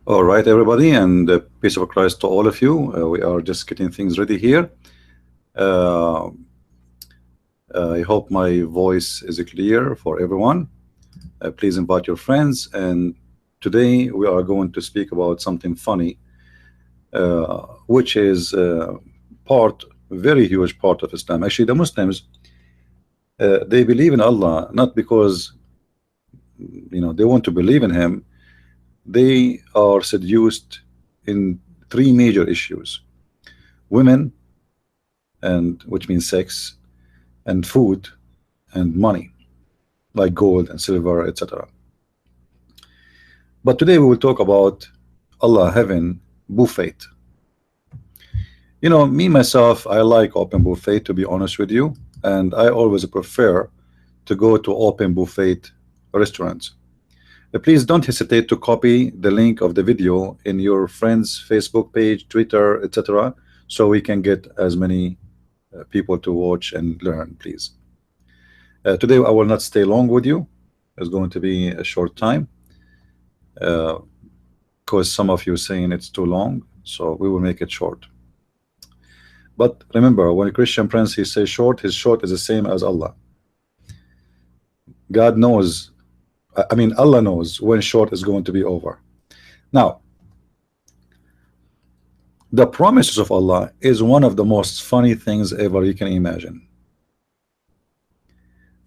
All right, everybody, and peace of Christ to all of you. We are just getting things ready here. Uh, I hope my voice is clear for everyone. Please invite your friends. And today we are going to speak about something funny, which is very huge part of Islam. Actually, the Muslims, they believe in Allah not because they want to believe in Him. They are seduced in three major issues: women, and which means sex, and food, and money, like gold and silver, etc. But today we will talk about Allah having buffet. Me myself, I like open buffet, to be honest with you, and I always prefer to go to open buffet restaurants. Please don't hesitate to copy the link of the video in your friends' Facebook page, Twitter, etc., so we can get as many people to watch and learn, please. Today I will not stay long with you. It's going to be a short time because some of you saying it's too long, so we will make it short. But remember, when a Christian prince he says short, his short is the same as Allah. God knows, Allah knows when short is going to be over. Now, the promises of Allah is one of the most funny things ever you can imagine.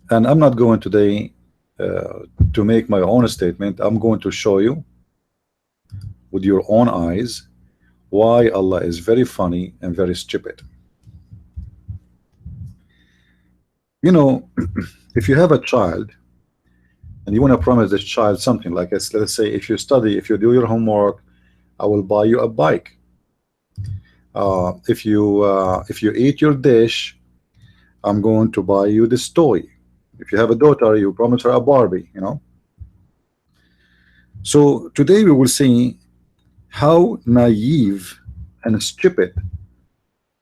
And I'm not going today to make my own statement. I'm going to show you with your own eyes why Allah is very funny and very stupid. If you have a child and you want to promise this child something, like let's say, if you study, if you do your homework, I will buy you a bike. If you eat your dish, I'm going to buy you this toy. If you have a daughter, you promise her a Barbie. So today we will see how naive and stupid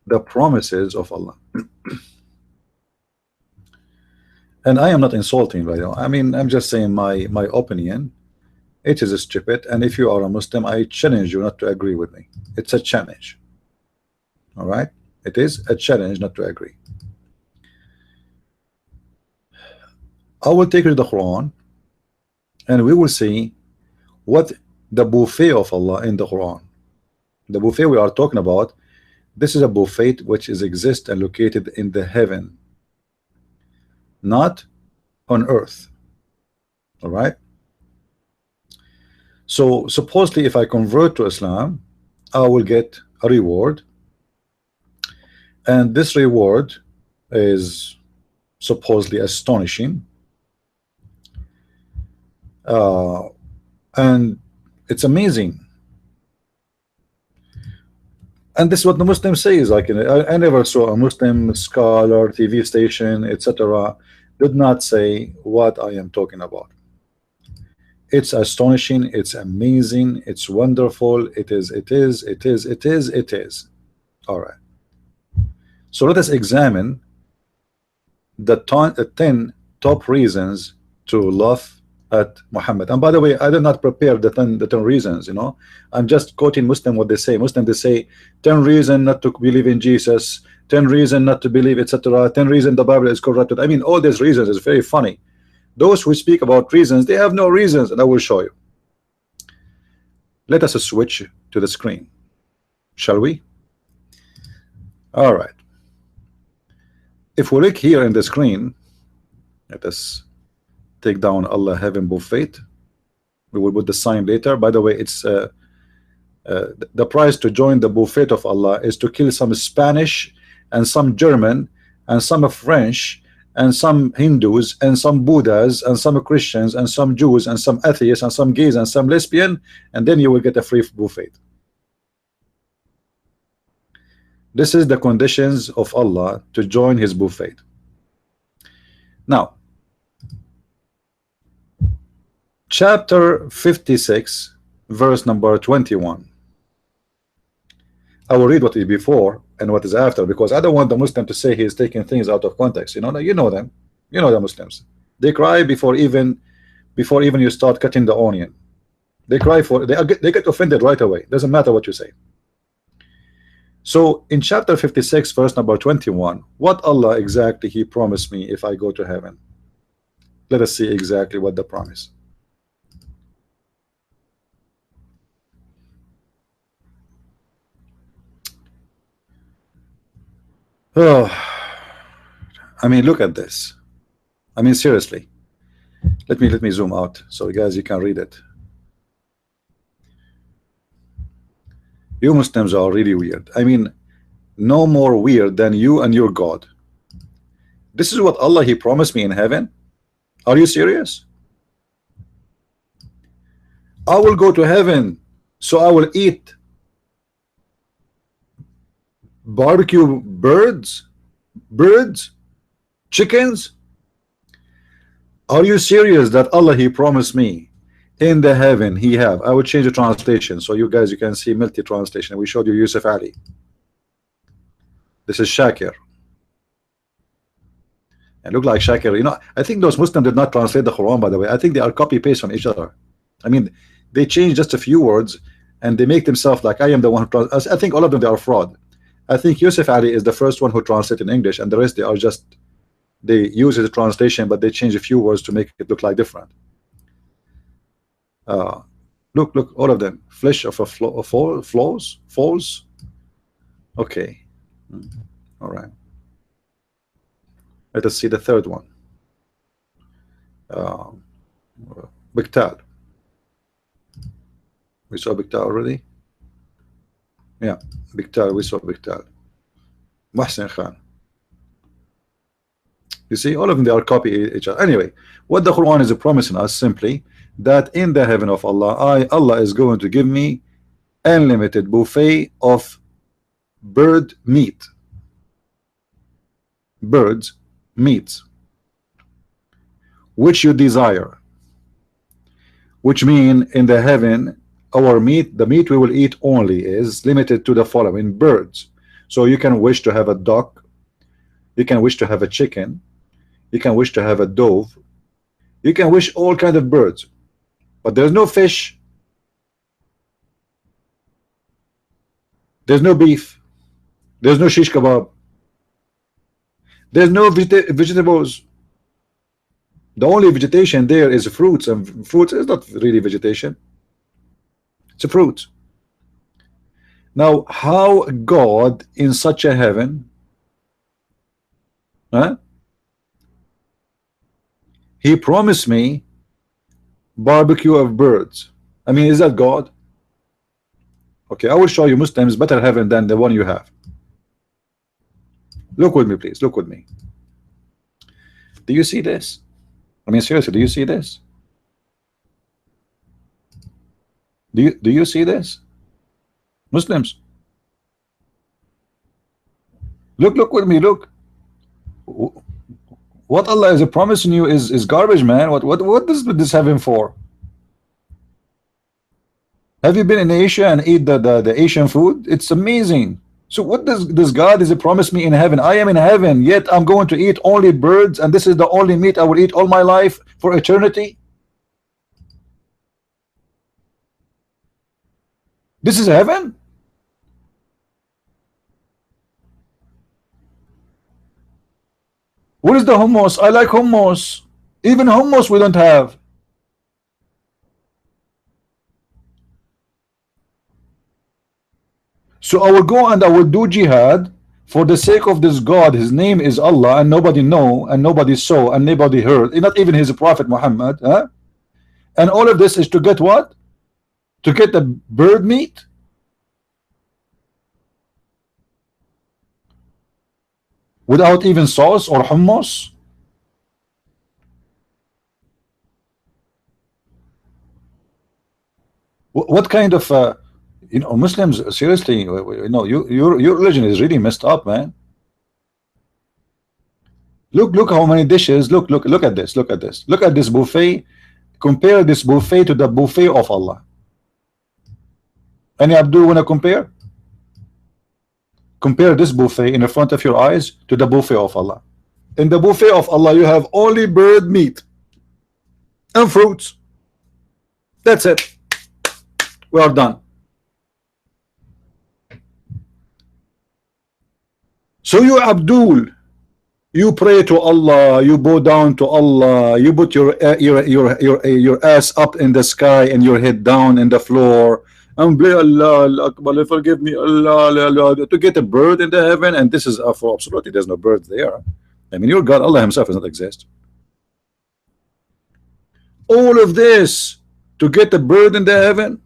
the promises of Allah. And I am not insulting, right now. I'm just saying my opinion. It is stupid, and if you are a Muslim, I challenge you not to agree with me. It's a challenge. All right, it is a challenge not to agree. I will take you to the Quran, and we will see what the buffet of Allah in the Quran. The buffet we are talking about, this is a buffet which is exist and located in the heaven, not on earth. All right. So supposedly, if I convert to Islam, I will get a reward, and this reward is supposedly astonishing, and it's amazing. And this is what the Muslims say. Is like, I never saw a Muslim scholar, TV station, etc., did not say what I am talking about. It's astonishing, it's amazing, it's wonderful, it is. All right. So let us examine the 10 top reasons to love at Muhammad. And by the way, I did not prepare the 10 reasons. I'm just quoting Muslim what they say. Muslim, they say 10 reasons not to believe in Jesus, 10 reasons not to believe, etc., 10 reasons the Bible is corrupted. All these reasons is very funny. Those who speak about reasons, they have no reasons, and I will show you. Let us switch to the screen, shall we? All right. If we look here in the screen, let us take down Allah having buffet. We will put the sign later. By the way, it's the price to join the buffet of Allah is to kill some Spanish and some German and some French and some Hindus and some Buddhas and some Christians and some Jews and some atheists and some gays and some lesbian, and then you will get a free buffet. This is the conditions of Allah to join his buffet. Now, chapter 56, verse number 21. I will read what is before and what is after, because I don't want the Muslim to say he is taking things out of context. You know them. You know the Muslims. They cry before even you start cutting the onion. They cry for they get offended right away. Doesn't matter what you say. So in chapter 56, verse number 21, what Allah exactly He promised me if I go to heaven? Let us see exactly what the promise. Oh, I mean, look at this. I mean, seriously. Let me zoom out so guys you can read it. You Muslims are really weird. I mean, no more weird than you and your God. This is what Allah He promised me in heaven. Are you serious? I will go to heaven, so I will eat barbecue birds, chickens. Are you serious that Allah He promised me in the heaven He have? I will change the translation so you guys you can see multi translation. We showed you Yusuf Ali. This is Shakir. And look like Shakir. You know, I think those Muslims did not translate the Quran, by the way. I think they are copy paste from each other. I mean, they change just a few words and they make themselves like I am the one who I think all of them they are fraud. I think Yusuf Ali is the first one who translated in English, and the rest they are just they use the translation, but they change a few words to make it look like different. Look, all of them. Flesh of a falls. Okay, all right. Let us see the third one. Biktal. We saw Biktal already. Yeah, Biktal. We saw Biktal. Muhsin Khan. You see, all of them they are copy each other. Anyway, what the Quran is promising us simply that in the heaven of Allah, Allah is going to give me unlimited buffet of bird meat. Birds meats which you desire, which mean in the heaven our meat, the meat we will eat only is limited to the following birds. So you can wish to have a duck, you can wish to have a chicken, you can wish to have a dove, you can wish all kind of birds, but there's no fish, there's no beef, there's no shish kebab, there's no vegetables. The only vegetation there is fruits, and fruits is not really vegetation, it's a fruit. Now how God in such a heaven, huh? He promised me barbecue of birds. I mean, is that God? Okay, I will show you Muslims better heaven than the one you have. Look with me, please. Look with me. Do you see this? I mean, seriously, do you see this? Do you see this? Muslims, look with me. Look, what Allah is promising you is garbage, man. What does this heaven for? Have you been in Asia and eat the Asian food? It's amazing. So what does this God is promise me in heaven? I am in heaven, yet I'm going to eat only birds, and this is the only meat I will eat all my life for eternity. This is heaven. What is the hummus? I like hummus. Even hummus we don't have. So I will go and I will do jihad for the sake of this God. His name is Allah, and nobody know, and nobody saw, and nobody heard, not even his prophet Muhammad, huh? And all of this is to get what? To get the bird meat? Without even sauce or hummus? What kind of you know, Muslims, seriously, you know, your religion is really messed up, man. Look how many dishes. Look at this. Look at this buffet. Compare this buffet to the buffet of Allah. Any Abdul wanna compare? Compare this buffet in the front of your eyes to the buffet of Allah. In the buffet of Allah, you have only bird meat and fruits. That's it. We are done. So you Abdul, you pray to Allah, you bow down to Allah, you put your ass up in the sky and your head down in the floor and play Allah, Allah Akbar, forgive me, Allah, Allah, to get a bird in the heaven. And this is for absolutely there's no bird there. I mean, your God Allah himself does not exist. All of this to get a bird in the heaven.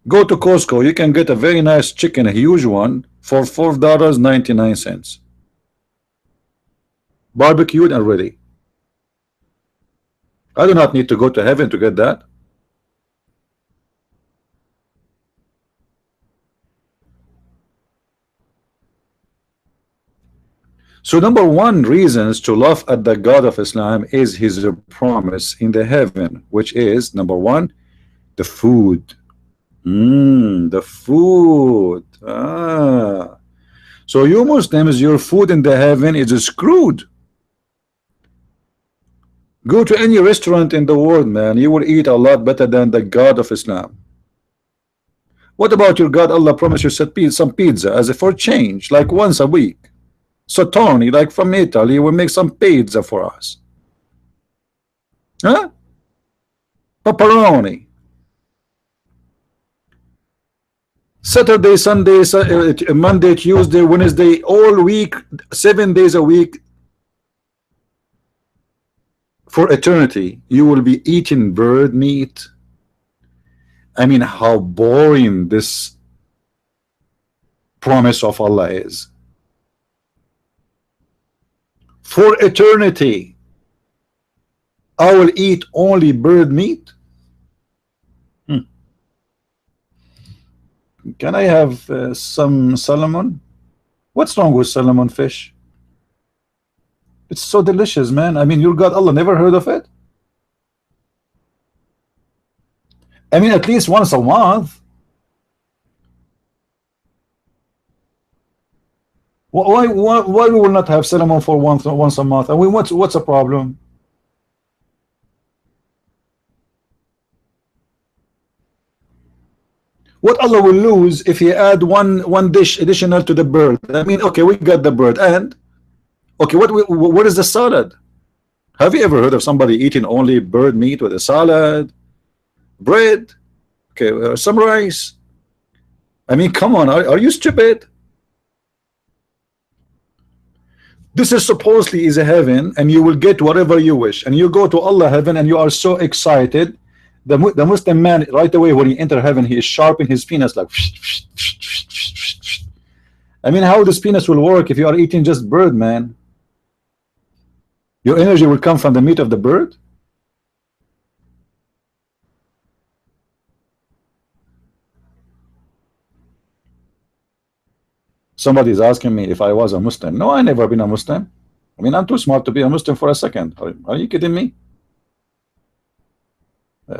Go to Costco, you can get a very nice chicken, a huge one, for $4.99, barbecued and ready. I do not need to go to heaven to get that. So number one reasons to laugh at the God of Islam is his promise in the heaven, which is number one, the food. The food. So you Muslims, your food in the heaven is screwed. Go to any restaurant in the world, man, you will eat a lot better than the God of Islam. What about your God? Allah promised you some pizza as a for change, like once a week. So Tony, like from Italy, will make some pizza for us. Huh? Pepperoni. Saturday, Sunday, Monday, Tuesday, Wednesday, all week, 7 days a week for eternity, you will be eating bird meat. I mean, how boring this promise of Allah is. For eternity, I will eat only bird meat. Can I have some salmon? What's wrong with salmon fish? It's so delicious, man. I mean, your God Allah never heard of it? I mean, at least once a month. Why we will not have salmon for once a month? I mean, what's the problem? What Allah will lose if he add one dish additional to the bird? I mean, okay, we got the bird, and okay, what is the salad? Have you ever heard of somebody eating only bird meat with a salad, bread, okay, some rice? I mean, come on, are you stupid? This is supposedly is a heaven, and you will get whatever you wish, and you go to Allah heaven, and you are so excited. The Muslim man right away when he enter heaven, he is sharpening his penis like. I mean, how this penis will work if you are eating just bird, man? Your energy will come from the meat of the bird. Somebody is asking me if I was a Muslim. No, I never been a Muslim. I mean, I'm too smart to be a Muslim for a second. Are you kidding me?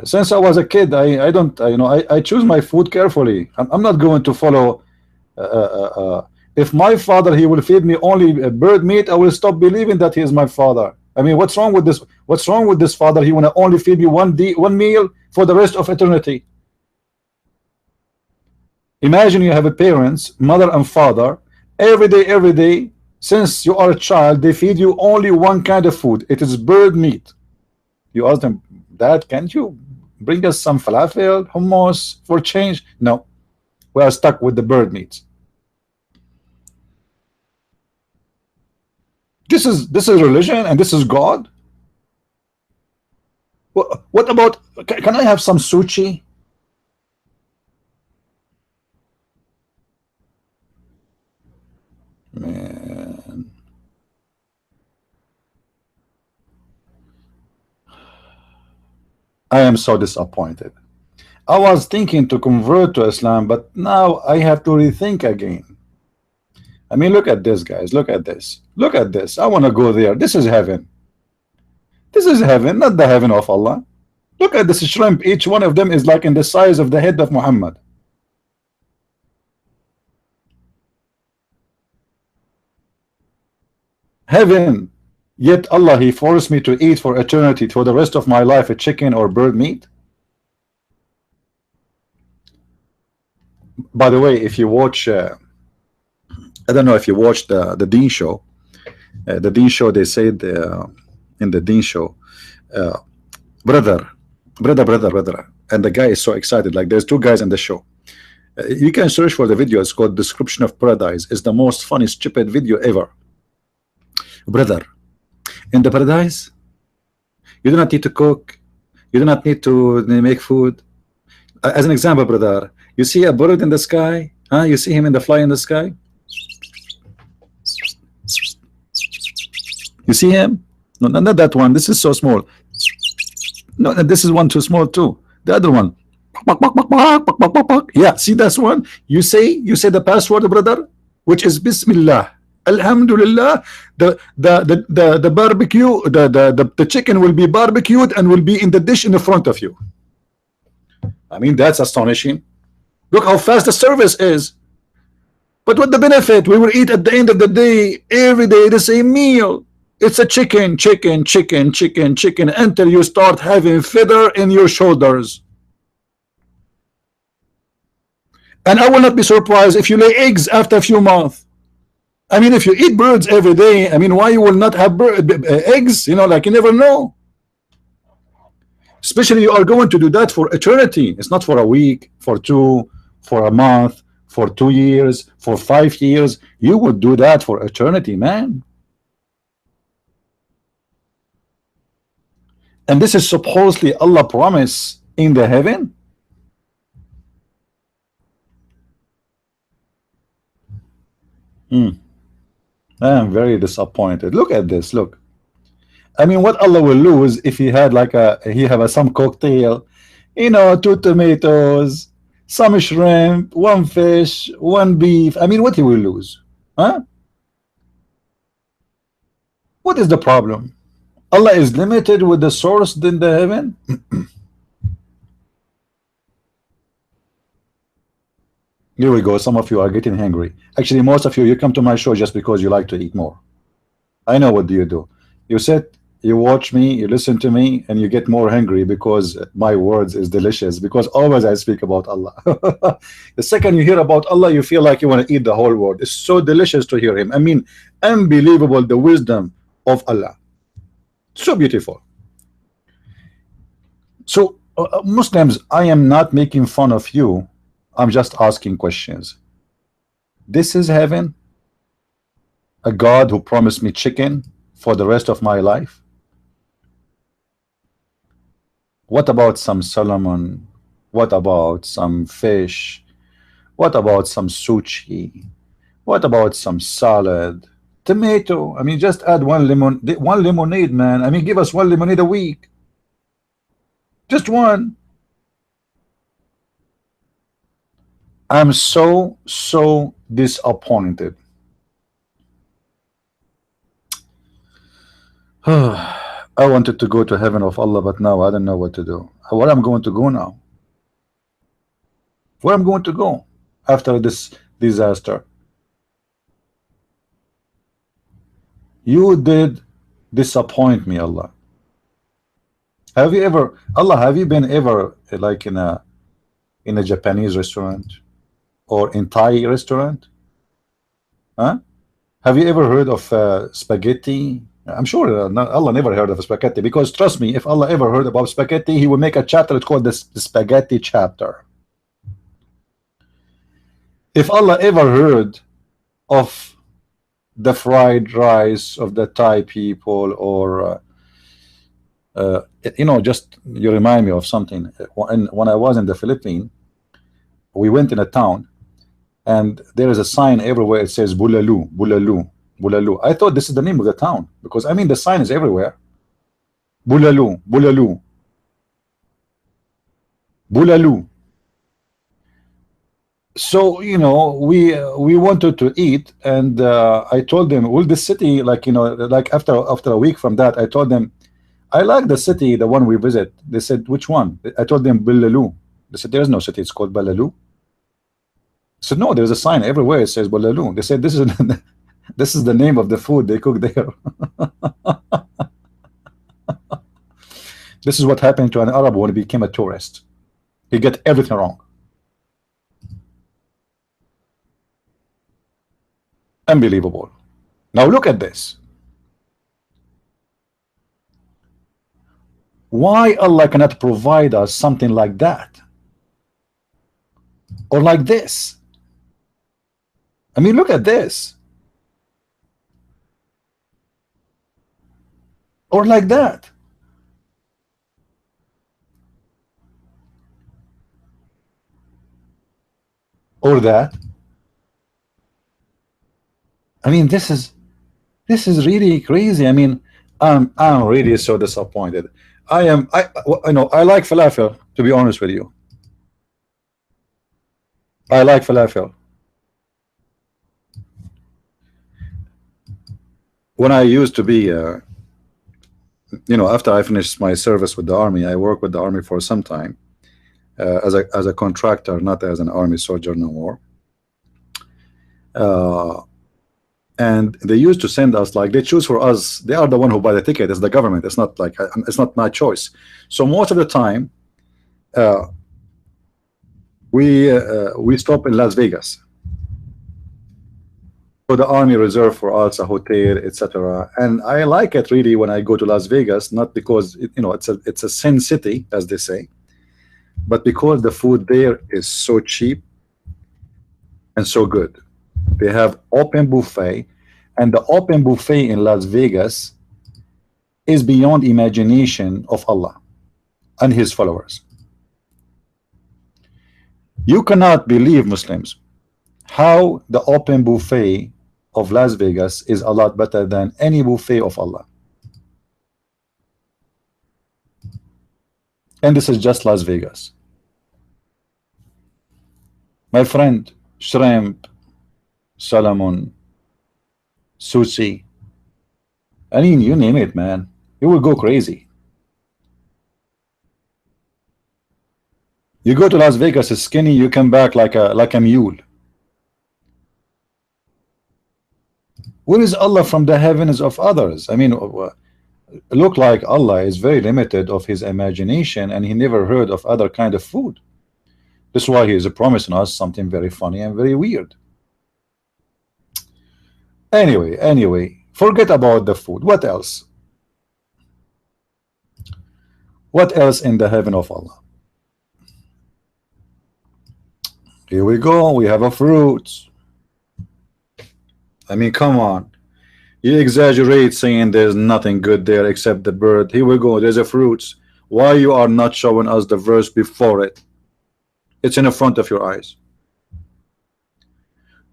Since I was a kid, I don't, I choose my food carefully. I'm not going to follow. If my father, he will feed me only bird meat, I will stop believing that he is my father. I mean, what's wrong with this? What's wrong with this father? He want to only feed me one meal for the rest of eternity. Imagine you have a parents, mother and father, every day, since you are a child, they feed you only one kind of food. It is bird meat. You ask them, Dad, can't you bring us some falafel, hummus for change? No, we are stuck with the bird meat. This is religion and this is God. What about? Can I have some sushi? Man, I am so disappointed. I was thinking to convert to Islam, but now I have to rethink again. I mean, look at this, guys. Look at this. Look at this. I want to go there. This is heaven. This is heaven, not the heaven of Allah. Look at this shrimp. Each one of them is like in the size of the head of Muhammad. Heaven. Yet Allah, He forced me to eat for eternity, for the rest of my life, a chicken or bird meat. By the way, if you watch, I don't know if you watched the Dean show. The Dean show, they said in the Dean show, uh, brother, brother, and the guy is so excited. Like there's two guys in the show. You can search for the video. It's called "Description of Paradise." It's the most funny, stupid video ever. Brother, in the paradise, you do not need to cook. You do not need to make food. As an example, brother, you see a bird in the sky, huh? You see him in the fly in the sky. You see him? No, not that one. This is so small. No, this is one too small too. The other one. Yeah, see that's one. You say the password, brother, which is Bismillah. Alhamdulillah. The barbecue, the chicken will be barbecued and will be in the dish in the front of you. I mean, that's astonishing. Look how fast the service is. But what the benefit? We will eat at the end of the day, every day, the same meal. It's a chicken until you start having feather in your shoulders. And I will not be surprised if you lay eggs after a few months. I mean, if you eat birds every day, I mean, why you will not have eggs? You know, like you never know. Especially you are going to do that for eternity. It's not for a week, for two, for a month, for 2 years, for 5 years. You would do that for eternity, man. And this is supposedly Allah promise in the heaven. I am very disappointed. Look at this. Look. I mean, what Allah will lose if he had like some cocktail, you know, 2 tomatoes, some shrimp, 1 fish, 1 beef. I mean, what he will lose? Huh? What is the problem? Allah is limited with the source in the heaven. Here we go. Some of you are getting hungry. Actually, most of you come to my show just because you like to eat more. I know what do you do. You sit, you watch me, you listen to me, and you get more hungry because my words is delicious, because always I speak about Allah. The second you hear about Allah, you feel like you want to eat the whole world. It's so delicious to hear him. I mean, unbelievable, the wisdom of Allah. So beautiful. So Muslims, I am not making fun of you. I'm just asking questions. This is heaven? A God who promised me chicken for the rest of my life? What about some salmon? What about some fish? What about some sushi? What about some salad? Tomato? I mean, just add one lemonade, man. I mean, give us 1 lemonade a week. Just one. I'm so disappointed. I wanted to go to heaven of Allah, but now I don't know what to do. Where I'm going to go now? Where I'm going to go after this disaster? You did disappoint me, Allah. Have you ever, Allah, have you been ever like in a Japanese restaurant or in Thai restaurant? Huh? Have you ever heard of spaghetti? I'm sure Allah never heard of spaghetti, because trust me, if Allah ever heard about spaghetti, he would make a chapter. It's called the spaghetti chapter. If Allah ever heard of the fried rice of the Thai people, or you know, just you remind me of something. When I was in the Philippines, we went in a town, and there is a sign everywhere. It says Bulalu, Bulalu, Bulalu. I thought this is the name of the town, because I mean the sign is everywhere. Bulalu, Bulalu, Bulalu. So you know, we wanted to eat, and I told them, will this city, like, you know, like after a week from that, I told them, I like the city, the one we visit. They said, which one? I told them Bulalu. They said, there is no city, it's called Bulalu. I said, no, there's a sign everywhere, it says Bulalu. They said, this is This is the name of the food they cook there. This is what happened to an Arab when he became a tourist. He get everything wrong. Unbelievable. Now look at this. Why Allah cannot provide us something like that? Or like this? I mean, look at this. Or like that. Or that. I mean, this is really crazy. I mean, I'm really so disappointed. I know I like falafel, to be honest with you. I like falafel. When I used to be you know, after I finished my service with the army, I worked with the army for some time as a contractor, not as an army soldier no more. And they used to send us, like, they choose for us. They are the one who buy the ticket. It's the government. It's not like it's not my choice. So most of the time, we stop in Las Vegas. So the army reserve for us a hotel, etc. And I like it really when I go to Las Vegas, not because you know it's a sin city, as they say, but because the food there is so cheap and so good. They have open buffet, and the open buffet in Las Vegas is beyond imagination of Allah and his followers. You cannot believe, Muslims, how the open buffet of Las Vegas is a lot better than any buffet of Allah. And this is just Las Vegas. My friend, shrimp, salmon, sushi, I mean, you name it, man, you will go crazy. You go to Las Vegas skinny, you come back like a mule. Where is Allah from the heavens of others? I mean, look like Allah is very limited of his imagination, and he never heard of other kind of food. That's why he is promising us something very funny and very weird. Anyway, forget about the food. What else? What else in the heaven of Allah? Here we go. We have a fruit. I mean, come on. You exaggerate saying there's nothing good there except the bird. Here we go. There's a fruit. Why you are not showing us the verse before it? It's in the front of your eyes.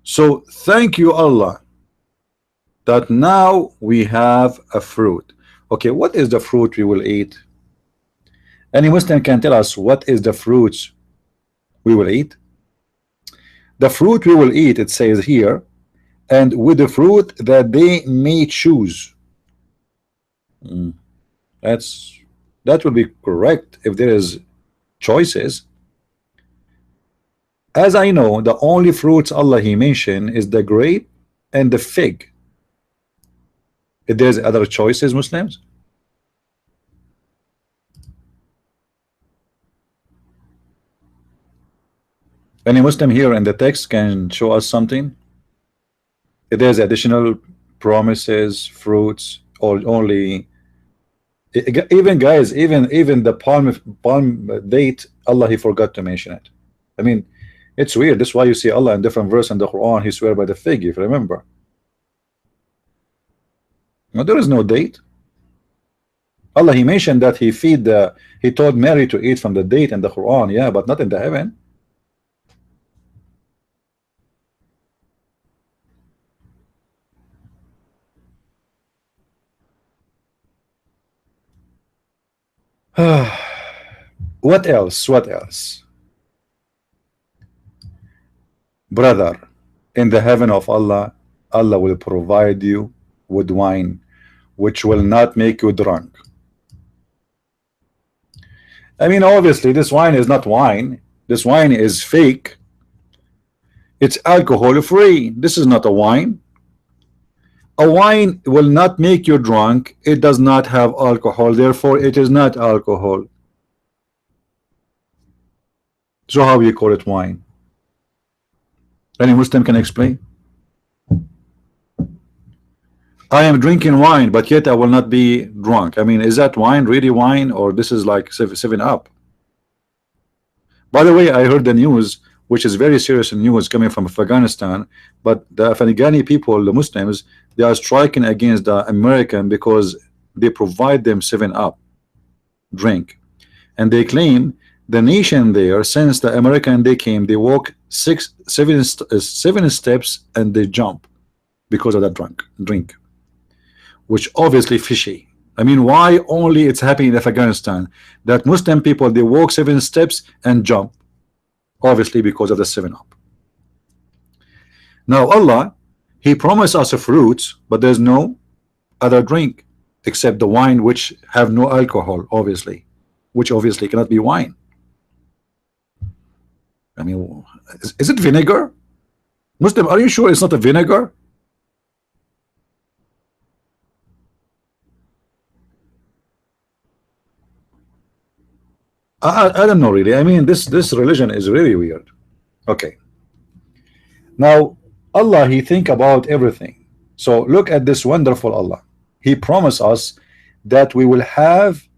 So thank you, Allah, that now we have a fruit. Okay, what is the fruit we will eat? Any Muslim can tell us what is the fruits we will eat? The fruit we will eat, it says here, and with the fruit that they may choose. That will be correct if there is choices. As I know, the only fruits Allah he mentioned is the grape and the fig. If there's other choices, Muslims, any Muslim here in the text can show us something? If there's additional promises, fruits, or only, even guys, even the palm date, Allah he forgot to mention it. I mean, it's weird. That's why you see Allah in different verse in the Quran, he swear by the fig, if you remember. No, there is no date. Allah he mentioned that he told Mary to eat from the date in the Quran, yeah, but not in the heaven. What else? What else? Brother, in the heaven of Allah, Allah will provide you with wine which will not make you drunk. I mean, obviously this wine is not wine. This wine is fake. It's alcohol free. This is not a wine. A wine will not make you drunk. It does not have alcohol, therefore it is not alcohol. So how you call it wine? Any Muslim can explain? I am drinking wine, but yet I will not be drunk. I mean, is that wine really wine, or this is like 7 Up? By the way, I heard the news, which is very serious news coming from Afghanistan, but the Afghani people, the Muslims, they are striking against the American because they provide them 7 Up drink, and they claim the nation there, since the American they came, they walk 7 steps and they jump because of that drink, which obviously fishy. I mean, why only it's happening in Afghanistan that Muslim people they walk 7 steps and jump? Obviously because of the 7 Up. Now Allah, He promised us fruits, but there's no other drink except the wine, which have no alcohol, obviously, which obviously cannot be wine. I mean, is it vinegar? Muslim, are you sure it's not a vinegar? I don't know really. I mean, this religion is really weird. Okay. Now Allah, He think about everything. So look at this wonderful Allah. He promised us that we will have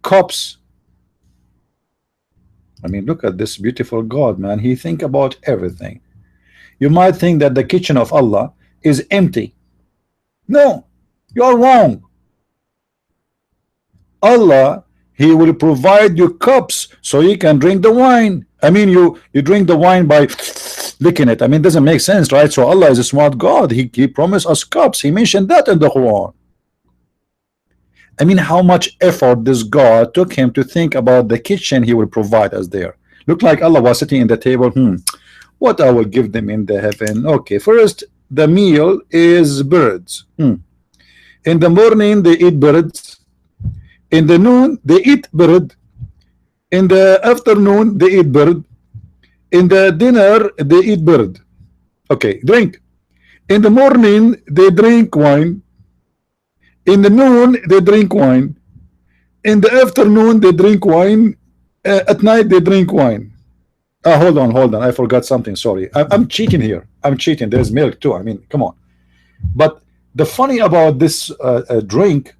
cups. I mean, look at this beautiful God, man. He think about everything. You might think that the kitchen of Allah is empty. No, you're wrong. Allah, He will provide you cups so you can drink the wine. I mean, you drink the wine by licking it. I mean, it doesn't make sense, right? So Allah is a smart God. He promised us cups. He mentioned that in the Quran. I mean, how much effort this God took him to think about the kitchen He will provide us there. Look like Allah was sitting in the table. What I will give them in the heaven? Okay, first the meal is birds. In the morning they eat birds. In the noon they eat bird. In the afternoon they eat bird. In the dinner they eat bird. Okay, drink. In the morning they drink wine. In the noon they drink wine. In the afternoon they drink wine. At night they drink wine. Hold on, I forgot something. Sorry, I'm cheating here. I'm cheating. There's milk too. I mean, come on. But the funny about this drink,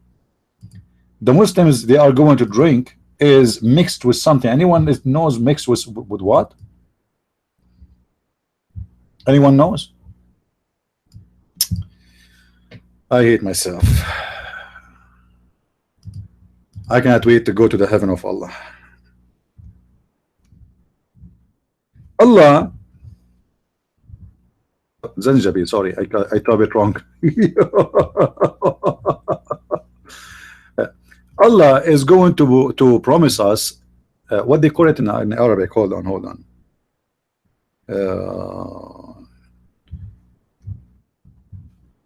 the Muslims they are going to drink is mixed with something. Anyone knows mixed with what? Anyone knows? I hate myself. I cannot wait to go to the heaven of Allah. Allah, Zanjabil, sorry, I thought it wrong. Allah is going to promise us what they call it in Arabic. Hold on.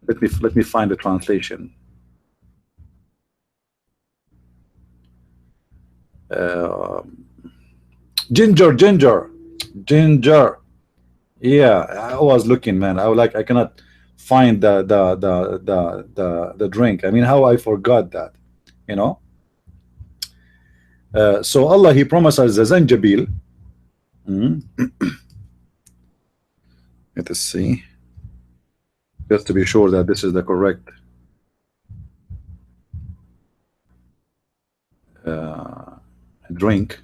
Let me find the translation. Ginger. Yeah, I was looking, man. I cannot find the drink. I mean, how I forgot that, you know. So Allah, He promised us the zanjabil. Let us see, just to be sure that this is the correct drink.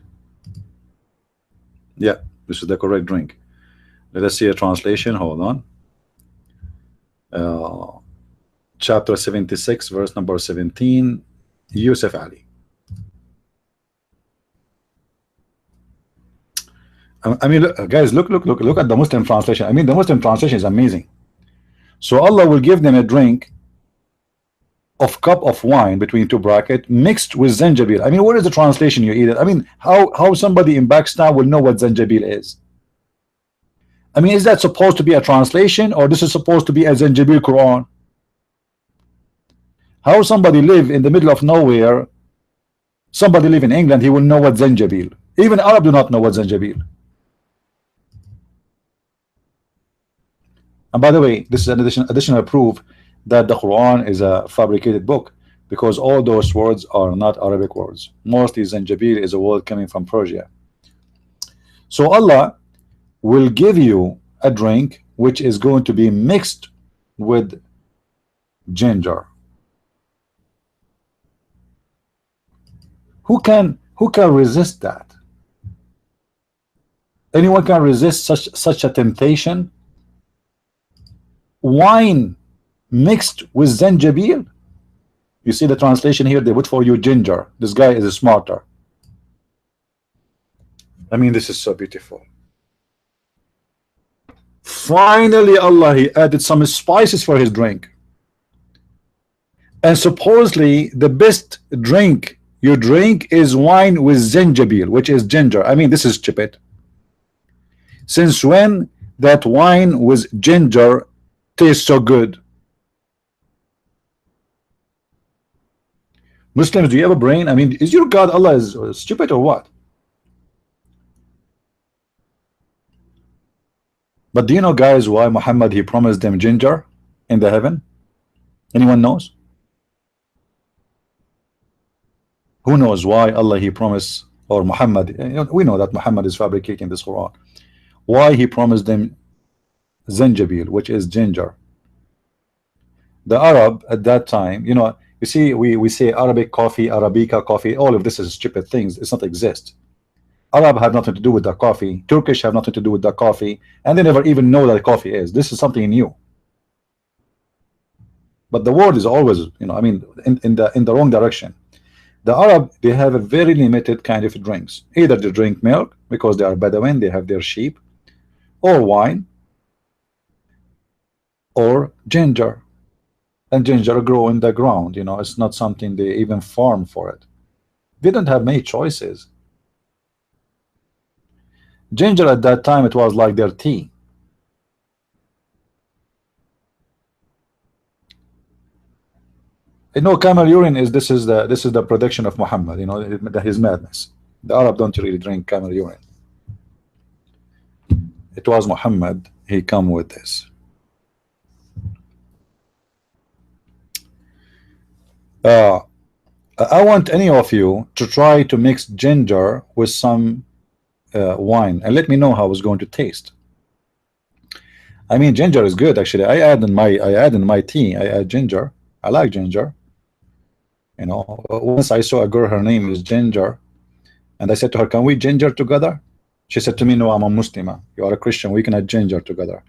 Yeah, this is the correct drink. Let us see a translation. Hold on. Chapter 76, verse number 17. Yusuf Ali. I mean, look, guys, look at the Muslim translation. I mean, the Muslim translation is amazing. So Allah will give them a drink of cup of wine between two brackets mixed with zanjabil. I mean, what is the translation you eat it? I mean, how somebody in Pakistan will know what zanjabil is? I mean, is that supposed to be a translation, or this is supposed to be a zanjabil Quran? How somebody live in the middle of nowhere, somebody live in England, he will know what zanjabil. Even Arab do not know what zanjabil. And by the way, this is an additional proof that the Quran is a fabricated book, because all those words are not Arabic words. Mostly Zanjabil is a word coming from Persia. So Allah will give you a drink which is going to be mixed with ginger. Who can resist that? Anyone can resist such a temptation? Wine mixed with zanjabil. You see the translation here, they put for you ginger. This guy is smarter. I mean, this is so beautiful. Finally Allah, he added some spices for his drink, and supposedly the best drink you drink is wine with zanjabil, which is ginger. I mean, this is stupid. Since when that wine with ginger tastes so good? Muslims, do you have a brain? I mean, is your God Allah is stupid or what? But do you know, guys, why Muhammad, he promised them ginger in the heaven? Anyone knows? Who knows why Allah, he promised, or Muhammad, we know that Muhammad is fabricating this Quran, why he promised them zanjabil, which is ginger? The Arab at that time, you know, you see, we say Arabic coffee, Arabica coffee, all of this is stupid things. It's not exist. Arab have nothing to do with the coffee. Turkish have nothing to do with the coffee, and they never even know that coffee is. This is something new. But the world is always, you know, I mean, in the wrong direction. The Arab, they have a very limited kind of drinks. Either they drink milk because they are Bedouin, they have their sheep, or wine, or ginger. And ginger grow in the ground. You know, it's not something they even farm for it. They don't have many choices. Ginger at that time, it was like their tea. You know, camel urine is this is the production of Muhammad. You know, his madness. The Arab don't really drink camel urine. It was Muhammad. He come with this. I want any of you to try to mix ginger with some wine and let me know how it's going to taste. I mean, ginger is good actually. I add in my tea, I add ginger. I like ginger. You know, once I saw a girl, her name is Ginger, and I said to her, can we ginger together? She said to me, no, I'm a Muslimah. You are a Christian, we can add ginger together.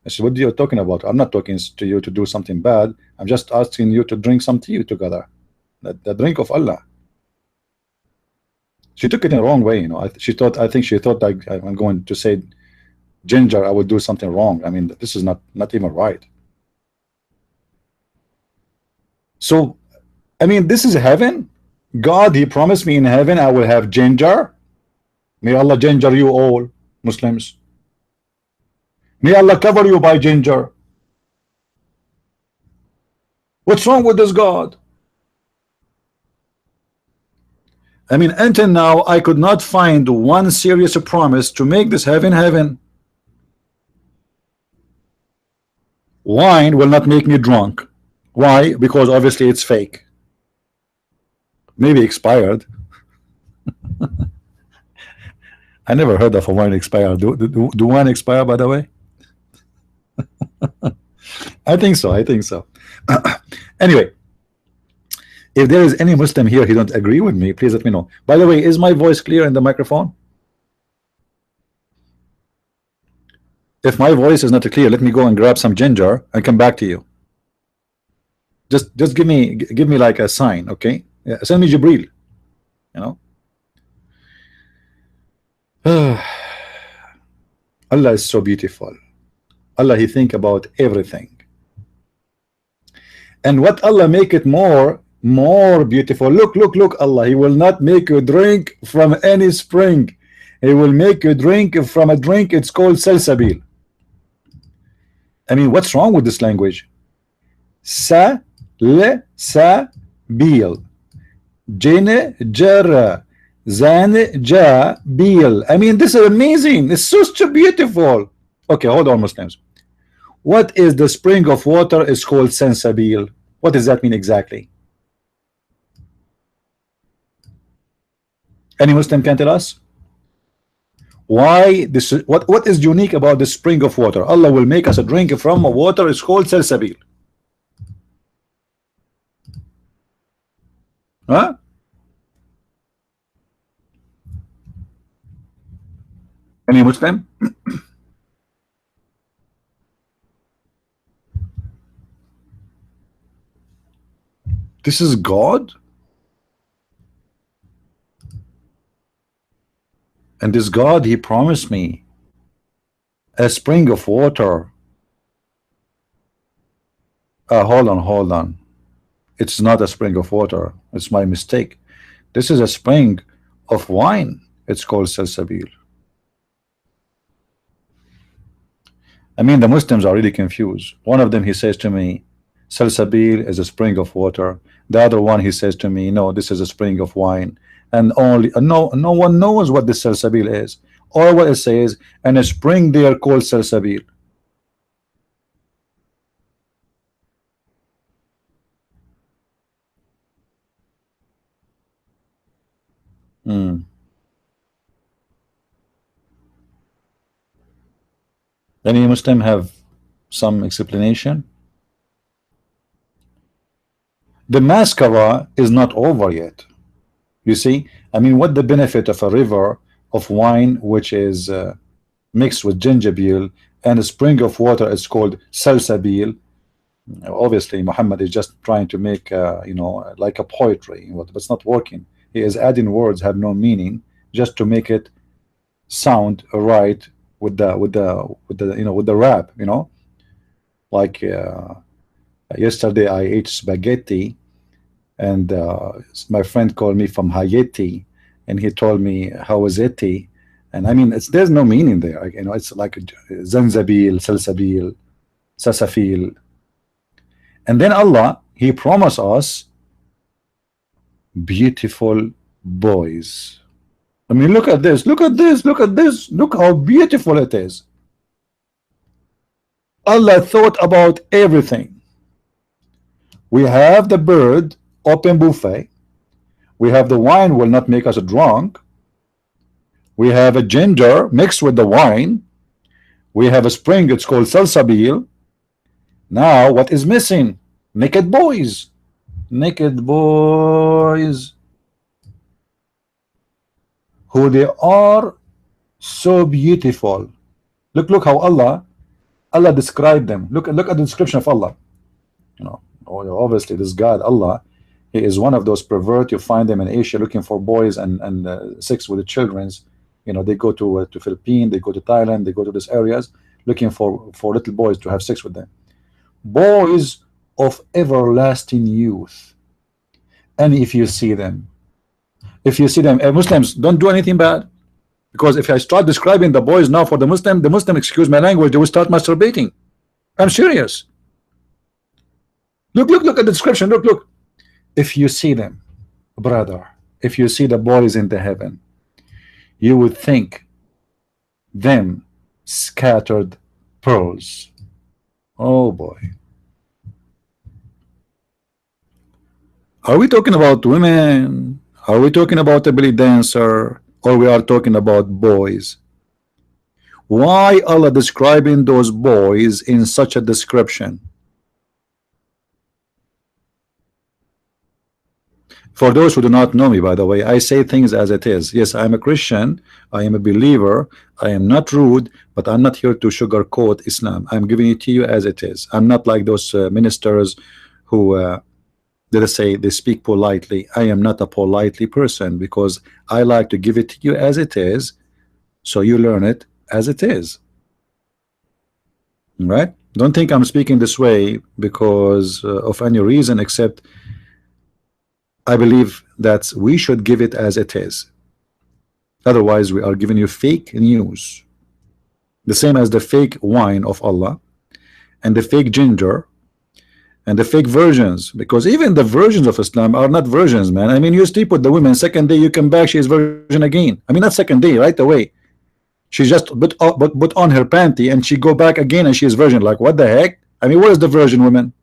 I said, what are you talking about? I'm not talking to you to do something bad. I'm just asking you to drink some tea together. The drink of Allah. She took it in the wrong way, you know. I think she thought like I'm going to say ginger, I would do something wrong. I mean, this is not even right. So, I mean, this is heaven. God, he promised me in heaven I will have ginger. May Allah ginger you all, Muslims. May Allah cover you by ginger. What's wrong with this God? I mean, until now, I could not find one serious promise to make this heaven. Wine will not make me drunk. Why? Because obviously it's fake. Maybe expired. I never heard of a wine expired. Do wine expire, by the way? I think so. Anyway, if there is any Muslim here who don't agree with me, please let me know. By the way, is my voice clear in the microphone? If my voice is not clear, let me go and grab some ginger and come back to you. Just give me like a sign, okay? Yeah, send me Jibril, you know. Allah is so beautiful. Allah, he think about everything. And what Allah make it more beautiful. Look, Allah, he will not make you drink from any spring. He will make you drink from a drink, it's called salsabil. I mean, what's wrong with this language? Sa-le-sa-bil. Jene jara zane ja bil. I mean, this is amazing. It's so beautiful. Okay, hold on, Muslims. What is the spring of water is called Sensabil? What does that mean exactly? Any Muslim can tell us? Why this? What is unique about the spring of water? Allah will make us a drink from a water. It's called Salsabil. Huh? Any Muslim? This is God, and this God, He promised me a spring of water. Hold on, hold on. It's not a spring of water. It's my mistake. This is a spring of wine. It's called Salsabil. I mean, the Muslims are really confused. One of them, he says to me, Salsabil is a spring of water. The other one, he says to me, no, this is a spring of wine. And only no one knows what the Salsabil is, or what it says, and a spring there called Salsabil. Any Muslim have some explanation? The mascara is not over yet. You see, I mean, what the benefit of a river of wine which is mixed with gingerbeer and a spring of water is called salsabil? Obviously, Muhammad is just trying to make you know, like a poetry, but it's not working. He is adding words have no meaning just to make it sound right with the you know, with the rap, you know, like yesterday I ate spaghetti, and my friend called me from Haiti, and he told me how was it, and I mean, there's no meaning there, you know. It's like zanzabil, salsabil, sasafil, and then Allah, He promised us beautiful boys. I mean, look at this, look at this, look at this, look how beautiful it is. Allah thought about everything. We have the bird, open buffet. We have the wine will not make us drunk. We have a ginger mixed with the wine. We have a spring, it's called salsabil. Now what is missing? Naked boys. Naked boys. Who they are so beautiful. Look how Allah described them. Look at the description of Allah. You know, obviously this God Allah, He is one of those pervert. You find them in Asia looking for boys and sex with the children's. You know, they go to Philippines, they go to Thailand, they go to these areas looking for little boys to have sex with them. Boys of everlasting youth. And if you see them, Muslims, don't do anything bad, because if I start describing the boys now for the Muslim, excuse my language, they will start masturbating. I'm serious. Look at the description. Look. If you see them, brother, if you see the boys in the heaven, you would think them scattered pearls. Oh boy. Are we talking about women? Are we talking about a belly dancer? Or we are talking about boys? Why Allah describing those boys in such a description? For those who do not know me, by the way, I say things as it is. Yes, I'm a Christian, I am a believer, I am not rude, but I'm not here to sugarcoat Islam. I'm giving it to you as it is. I'm not like those ministers who let us say they speak politely. I am not a politely person, because I like to give it to you as it is, so you learn it as it is. Right? Don't think I'm speaking this way because of any reason, except I believe that we should give it as it is. Otherwise, we are giving you fake news, the same as the fake wine of Allah and the fake ginger and the fake versions, because even the versions of Islam are not versions, man. I mean, you sleep with the woman, second day you come back, she is virgin again. I mean, not second day, right away. She just put on her panty and she go back again and she is virgin. Like, what the heck? I mean, what is the virgin woman?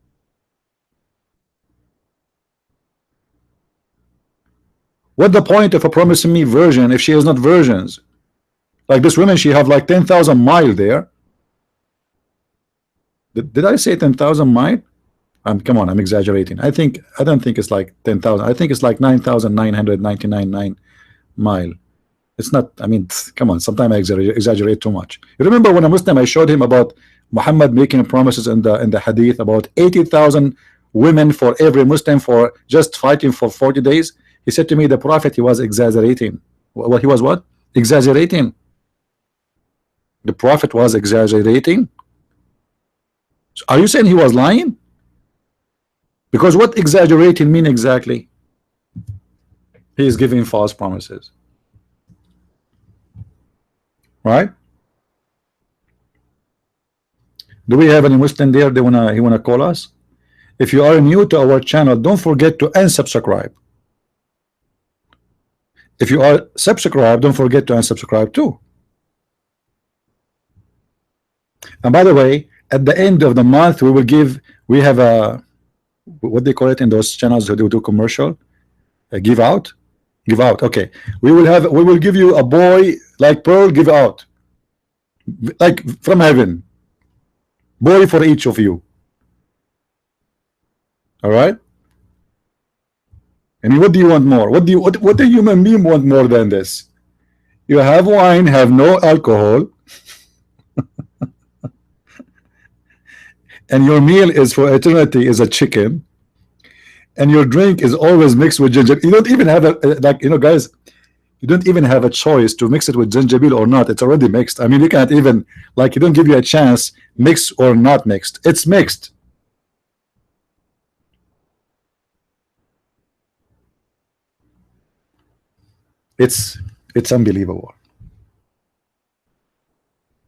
What the point of a promising me virgin if she is not virgins? Like this woman, she have like 10,000 mile there. Did I say 10,000 mile? Come on, I'm exaggerating. I don't think it's like 10,000. I think it's like 9,999 mile. It's not. I mean, come on. Sometimes I exaggerate too much. You remember when a Muslim, I showed him about Muhammad making promises in the hadith about 80,000 women for every Muslim for just fighting for 40 days. He said to me, the Prophet, he was exaggerating. Well, he was what? Exaggerating. The Prophet was exaggerating. So are you saying he was lying? Because what exaggerating mean exactly? He is giving false promises. Right? Do we have any Muslim there? He wanna call us? If you are new to our channel, don't forget to unsubscribe. If you are subscribed, don't forget to unsubscribe too. And by the way, at the end of the month, we have a, what they call it in those channels who do commercial, a give out. Okay, we will give you a boy like pearl give out, like from heaven, boy for each of you. All right. I mean, what do you want more? What do human being want more than this? You have wine, have no alcohol, and your meal is for eternity is a chicken, and your drink is always mixed with ginger. You don't even have a, like, you know, guys, you don't even have a choice to mix it with gingerbeer or not. It's already mixed. I mean, you can't even, like, you don't give you a chance, mixed or not mixed. It's mixed. It's unbelievable.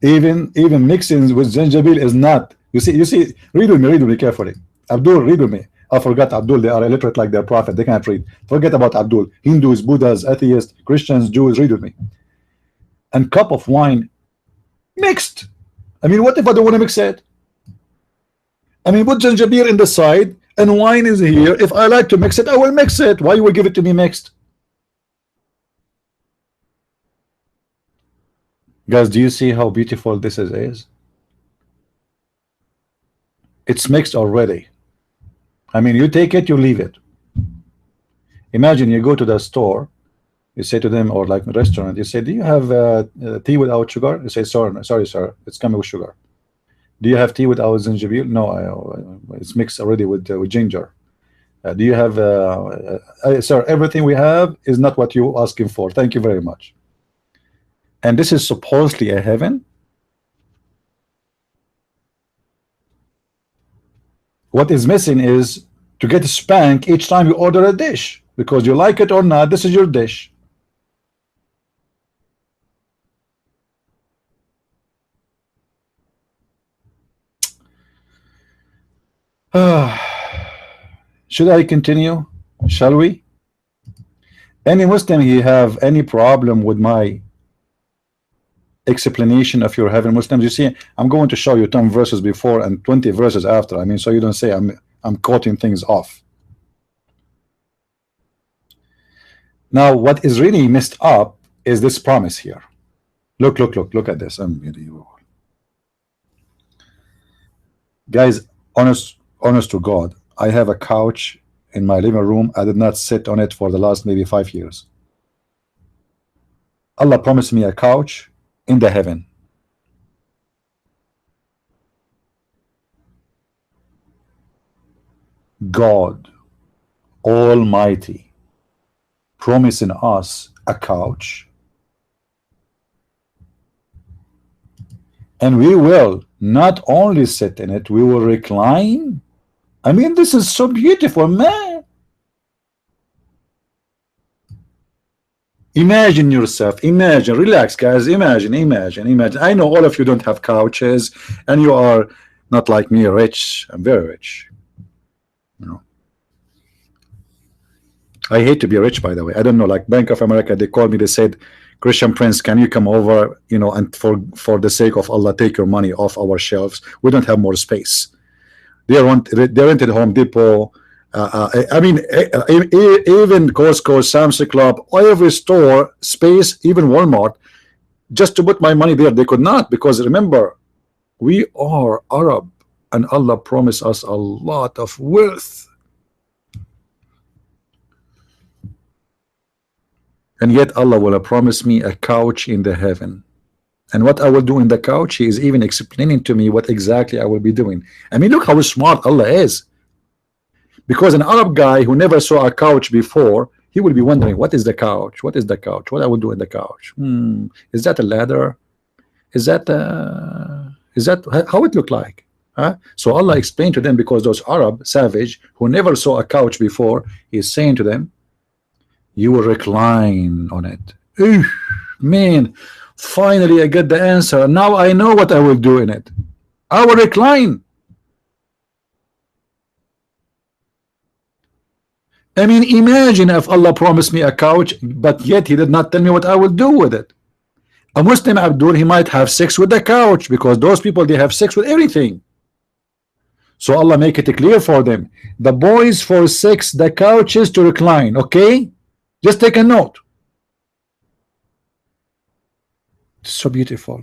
Even mixing with gingerbeer is not. You see, read with me carefully. Abdul, read with me. I forgot Abdul, they are illiterate like their prophet, they can't read. Forget about Abdul. Hindus, Buddhas, atheists, Christians, Jews, read with me. And cup of wine mixed. I mean, what if I don't want to mix it? I mean, put gingerbeer in the side and wine is here. If I like to mix it, I will mix it. Why you will give it to me mixed? Guys, do you see how beautiful this is? It's mixed already. I mean, you take it, you leave it. Imagine you go to the store, you say to them, or like a restaurant, you say, do you have tea without sugar? You say, sorry sir, it's coming with sugar. Do you have tea without gingerbeer? No, it's mixed already with ginger. Do you have sir, everything we have is not what you're asking for, thank you very much. And this is supposedly a heaven. What is missing is to get spanked each time you order a dish, because you like it or not, this is your dish. Should I continue? Shall we? Any Muslim here have any problem with my explanation of your heaven? Muslims, you see, I'm going to show you 10 verses before and 20 verses after. I mean, so you don't say I'm quoting things off. Now, what is really messed up is this promise here. Look at this. Guys, honest to God, I have a couch in my living room. I did not sit on it for the last maybe 5 years. Allah promised me a couch in the heaven. God Almighty promising us a couch, and we will not only sit in it, we will recline. I mean, this is so beautiful, man. Imagine yourself, imagine, relax guys, imagine. I know all of you don't have couches and you are not like me, rich. I'm very rich, you know. I hate to be rich, by the way. I don't know, like Bank of America, they called me, they said, Christian Prince, can you come over, you know, and for the sake of Allah, take your money off our shelves. We don't have more space. They rented Home Depot. I mean, even Costco, Sam's Club, every store, space, even Walmart, just to put my money there, they could not, because remember, we are Arab, and Allah promised us a lot of wealth. And yet Allah will promise me a couch in the heaven. And what I will do in the couch, He is even explaining to me what exactly I will be doing. I mean, look how smart Allah is. Because an Arab guy who never saw a couch before, he will be wondering, what is the couch? What is the couch? What I will do in the couch? Is that a ladder? Is that how it look like? Huh? So Allah explained to them, because those Arab savage who never saw a couch before, He is saying to them, you will recline on it. Ooh, man, finally I get the answer. Now I know what I will do in it. I will recline. I mean, imagine if Allah promised me a couch, but yet He did not tell me what I will do with it. A Muslim Abdul, he might have sex with the couch, because those people, they have sex with everything. So Allah make it clear for them. The boys for sex, the couch is to recline. Okay, just take a note. So beautiful,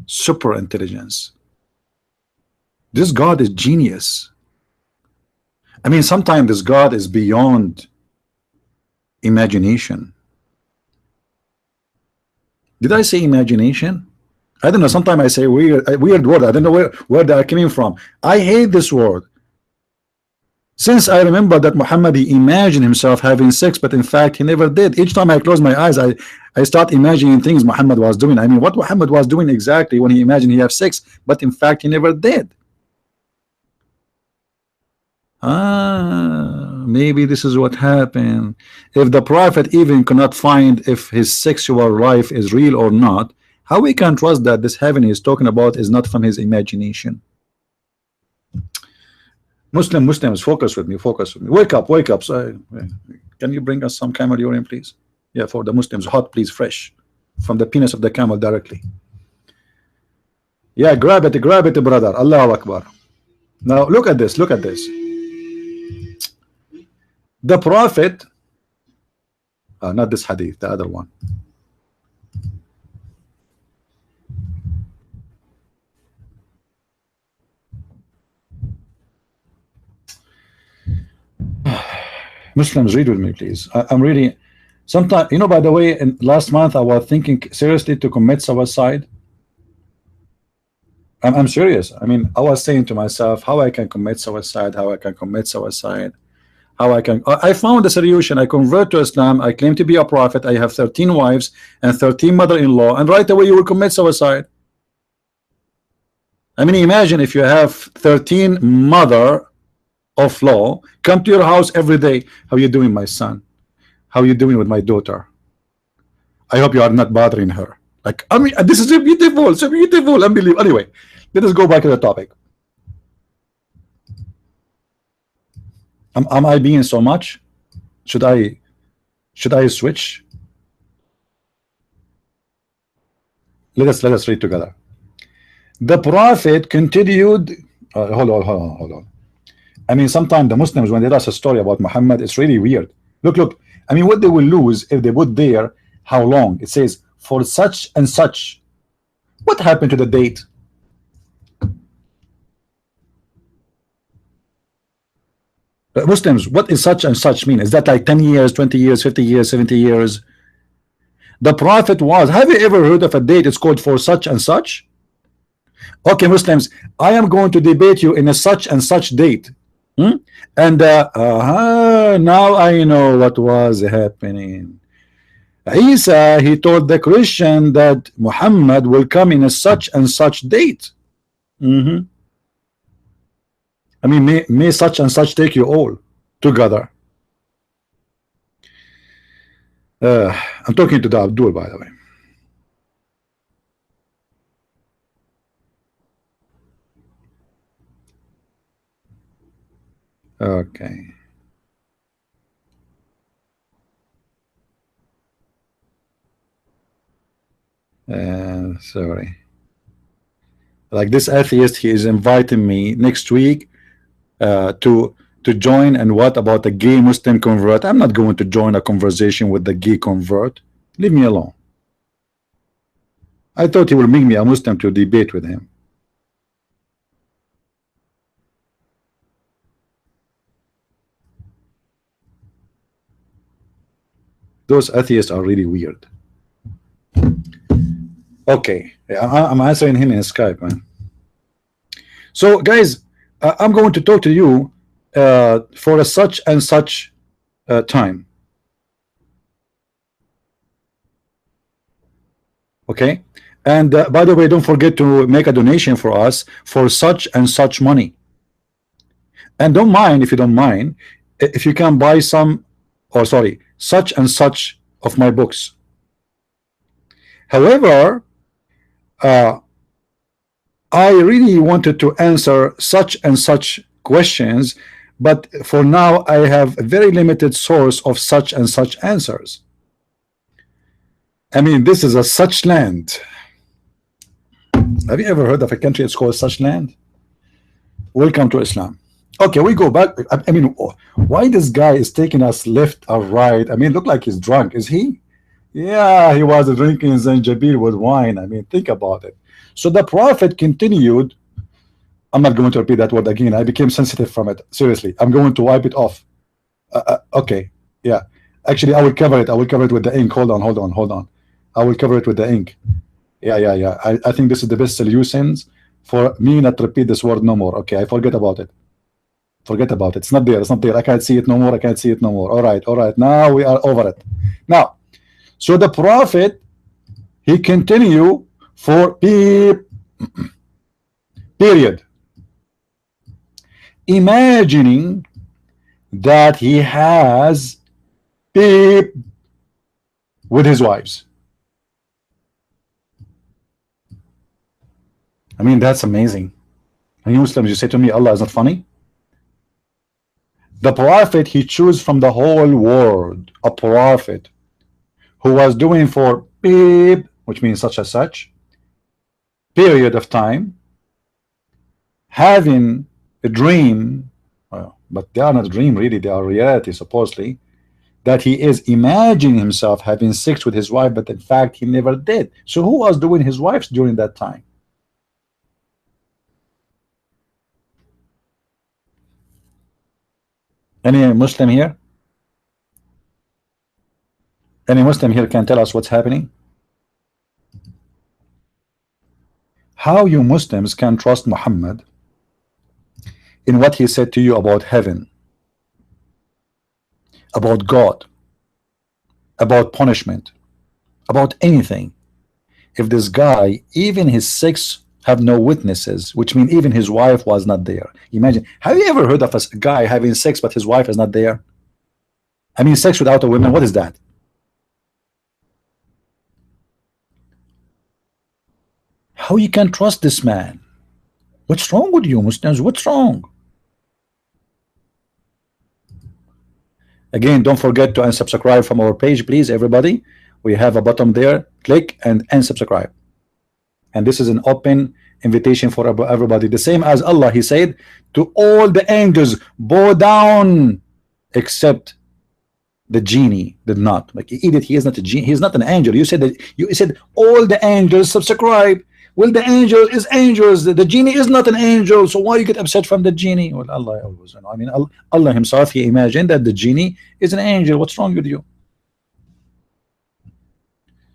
super intelligence. This God is genius. I mean, sometimes this God is beyond imagination. Did I say imagination? I don't know. Sometimes I say weird word. I don't know where they are coming from. I hate this word. Since I remember that Muhammad, he imagined himself having sex, but in fact he never did. Each time I close my eyes, I start imagining things Muhammad was doing. I mean, what Muhammad was doing exactly when he imagined he have sex, but in fact he never did. Maybe this is what happened. If the Prophet even cannot find if his sexual life is real or not, how we can trust that this heaven he is talking about is not from his imagination? Muslims, focus with me, wake up. So, can you bring us some camel urine, please? Yeah, for the Muslims, hot, please, fresh from the penis of the camel directly. Yeah, grab it, brother. Allahu Akbar. Now look at this. The Prophet, not this hadith, the other one. Muslims, read with me, please. I'm really, sometimes, you know, by the way, last month I was thinking seriously to commit suicide. I'm serious. I mean, I was saying to myself, how I can commit suicide, I found a solution. I convert to Islam, I claim to be a prophet, I have 13 wives and 13 mother-in-law, and right away you will commit suicide. I mean, imagine if you have 13 mother of law come to your house every day. How you doing, my son? How you doing with my daughter? I hope you are not bothering her. Like, I mean, this is so beautiful, unbelievable. Anyway, let us go back to the topic. Am I being so much? Should I switch? Let us read together. The Prophet continued. Hold on. I mean, sometimes the Muslims, when they tell us a story about Muhammad, it's really weird. Look. I mean, what they will lose if they put there how long. It says for such and such. What happened to the date? Muslims, what is such and such mean? Is that like 10 years, 20 years, 50 years, 70 years? The Prophet was. Have you ever heard of a date? It's called for such and such. Okay, Muslims, I am going to debate you in a such and such date. And now I know what was happening. Isa, he told the Christian that Muhammad will come in a such and such date. I mean, may such and such take you all together. I'm talking to the Abdul, by the way. Okay. Sorry. Like this atheist, he is inviting me next week to join. And what about a gay Muslim convert? I'm not going to join a conversation with the gay convert. Leave me alone. I thought he will make me a Muslim to debate with him. Those atheists are really weird. Okay, I'm answering him in Skype, man. So guys, I'm going to talk to you for a such and such time. Okay, and by the way, don't forget to make a donation for us for such and such money. And don't mind, if you don't mind, if you can buy some, or sorry, such and such of my books. However, I really wanted to answer such and such questions, but for now I have a very limited source of such and such answers. I mean, this is a such land. Have you ever heard of a country it's called such land? Welcome to Islam. Okay, we go back. I mean, why this guy is taking us left or right? I mean, look like he's drunk. Is he? Yeah, he was drinking zanjabil with wine. I mean, think about it. So the Prophet continued. I'm not going to repeat that word again. I became sensitive from it. Seriously, I'm going to wipe it off. Okay, yeah. Actually, I will cover it. I will cover it with the ink. Hold on. I will cover it with the ink. Yeah. I think this is the best solutions for me not to repeat this word no more. Okay, I forget about it. Forget about it. It's not there. It's not there. I can't see it no more. I can't see it no more. All right. Now we are over it. Now, so the Prophet, he continue for period, imagining that he has with his wives. I mean, that's amazing. And you Muslims, you say to me, Allah is not funny? The Prophet, he chose from the whole world a prophet who was doing for which means such and such period of time, having a dream, but they are not a dream really, they are reality supposedly, that he is imagining himself having sex with his wife, but in fact he never did. So who was doing his wives during that time? Any Muslim here? Any Muslim here can tell us what's happening? How you Muslims can trust Muhammad in what he said to you about heaven, about God, about punishment, about anything, if this guy, even his sex have no witnesses, which means even his wife was not there. Imagine, have you ever heard of a guy having sex but his wife is not there? I mean, sex without a woman, what is that? How you can trust this man? What's wrong with you Muslims? What's wrong? Again, don't forget to unsubscribe from our page, please, everybody. We have a button there. Click and unsubscribe. And this is an open invitation for everybody. The same as Allah, he said to all the angels, bow down, except the genie did not. Like, idiot, he is not a genie. He is not an angel. You said that. You said all the angels subscribe. Well, the angel is angels. The genie is not an angel. So why you get upset from the genie? Well, Allah always, I mean, Allah himself, he imagined that the genie is an angel. What's wrong with you?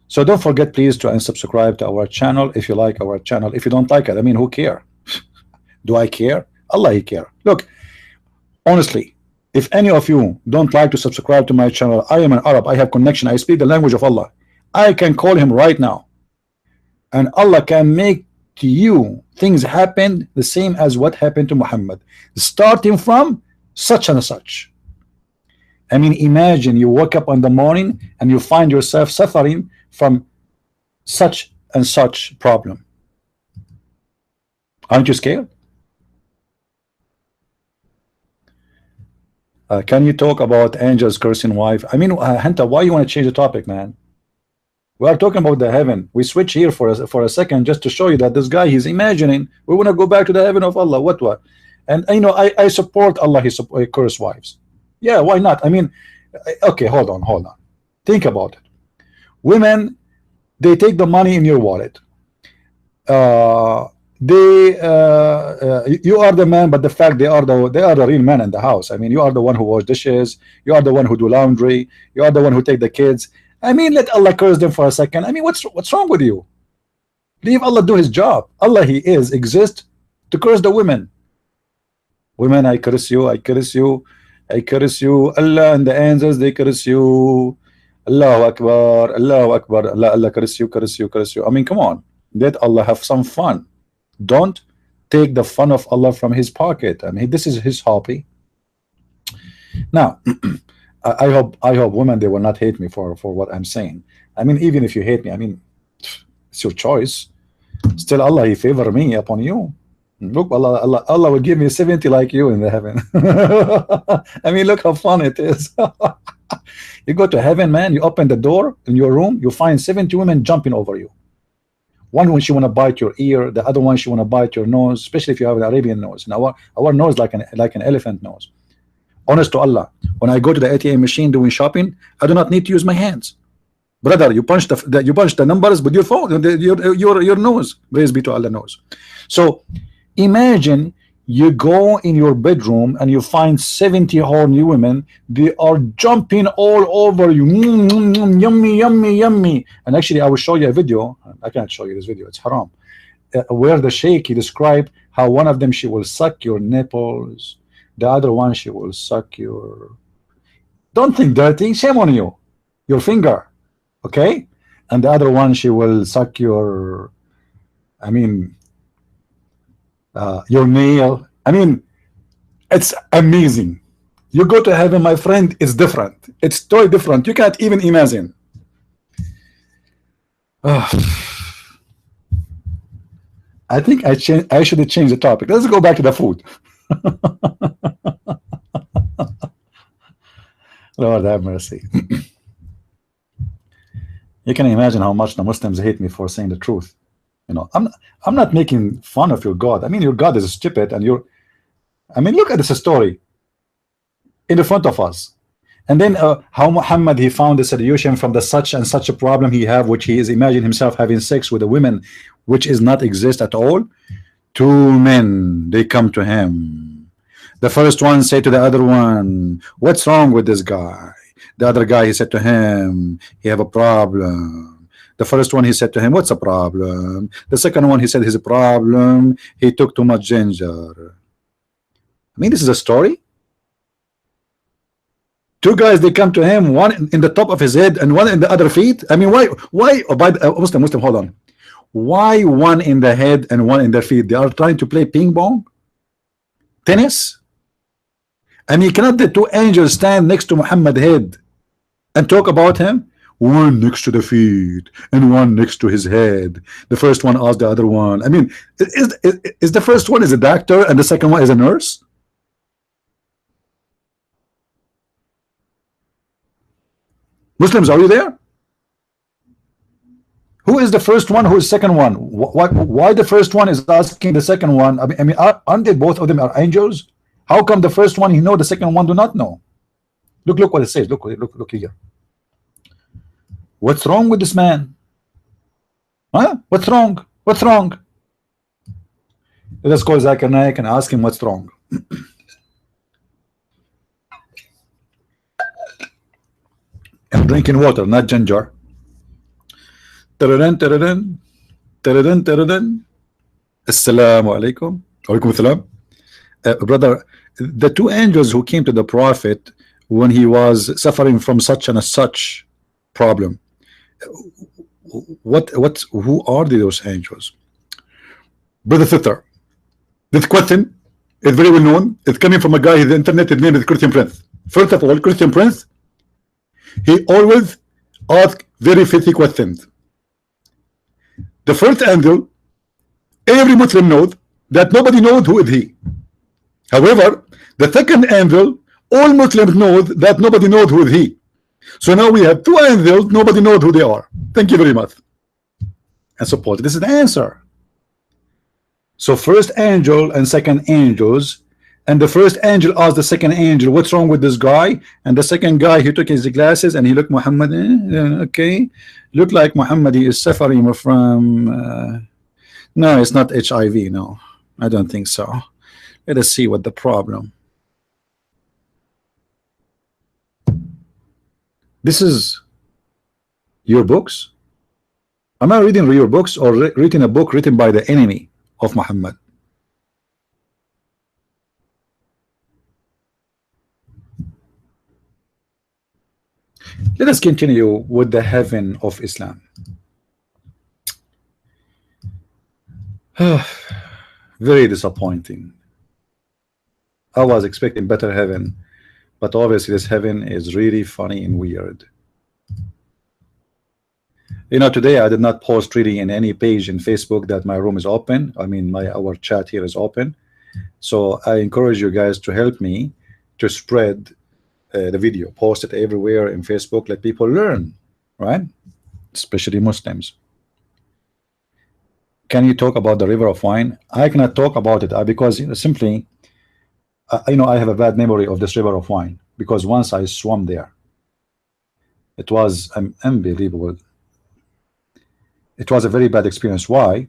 So don't forget, please, to unsubscribe to our channel if you like our channel. If you don't like it, I mean, who care? Do I care? Allah, he care. Look, honestly, if any of you don't like to subscribe to my channel, I am an Arab. I have connection. I speak the language of Allah. I can call him right now, and Allah can make to you things happen the same as what happened to Muhammad, starting from such and such. I mean, imagine you wake up in the morning and you find yourself suffering from such and such problem. Aren't you scared? Can you talk about angels cursing wife? I mean, Hanta, why you want to change the topic, man? We are talking about the heaven. We switch here for a second just to show you that this guy, he's imagining we want to go back to the heaven of Allah. What? And you know, I support Allah. He curse wives. Yeah, why not? I mean, okay, hold on. Think about it. Women, they take the money in your wallet. You are the man, but the fact they are the real man in the house. I mean, you are the one who wash dishes, you are the one who do laundry, you are the one who take the kids. I mean, let Allah curse them for a second. I mean, what's wrong with you? Leave Allah do his job. Allah, he exists to curse the women. Women, I curse you, I curse you, I curse you. Allah and the angels, they curse you. Allahu Akbar, Allahu Akbar. Allah curse you, curse you, curse you. I mean, come on, let Allah have some fun. Don't take the fun of Allah from his pocket. I mean, this is his hobby. Now, I hope women, they will not hate me for what I'm saying. I mean, even if you hate me, I mean, it's your choice. Still, Allah, he favor me upon you. Look, Allah will give me 70 like you in the heaven. I mean, look how fun it is. You go to heaven, man, you open the door in your room, you find 70 women jumping over you. One when she want to bite your ear, the other one she want to bite your nose, especially if you have an Arabian nose. Now our nose like an elephant nose. Honest to Allah, when I go to the ATM machine doing shopping, I do not need to use my hands. Brother, you punch the numbers with your phone, your nose. Praise be to Allah knows. So imagine you go in your bedroom and you find 70 horny women. They are jumping all over you. Yummy, yummy, yummy. And actually, I will show you a video. I can't show you this video, it's haram. Where the sheikh, he described how one of them, she will suck your nipples, the other one, she will suck your, don't think dirty, shame on you, your finger, okay? And the other one, she will suck your, I mean, your nail. I mean, it's amazing. You go to heaven, my friend, it's different. It's totally different. You can't even imagine. I think I should have changed the topic. Let's go back to the food. Lord have mercy. You can imagine how much the Muslims hate me for saying the truth. You know, I'm not making fun of your God. I mean, your God is stupid, and I mean, look at this story in the front of us. And then how Muhammad, he found the solution from the such and such a problem he have, which he is imagining himself having sex with a woman, which is not exist at all. Two men, they come to him. The first one say to the other one, what's wrong with this guy? The other guy, he said to him, he have a problem. The first one, he said to him, what's a problem? The second one, he said his problem, he took too much ginger. I mean, this is a story. Two guys, they come to him, one in the top of his head and one in the other feet. I mean, why? Oh, by the, Muslim, hold on. Why one in the head and one in the feet? They are trying to play ping pong, tennis. I mean, cannot the two angels stand next to Muhammad's head and talk about him? One next to the feet and one next to his head. The first one asked the other one. I mean, is the first one is a doctor and the second one is a nurse? Muslims, are you there? Who is the first one? Who is the second one? Why the first one is asking the second one? I mean, aren't they both of them are angels? How come the first one he know, the second one do not know? Look what it says. Look here. What's wrong with this man? Huh? What's wrong? What's wrong? Let us call Zakir Naik and ask him what's wrong. I'm drinking water, not ginger. Taradan, taradan, taradan, taradan. Assalamu alaikum. Alaikum assalam. Brother, the two angels who came to the Prophet when he was suffering from such and a such problem, who are those angels? Brother Sister, this question is very well known. It's coming from a guy, his internet, his name is Christian Prince. First of all, Christian Prince, he always asks very filthy questions. The first angel, every Muslim knows that nobody knows who is he. However, the second angel, all Muslims know that nobody knows who is he. So now we have two angels, nobody knows who they are. Thank you very much. And suppose this is the answer. So first angel and second angels, and the first angel asked the second angel, what's wrong with this guy? And the second guy, he took his glasses and he looked Muhammad, okay, look like Muhammad is suffering from no, it's not HIV. No, I don't think so. Let us see what the problem. This is your books. Am I reading your books or reading a book written by the enemy of Muhammad? Let us continue with the heaven of Islam. Very disappointing. I was expecting better heaven, but obviously this heaven is really funny and weird. You know, today I did not post really in any page in Facebook that my room is open. I mean, our chat here is open. So I encourage you guys to help me to spread the video, post it everywhere in Facebook, let people learn, right? Especially Muslims. Can you talk about the river of wine? I cannot talk about it because simply, you know, I have a bad memory of this river of wine because once I swam there, it was unbelievable. It was a very bad experience. Why?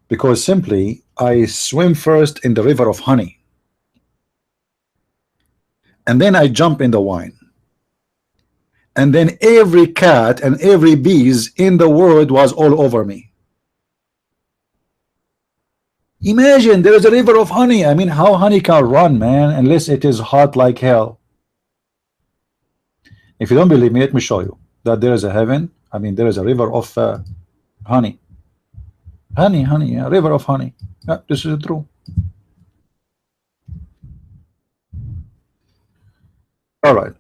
Because simply I swim first in the river of honey, and then I jump in the wine, and then every cat and every bees in the world was all over me. Imagine there is a river of honey. I mean, how honey can run, man, unless it is hot like hell. If you don't believe me, let me show you that there is a heaven. I mean, there is a river of honey. Honey, a river of honey. Yeah, this is true. All right.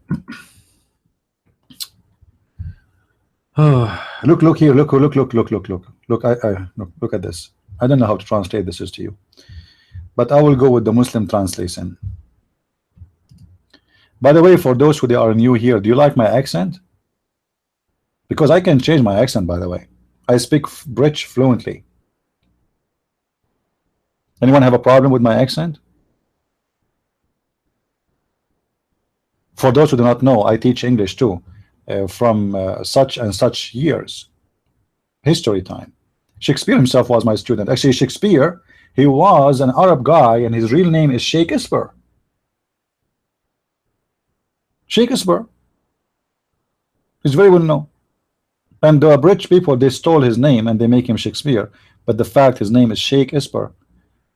Look here. Look. Look, look at this. I don't know how to translate this to you, but I will go with the Muslim translation. By the way, for those who are new here, do you like my accent? Because I can change my accent, by the way. I speak British fluently. Anyone have a problem with my accent? For those who do not know, I teach English too, from such and such years, history time. Shakespeare himself was my student. Actually, Shakespeare, he was an Arab guy, and his real name is Shakespeare. Shakespeare. He's very well known. And the British people, they stole his name and they make him Shakespeare. But the fact his name is Shakespeare,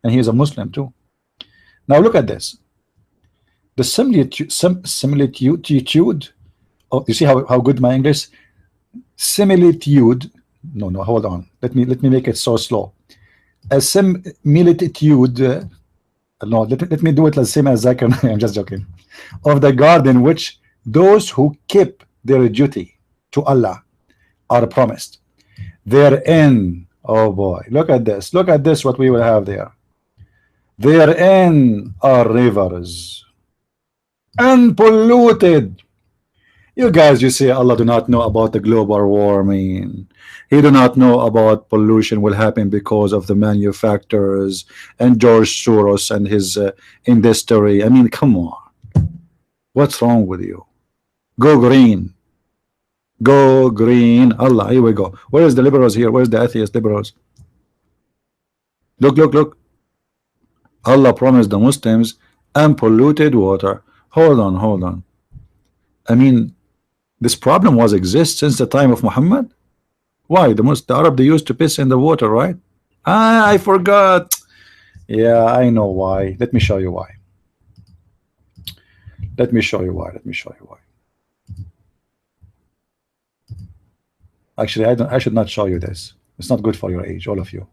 and he is a Muslim too. Now look at this. The similitude. Oh, you see how good my English? Similitude. No, hold on. Let me make it so slow. A similitude. No, let me do it the same as I can. I'm just joking. Of the garden which those who keep their duty to Allah are promised. Therein, oh boy, look at this. Look at this. What we will have there. Therein are rivers, unpolluted. You guys, you see, Allah do not know about the global warming. He do not know about pollution will happen because of the manufacturers and George Soros and his industry. I mean, come on. What's wrong with you? Go green. Go green. Allah, here we go. Where is the liberals here? Where's the atheist liberals? Look. Allah promised the Muslims unpolluted water. Hold on. I mean, this problem was exist since the time of Muhammad. Why? The Arab, they used to piss in the water, right? I forgot. Yeah, I know why. Let me show you why. Actually, I should not show you this. It's not good for your age, all of you.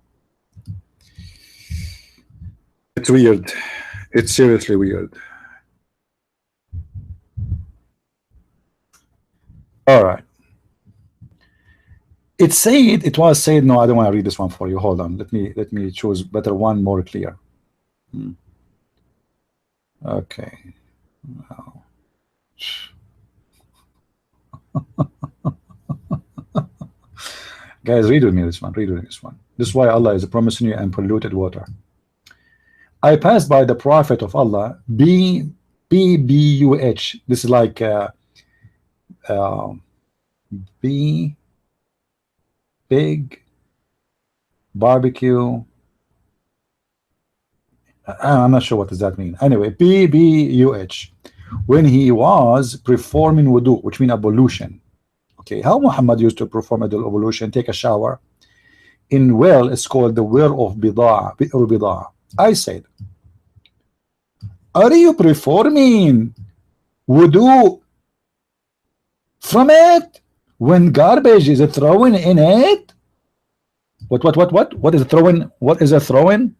It's weird. It's seriously weird. All right. It was said. No, I don't want to read this one for you. Hold on. Let me choose better one, more clear. Okay. Wow. Guys, read with me this one. Read with me this one. This is why Allah is promising you unpolluted water. I passed by the Prophet of Allah, BBUH. This is like B big barbecue. I'm not sure what does that mean. Anyway, BBUH. When he was performing wudu, which means ablution. Okay, how Muhammad used to perform ablution, take a shower in well, it's called the well of Bidaa. I said, are you performing wudu from it when garbage is thrown in it? What is throwing? What is a throwing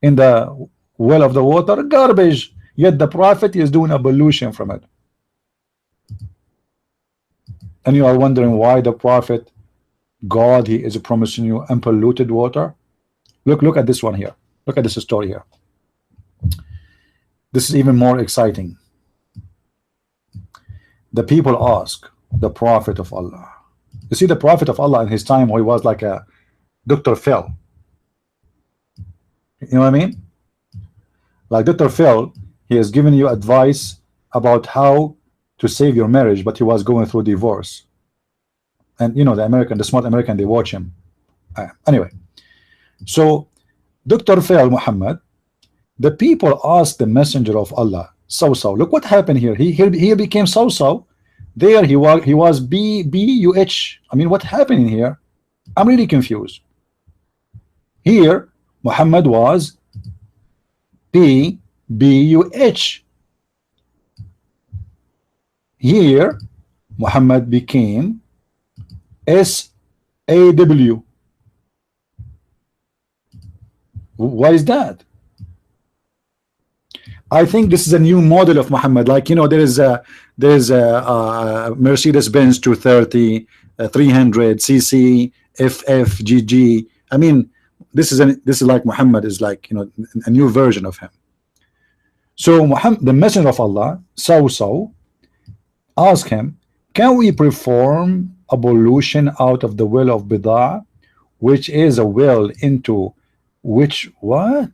in the well of the water? Garbage. Yet the Prophet is doing ablution from it. And you are wondering why the Prophet, God, he is promising you unpolluted water. Look at this one here. Look at this story here. This is even more exciting. The people ask the Prophet of Allah. You see, the Prophet of Allah in his time, he was like a Dr. Phil. You know what I mean? Like Dr. Phil, he has given you advice about how to save your marriage, but he was going through divorce. And you know, the smart American, they watch him. Anyway, so Dr. Phil Muhammad, the people asked the messenger of Allah, so look what happened here. He became so there he was BBUH. I mean, what happened in here? I'm really confused. Here Muhammad was BBUH. Here Muhammad became SAW. Why is that? I think this is a new model of Muhammad. Like, you know, there is a Mercedes-Benz 230, 300 cc, FFGG. I mean, this is like Muhammad is like, you know, a new version of him. So Muhammad, the messenger of Allah, asked him, can we perform ablution out of the well of Bidah, which is a well into which what?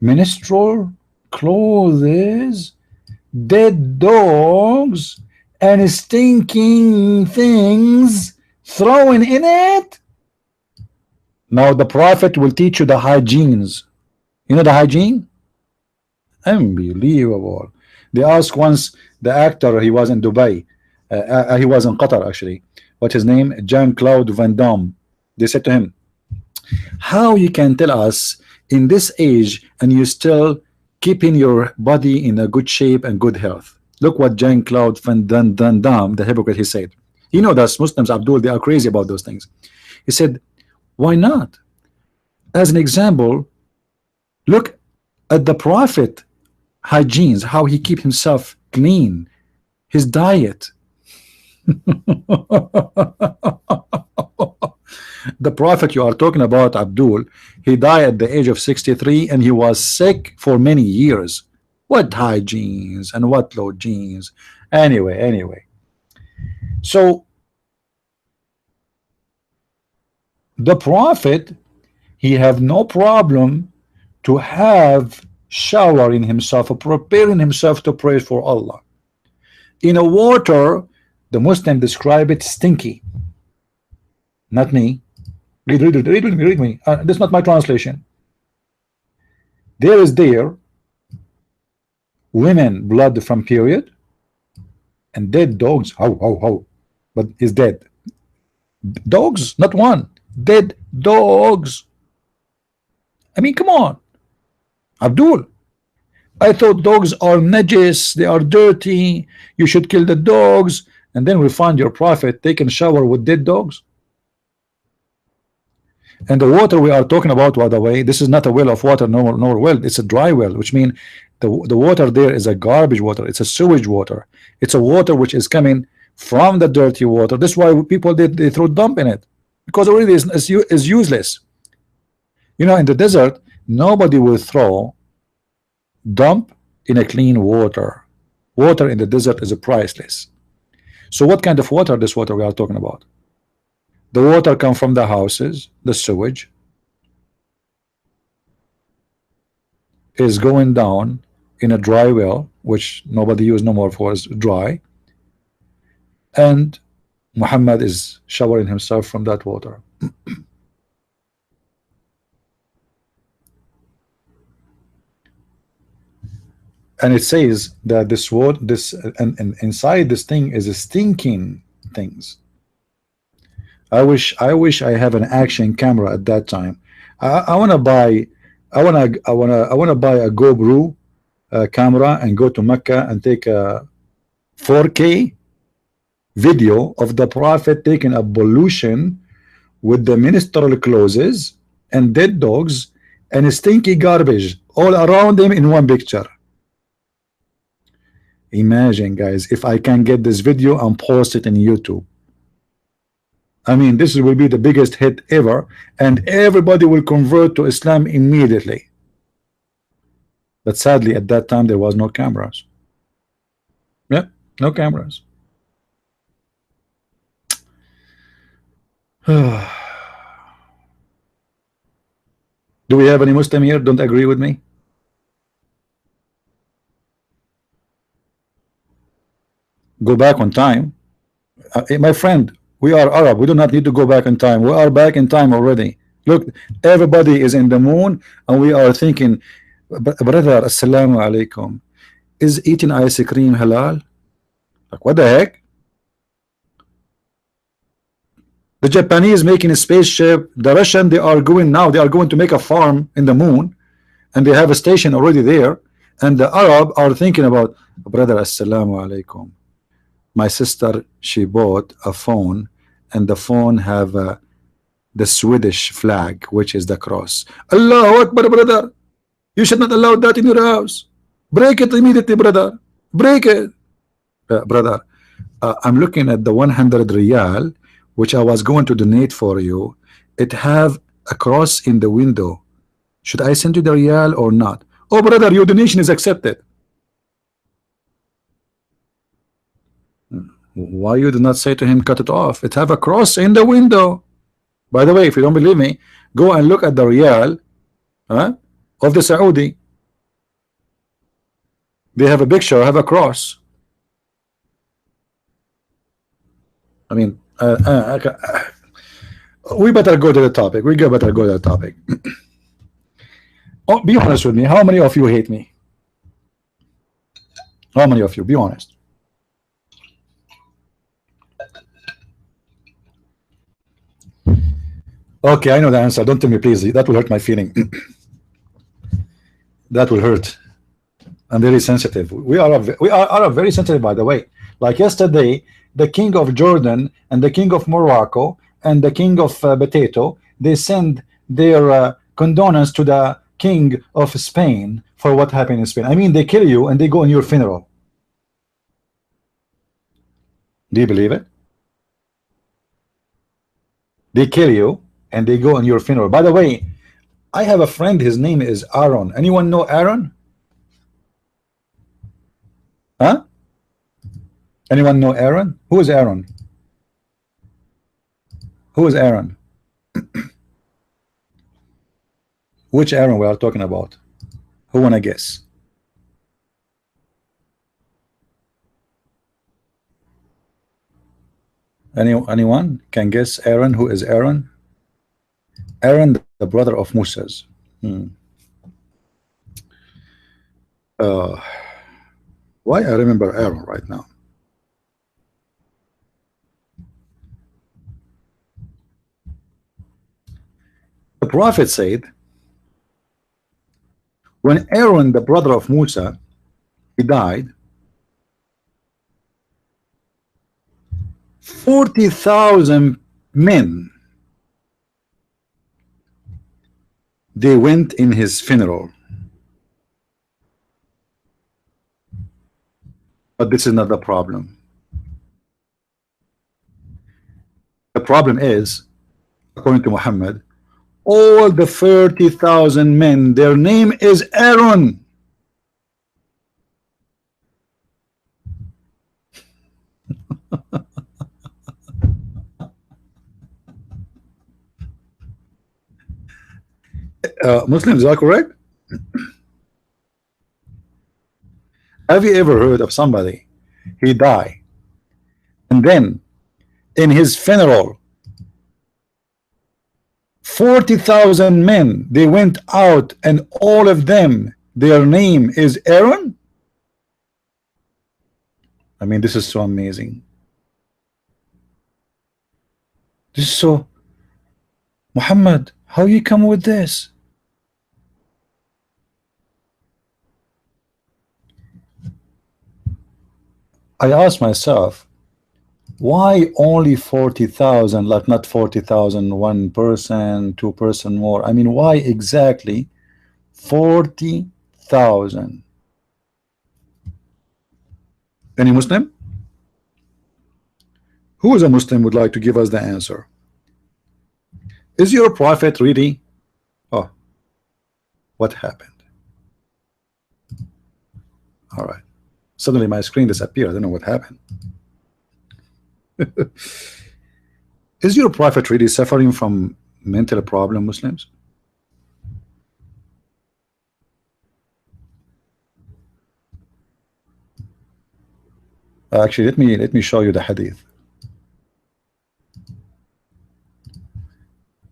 Menstrual clothes, dead dogs, and stinking things thrown in it? Now the Prophet will teach you the hygienes. You know the hygiene? Unbelievable. They asked once the actor, he was in Dubai, he was in Qatar actually, what's his name? Jean-Claude Van Damme. They said to him, how you can tell us in this age and you still keeping your body in a good shape and good health? Look what Jean-Claude Van Damme, the hypocrite, he said. You know that Muslims, Abdul, they are crazy about those things. He said, why not? As an example, look at the Prophet hygienes, how he keep himself clean, his diet. The Prophet you are talking about, Abdul, he died at the age of 63 and he was sick for many years. What hygienes and what low genes? Anyway. So the Prophet, he have no problem to have showering himself or preparing himself to pray for Allah. In a water, the Muslim describe it stinky. Not me. Read me. This is not my translation. There is women blood from period and dead dogs. How? But is dead. Dogs, not one. Dead dogs. I mean, come on, Abdul. I thought dogs are najis, they are dirty, you should kill the dogs. And then we find your Prophet taking a shower with dead dogs. And the water we are talking about, by the way, this is not a well of water, nor well, it's a dry well, which means the water there is a garbage water, it's a sewage water, it's a water which is coming from the dirty water. This is why people they throw dump in it, because already is useless. You know, in the desert, nobody will throw dump in a clean water. Water in the desert is priceless. So what kind of water? This water we are talking about. The water come from the houses, the sewage is going down in a dry well, which nobody use no more for is dry, and Muhammad is showering himself from that water. And it says that this water, this and inside this thing is a stinking things. I wish I have an action camera at that time. I want to buy, I want to buy a GoPro camera and go to Mecca and take a 4K video of the Prophet taking ablution with the ministerial clothes and dead dogs and stinky garbage all around him in one picture. Imagine, guys, if I can get this video and post it in YouTube. I mean, this will be the biggest hit ever, and everybody will convert to Islam immediately. But sadly, at that time, there was no cameras. Yeah, no cameras. Do we have any Muslim here? Don't agree with me? Go back on time. My friend, we are Arab. We do not need to go back in time. We are back in time already. Look, everybody is in the moon, and we are thinking, brother, assalamu alaikum, is eating ice cream halal? Like, what the heck? The Japanese making a spaceship. The Russian, they are going now. They are going to make a farm in the moon, and they have a station already there. And the Arab are thinking about, brother, assalamu alaikum. My sister, she bought a phone, and the phone have the Swedish flag, which is the cross. Allahu Akbar, brother. You should not allow that in your house. Break it immediately, brother. Break it. Brother, I'm looking at the 100 riyal, which I was going to donate for you. It have a cross in the window. Should I send you the riyal or not? Oh, brother, your donation is accepted. Why you do not say to him, cut it off? It have a cross in the window. By the way, if you don't believe me, go and look at the riyal of the Saudi. They have a picture, have a cross. I mean, we better go to the topic. We better go to the topic. Oh, be honest with me. How many of you hate me? How many of you? Be honest. Okay, I know the answer. Don't tell me, please. That will hurt my feeling. That will hurt. I'm very sensitive. We are very sensitive, by the way. Like yesterday, the king of Jordan and the king of Morocco and the king of Potato, they send their condolence to the king of Spain for what happened in Spain. I mean, they kill you and they go on your funeral. Do you believe it? They kill you and they go on your funeral. By the way, I have a friend, his name is Aaron. Anyone know Aaron? Huh? Anyone know Aaron? Who is Aaron? Who is Aaron? Which Aaron we are talking about? Who wanna guess? Anyone can guess Aaron? Who is Aaron? Aaron, the brother of Moses. Why I remember Aaron right now? The Prophet said, when Aaron, the brother of Musa, he died, 40,000 men, they went in his funeral. But this is not the problem. The problem is, according to Muhammad, all the 30,000 men, their name is Aaron. Muslims are correct. Have you ever heard of somebody he died and then in his funeral 40,000 men they went out and all of them their name is Aaron? I mean, this is so amazing. This is so, Muhammad, how you come with this? I asked myself, why only 40,000, like not 40,000, one person, two person more? I mean, why exactly 40,000? Any Muslim? Who is a Muslim would like to give us the answer? Is your prophet really? Oh, what happened? All right. Suddenly my screen disappeared. I don't know what happened. Is your prophet really suffering from mental problem, Muslims? Actually, let me show you the hadith.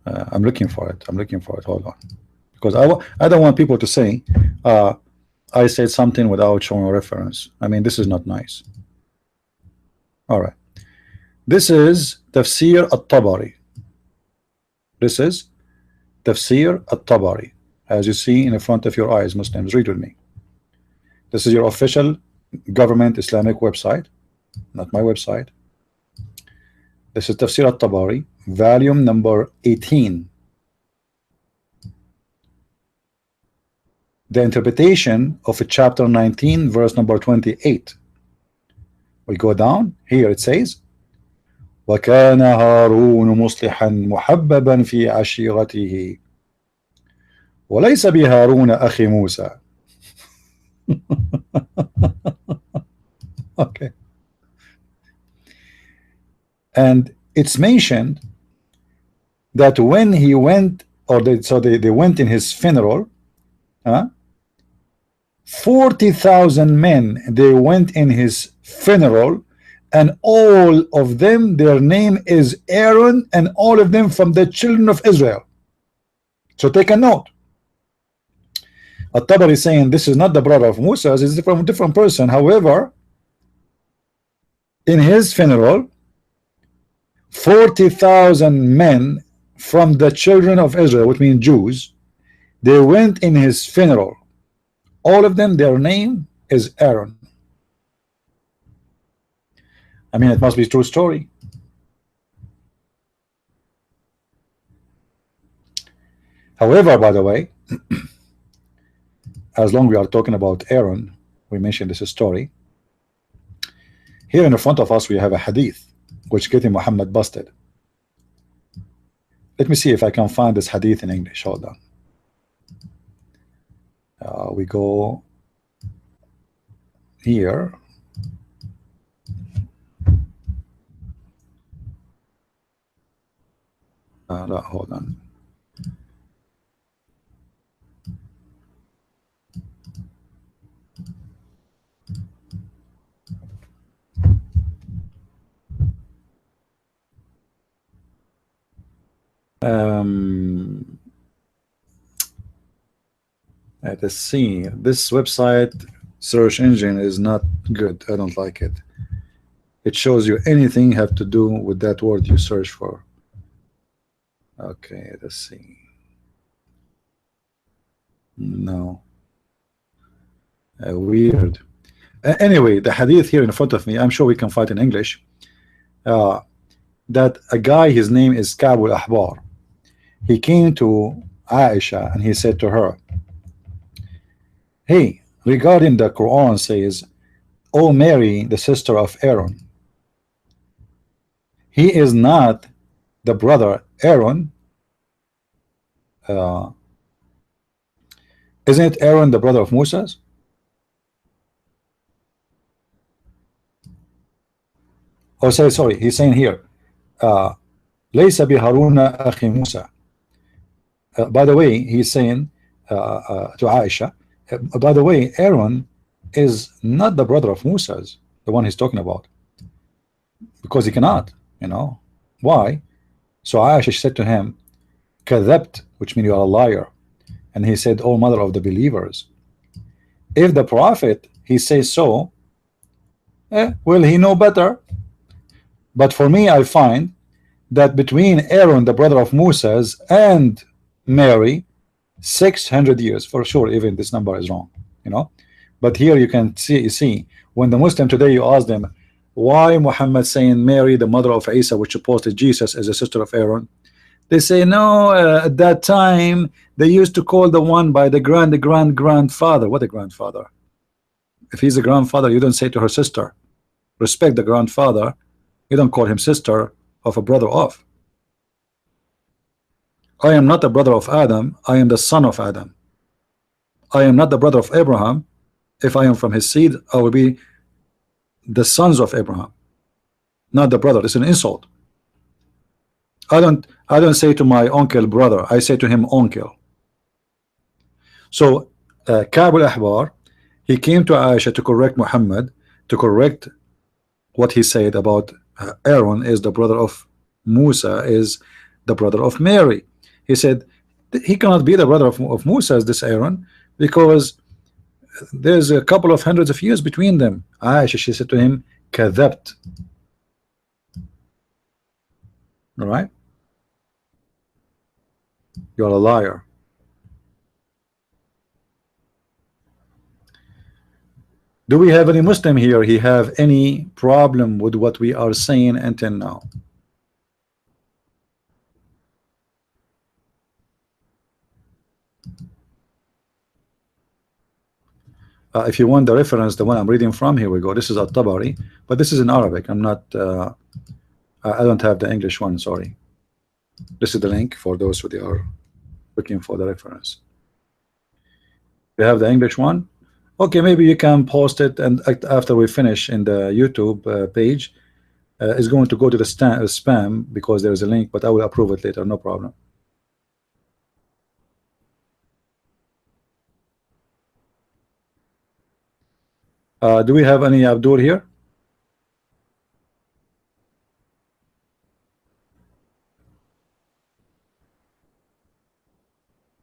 I'm looking for it. I'm looking for it. Hold on, because I don't want people to say I said something without showing a reference. I mean, this is not nice. All right. This is Tafsir At-Tabari. This is Tafsir At-Tabari. As you see in the front of your eyes, Muslims, read with me. This is your official government Islamic website, not my website. This is Tafsir At-Tabari, volume number 18. The interpretation of chapter 19, verse number 28. We go down here. It says, وَكَانَ هَارُونُ مُصْلِحًا مُحَبَّبًا فِي عَشِيرَتِهِ وَلَيْسَ بِهَارُونَ أَخِي مُوسَى. Okay. And it's mentioned that when he went, or they went in his funeral, 40,000 men, they went in his funeral, and all of them, their name is Aaron, and all of them from the children of Israel. So take a note. At-Tabari is saying this is not the brother of Musa, it's from a different person. However, in his funeral, 40,000 men from the children of Israel, which means Jews, they went in his funeral. All of them, their name is Aaron. I mean, it must be a true story. However, by the way, as long as we are talking about Aaron, we mentioned this story. Here in the front of us, we have a hadith which getting Muhammad busted. Let me see if I can find this hadith in English. Hold on. We go here. No, hold on. Let's see. This website search engine is not good. I don't like it. It shows you anything have to do with that word you search for. Okay, let's see. No. Weird. Anyway, the hadith here in front of me, I'm sure we can find in English. That a guy, his name is Ka'b al-Ahbar. He came to Aisha and he said to her, hey, regarding the Quran says, oh Mary, the sister of Aaron, he is not the brother Aaron. Isn't Aaron the brother of Moses? Oh, sorry, he's saying here, ليس بهارون أخي موسى. By the way, he's saying to Aisha, by the way, Aaron is not the brother of Musa's, the one he's talking about, because he cannot, you know. Why? So Aisha said to him, "Kadhabt," which means you are a liar. And he said, "Oh, mother of the believers, if the prophet he says so, will he know better? But for me, I find that between Aaron, the brother of Moses, and Mary, 600 years for sure. Even this number is wrong, you know. But here you can see when the Muslim today, you ask them, why Muhammad saying Mary, the mother of Isa, which supposed Jesus, as a sister of Aaron? They say no. At that time, they used to call the one by the grandfather. What a grandfather? If he's a grandfather, you don't say to her sister. Respect the grandfather. You don't call him sister of a brother of. I am not the brother of Adam. I am the son of Adam. I am not the brother of Abraham. If I am from his seed, I will be the sons of Abraham, not the brother. It's an insult. I don't say to my uncle brother. I say to him uncle. So Ka'b al-Ahbar, he came to Aisha to correct Muhammad, to correct what he said about Aaron is the brother of Musa, is the brother of Mary. He said he cannot be the brother of Musa as this Aaron, because there's a couple of hundreds of years between them. Aisha, she said to him, "Kadhabt." All right, you're a liar. Do we have any Muslim here? He have any problem with what we are saying until now? If you want the reference, the one I'm reading from, here we go. This is At-Tabari, but this is in Arabic. I'm not. I don't have the English one. Sorry. This is the link for those who they are looking for the reference. You have the English one. Okay, maybe you can post it, and after we finish in the YouTube page, it's going to go to the spam because there is a link, but I will approve it later. No problem. Do we have any Abdur here?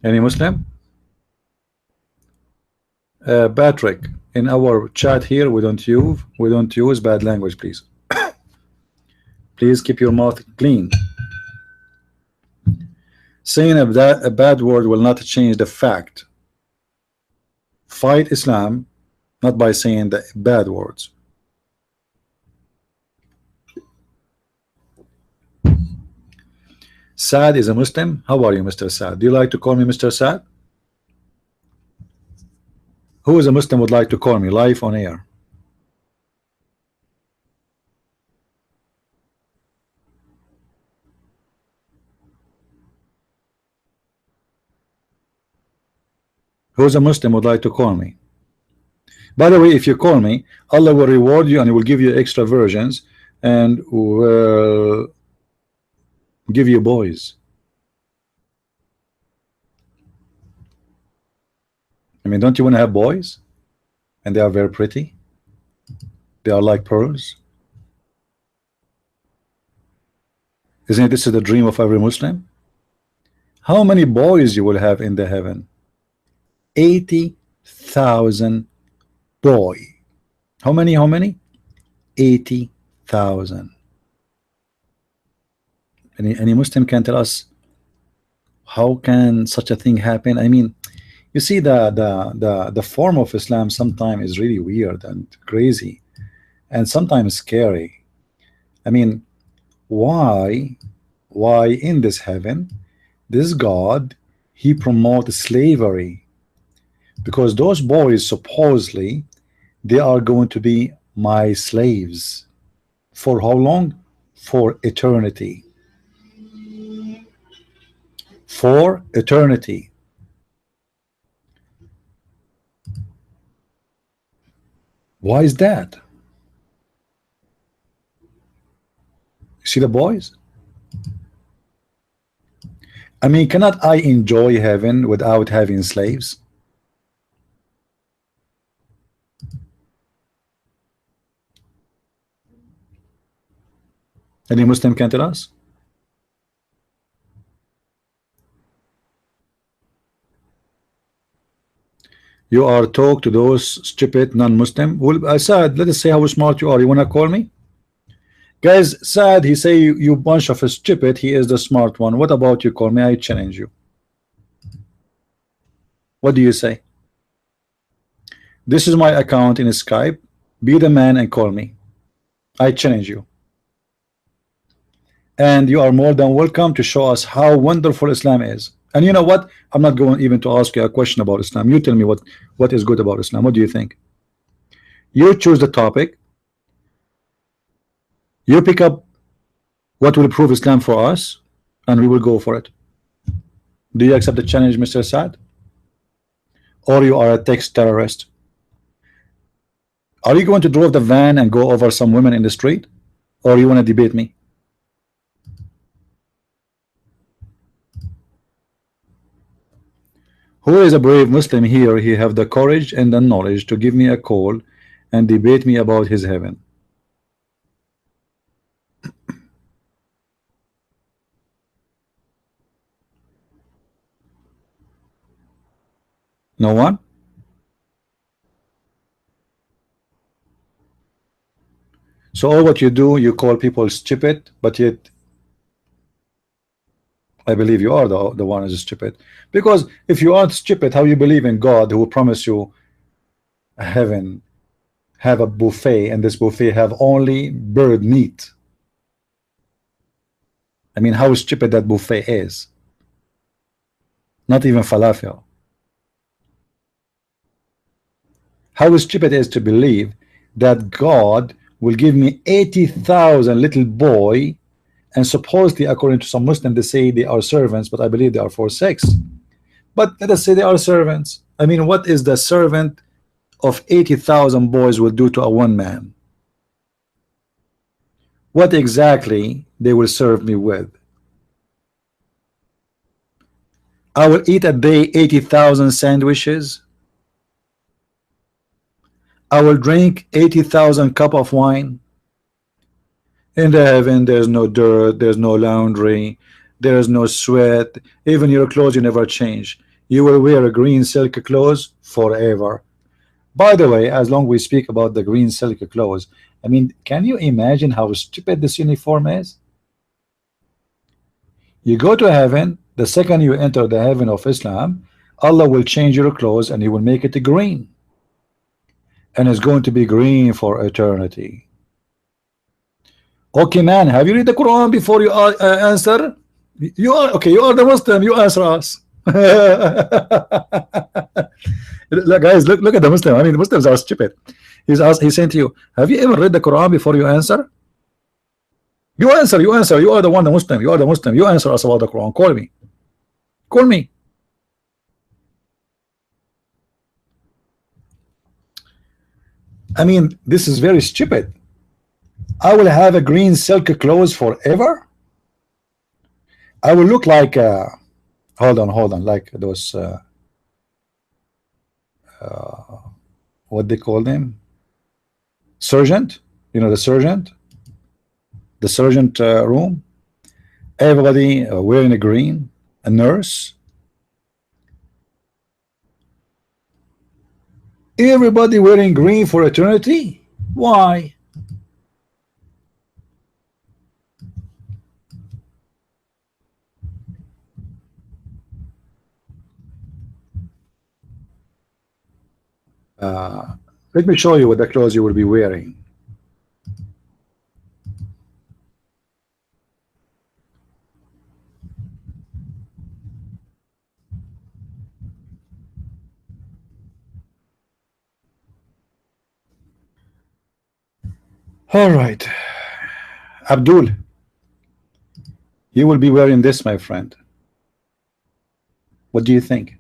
Any Muslim? Patrick, in our chat here, we don't use bad language, please. Please keep your mouth clean. Saying a bad word will not change the fact. Fight Islam, not by saying the bad words. Saad is a Muslim. How are you, Mr. Saad? Do you like to call me Mr. Saad? Who is a Muslim would like to call me live on air? Who is a Muslim would like to call me? By the way, if you call me, Allah will reward you and He will give you extra versions and will give you boys. I mean, don't you want to have boys? And they are very pretty. They are like pearls. Isn't this the dream of every Muslim? How many boys you will have in the heaven? 80,000 boy. How many? 80,000. Any Muslim can tell us how can such a thing happen? I mean, you see, the form of Islam sometimes is really weird and crazy and sometimes scary. I mean, why in this heaven this God, he promotes slavery? Because those boys supposedly they are going to be my slaves. For how long? For eternity. For eternity. Why is that? See the boys? I mean, cannot I enjoy heaven without having slaves? Any Muslim can tell us? You are talk to those stupid non-Muslim. Well, I said, let us say how smart you are. You wanna call me? Guys, Saad, he say you bunch of stupid. He is the smart one. What about you? Call me. I challenge you. What do you say? This is my account in Skype. Be the man and call me. I challenge you. And you are more than welcome to show us how wonderful Islam is. And you know what? I'm not going even to ask you a question about Islam. You tell me what is good about Islam. What do you think? You choose the topic. You pick up what will prove Islam for us, and we will go for it. Do you accept the challenge, Mr. Saad? Or you are a text terrorist? Are you going to drive the van and go over some women in the street? Or you want to debate me? Who is a brave Muslim here? He have the courage and the knowledge to give me a call and debate me about his heaven. No one? So all what you do, you call people stupid, but yet I believe you are the one who's stupid. Because if you aren't stupid, how you believe in God who will promise you heaven, have a buffet, and this buffet have only bird meat? I mean, how stupid that buffet is. Not even falafel. How stupid it is to believe that God will give me 80,000 little boy, and supposedly according to some Muslims they say they are servants, but I believe they are for sex. But let us say they are servants. I mean, what is the servant of 80,000 boys will do to a one man? What exactly they will serve me with? I will eat a day 80,000 sandwiches. I will drink 80,000 cup of wine. In the heaven there's no dirt, there's no laundry, there's no sweat. Even your clothes you never change. You will wear a green silk clothes forever. By the way, as long we speak about the green silk clothes, I mean, can you imagine how stupid this uniform is? You go to heaven, the second you enter the heaven of Islam, Allah will change your clothes and He will make it green, and it's going to be green for eternity. Okay, man, have you read the Quran before you answer? You are okay. You are the Muslim. You answer us. Look, guys, look at the Muslim. I mean, the Muslims are stupid. He's saying to you, have you ever read the Quran before you answer? You answer. You answer. You are the one, the Muslim. You are the Muslim. You answer us about the Quran. Call me. Call me. I mean, this is very stupid. I will have a green silk clothes forever. I will look like hold on, like those what they call them, sergeant, you know, the sergeant room, everybody wearing a green, a nurse, everybody wearing green for eternity. Why? Let me show you what the clothes you will be wearing. All right, Abdul, you will be wearing this, my friend. What do you think?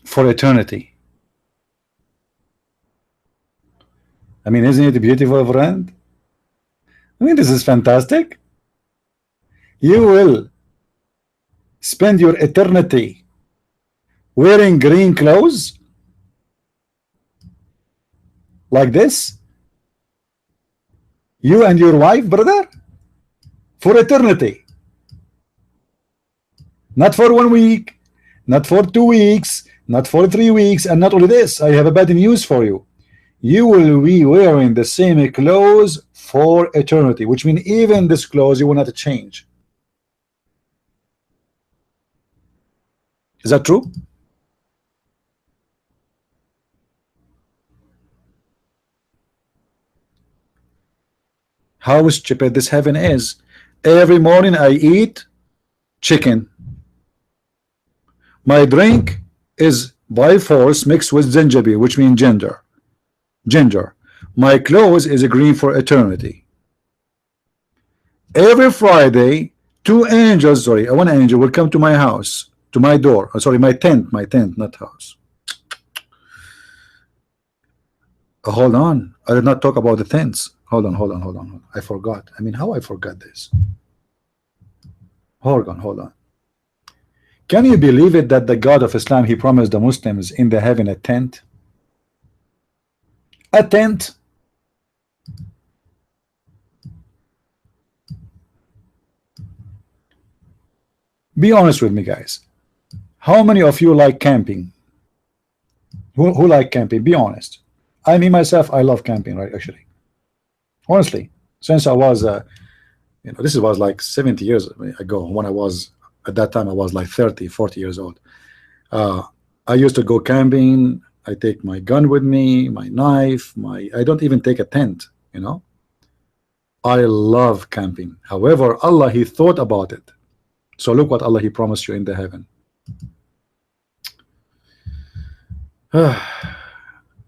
For eternity. I mean, isn't it beautiful, friend? I mean, this is fantastic. You will spend your eternity wearing green clothes like this, you and your wife, brother, for eternity. Not for 1 week, not for 2 weeks, not for 3 weeks. And not only this, I have a bad news for you. You will be wearing the same clothes for eternity, which means even this clothes you will not change. Is that true? How stupid this heaven is. Every morning I eat chicken. My drink is by force mixed with gingerbread, which means ginger. My clothes is green for eternity. Every Friday, one angel will come to my house, to my door. Sorry, my tent, not house. Hold on, I did not talk about the tents. Hold on. I forgot. I mean, how I forgot this? Hold on. Can you believe it that the God of Islam, he promised the Muslims in the heaven a tent? A tent. Be honest with me, guys. How many of you like camping? Who like camping? Be honest. I mean myself, I love camping, right? Actually, honestly, since I was this was like 70 years ago, when I was at that time I was like 30-40 years old. I used to go camping. I take my gun with me, my knife, I don't even take a tent, I love camping. However, Allah, he thought about it. So look what Allah, he promised you in the heaven.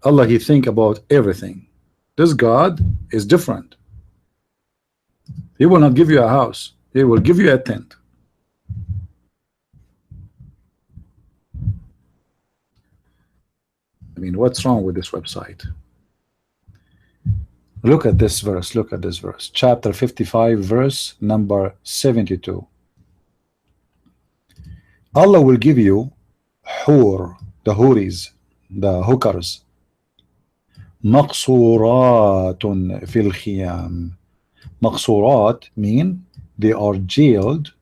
Allah, he think about everything. This God is different. He will not give you a house, he will give you a tent. I mean, what's wrong with this website? Look at this verse, chapter 55, verse number 72. Allah will give you hur, the huris, the hookers, maqsuratun fil khiyam. Maqsurat mean they are jailed.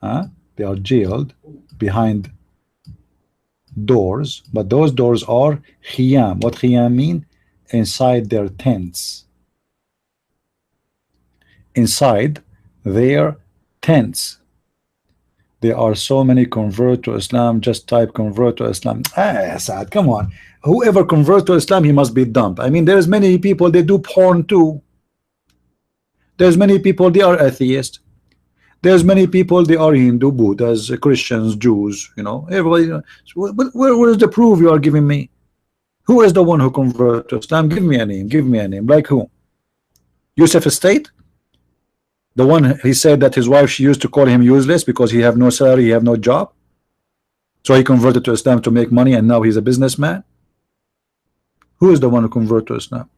They are jailed behind doors, but those doors are khiyam. What khiyam mean? Inside their tents. Inside their tents. There are so many convert to Islam. Just type convert to Islam. Saad, come on. Whoever converts to Islam, he must be dumb. I mean, there's many people, they do porn too. There's many people, they are atheists. There's many people, they are Hindu, Buddhas, Christians, Jews, everybody. But where is the proof you are giving me? Who is the one who converted to Islam? Give me a name. Like who? Yusuf Estate? The one, he said that his wife, she used to call him useless because he have no salary, he have no job. So he converted to Islam to make money, and now he's a businessman. Who is the one who converted to Islam?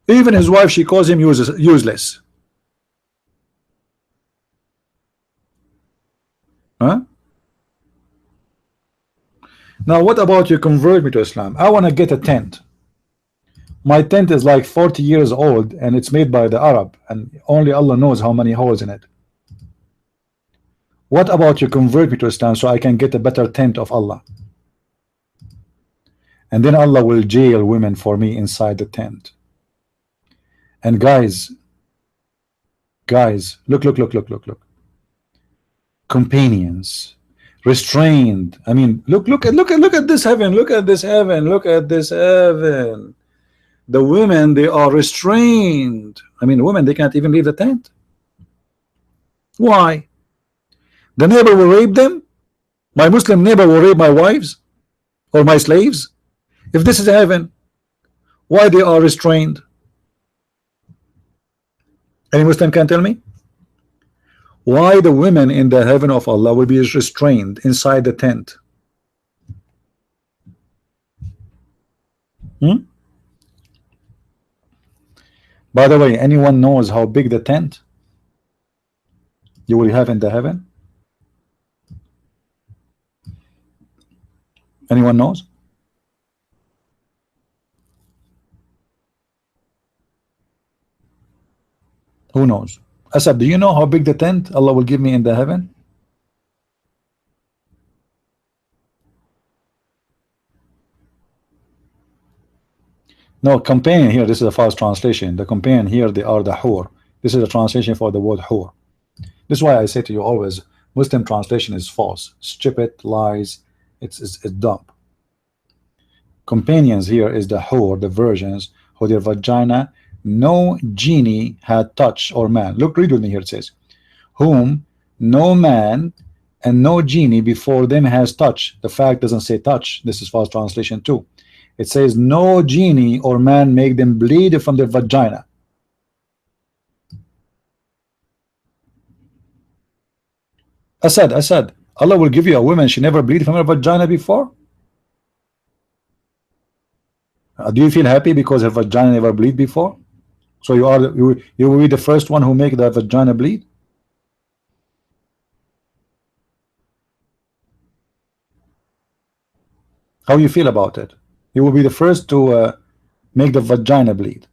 Even his wife, she calls him useless. Huh? Now, what about you convert me to Islam? I want to get a tent. My tent is like 40 years old, and it's made by the Arab, and only Allah knows how many holes in it. What about you convert me to Islam so I can get a better tent of Allah? And then Allah will jail women for me inside the tent. And guys, look. Companions, restrained. I mean, look at this heaven. Look at this heaven. The women, they are restrained. I mean, women, they can't even leave the tent. Why? The neighbor will rape them. My Muslim neighbor will rape my wives or my slaves. If this is heaven, why they are restrained? Any Muslim can tell me why the women in the heaven of Allah will be restrained inside the tent? Hmm? By the way, anyone knows how big the tent you will have in the heaven? Anyone knows? Who knows? Asad, do you know how big the tent Allah will give me in the heaven? No, companion here, this is a false translation. The companion here, they are the hur. This is a translation for the word hur. This is why I say to you always, Muslim translation is false, stupid, lies, it's dumb. Companions here is the hur, the virgins, who their vagina no genie had touched or man. Look, read with me here, it says, whom no man and no genie before them has touched. The fact doesn't say touch. This is false translation too. It says no genie or man make them bleed from their vagina. Asad, Allah will give you a woman she never bleed from her vagina before. Do you feel happy because her vagina never bleed before? So you will be the first one who make the vagina bleed. How you feel about it? You will be the first to make the vagina bleed.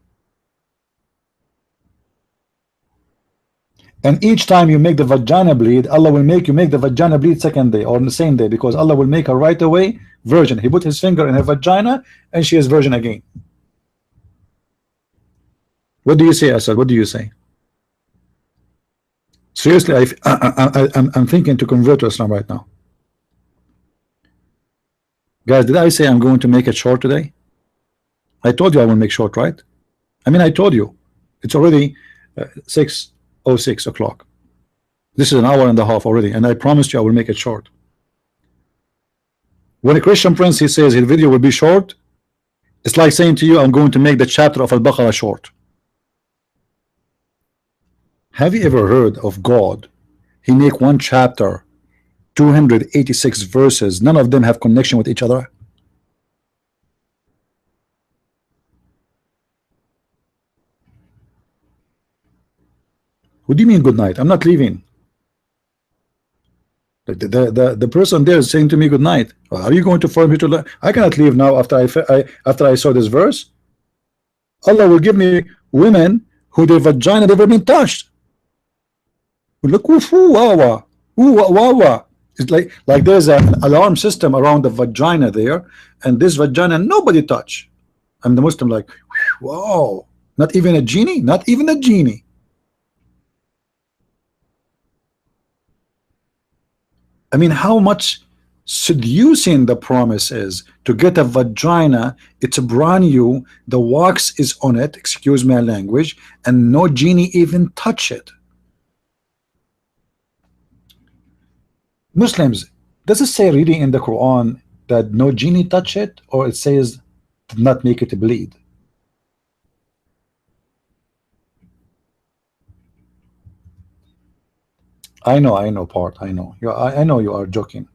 And each time you make the vagina bleed, Allah will make you make the vagina bleed second day or on the same day, because Allah will make her right away virgin. He put his finger in her vagina and she is virgin again. What do you say, Asad? What do you say? Seriously, I'm thinking to convert to Islam right now. Guys, did I say I'm going to make it short today? I told you I will make short, right? I mean, I told you. It's already 6:06 o'clock. This is an hour and a half already, and I promised you I will make it short. When a Christian prince he says his video will be short, it's like saying to you I'm going to make the chapter of Al-Baqarah short. Have you ever heard of God? He make one chapter 286 verses, none of them have connection with each other. What do you mean good night? I'm not leaving. The person there is saying to me good night. Are you going to force me to? I cannot leave now after I saw this verse. Allah will give me women who their vagina never been touched. Look, wow, wow. It's like there's an alarm system around the vagina there, and this vagina nobody touch. I'm the Muslim, like, wow, not even a genie, not even a genie. I mean, how much seducing the promise is to get a vagina. It's brand new, the wax is on it, excuse my language, and no genie even touch it. Muslims, does it say reading in the Quran that no genie touch it, or it says not make it bleed? I know, part. I know you are joking,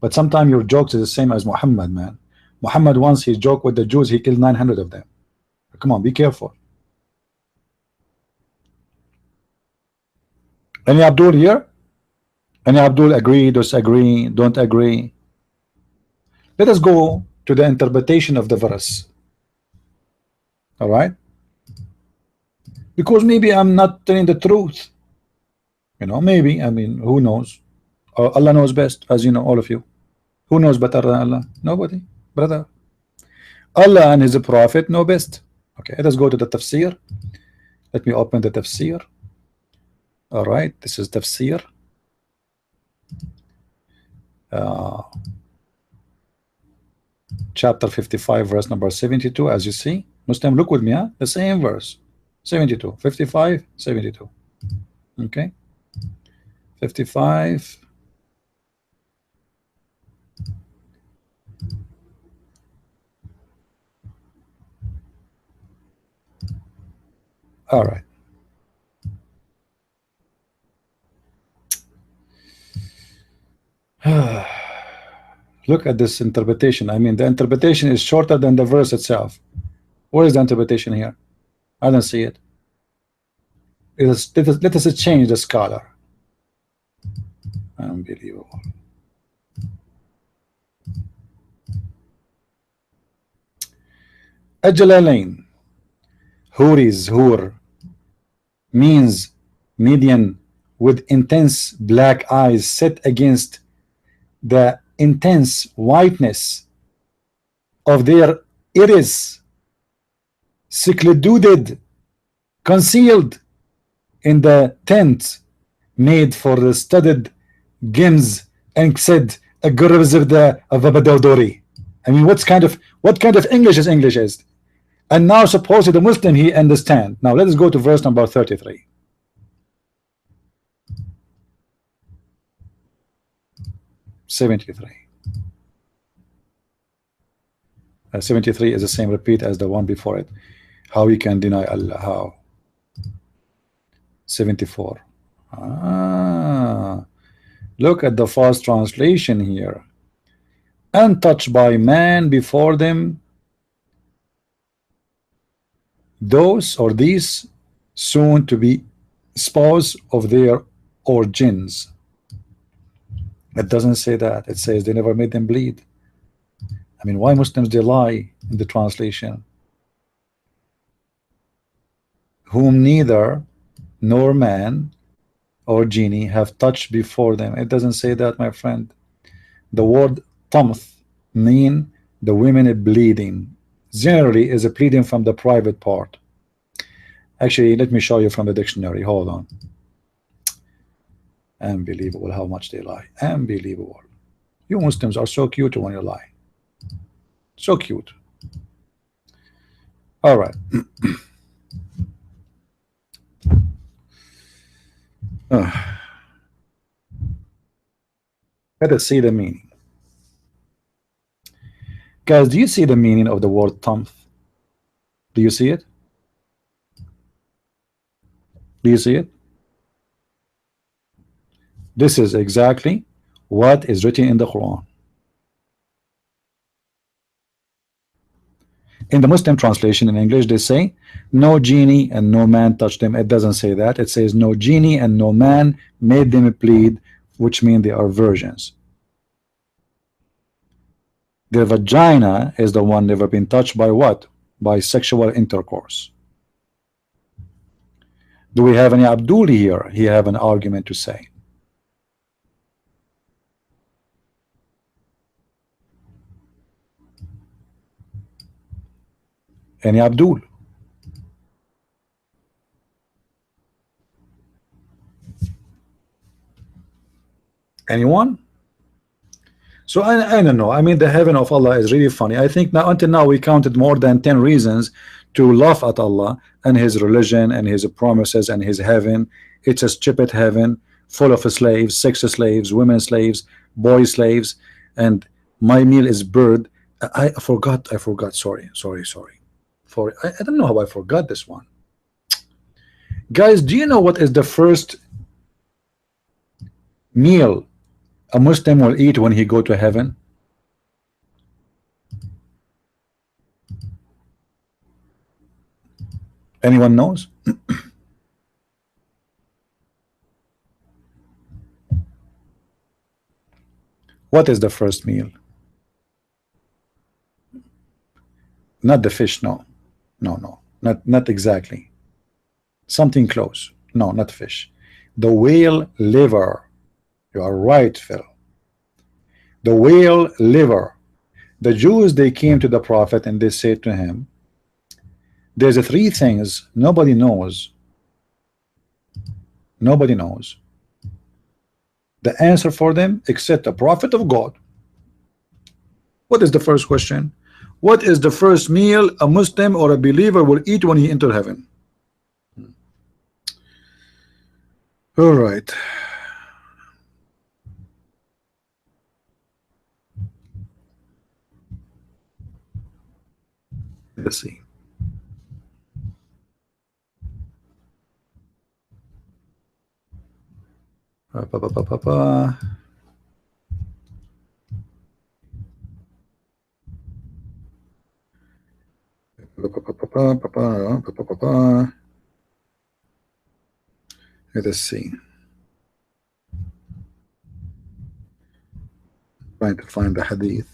but sometimes your jokes is the same as Muhammad, man. Muhammad once he joked with the Jews, he killed 900 of them. Come on, be careful. Any Abdul here? Any Abdul agree, disagree, don't agree? Let us go to the interpretation of the verse. All right, because maybe I'm not telling the truth. You know, maybe, I mean, who knows? Allah knows best, as you know, all of you. Who knows better than Allah? Nobody, brother. Allah and his prophet know best. Okay, let us go to the tafsir. Let me open the tafsir. All right, this is tafsir. Chapter 55, verse number 72. As you see, Muslim, look with me, huh? The same verse, 72, 55, 72. Okay, 55. All right. Look at this interpretation. I mean, the interpretation is shorter than the verse itself. Where is the interpretation here? I don't see it. Let us change the scholar. Unbelievable. Ajlalain. Huris, hur, means median with intense black eyes set against the intense whiteness of their iris, secluded, concealed in the tent made for the studded gems and said a of the Badodori. I mean, what kind of English is? And now suppose the Muslim he understand. Now let us go to verse number 33. 73. 73 is the same repeat as the one before it. How you can deny Allah? How? 74. Look at the fast translation here. Untouched by man before them, those or these soon to be spouse of their origins. It doesn't say that. It says they never made them bleed. I mean, why Muslims they lie in the translation? Whom neither nor man or genie have touched before them. It doesn't say that, my friend. The word tamth mean the women bleeding. Generally is a bleeding from the private part. Actually, let me show you from the dictionary. Hold on. Unbelievable how much they lie. Unbelievable. You Muslims are so cute when you lie. So cute. All right. Let us see the meaning. Guys, do you see the meaning of the word tamth? Do you see it? Do you see it? This is exactly what is written in the Quran. In the Muslim translation in English, they say, no genie and no man touched them. It doesn't say that. It says, no genie and no man made them bleed, which means they are virgins. Their vagina is the one never been touched by what? By sexual intercourse. Do we have any Abdul here? He have an argument to say. Any Abdul? Anyone? So I don't know. I mean, the heaven of Allah is really funny. I think now until now we counted more than 10 reasons to laugh at Allah and his religion and his promises and his heaven. It's a stupid heaven full of slaves, sex slaves, women slaves, boy slaves, and my meal is bird. I forgot. Sorry. I don't know how I forgot this one. Guys, do you know what is the first meal a Muslim will eat when he go to heaven? Anyone knows? What is the first meal? Not the fish, no, not exactly. Something close. No, not fish. The whale liver. You are right, Phil. The whale liver. The Jews, they came to the Prophet and they said to him, there's three things nobody knows. Nobody knows the answer for them except the Prophet of God. What is the first question? What is the first meal a Muslim or a believer will eat when he enter heaven? All right. Let's see. Let us see. Trying to find the hadith.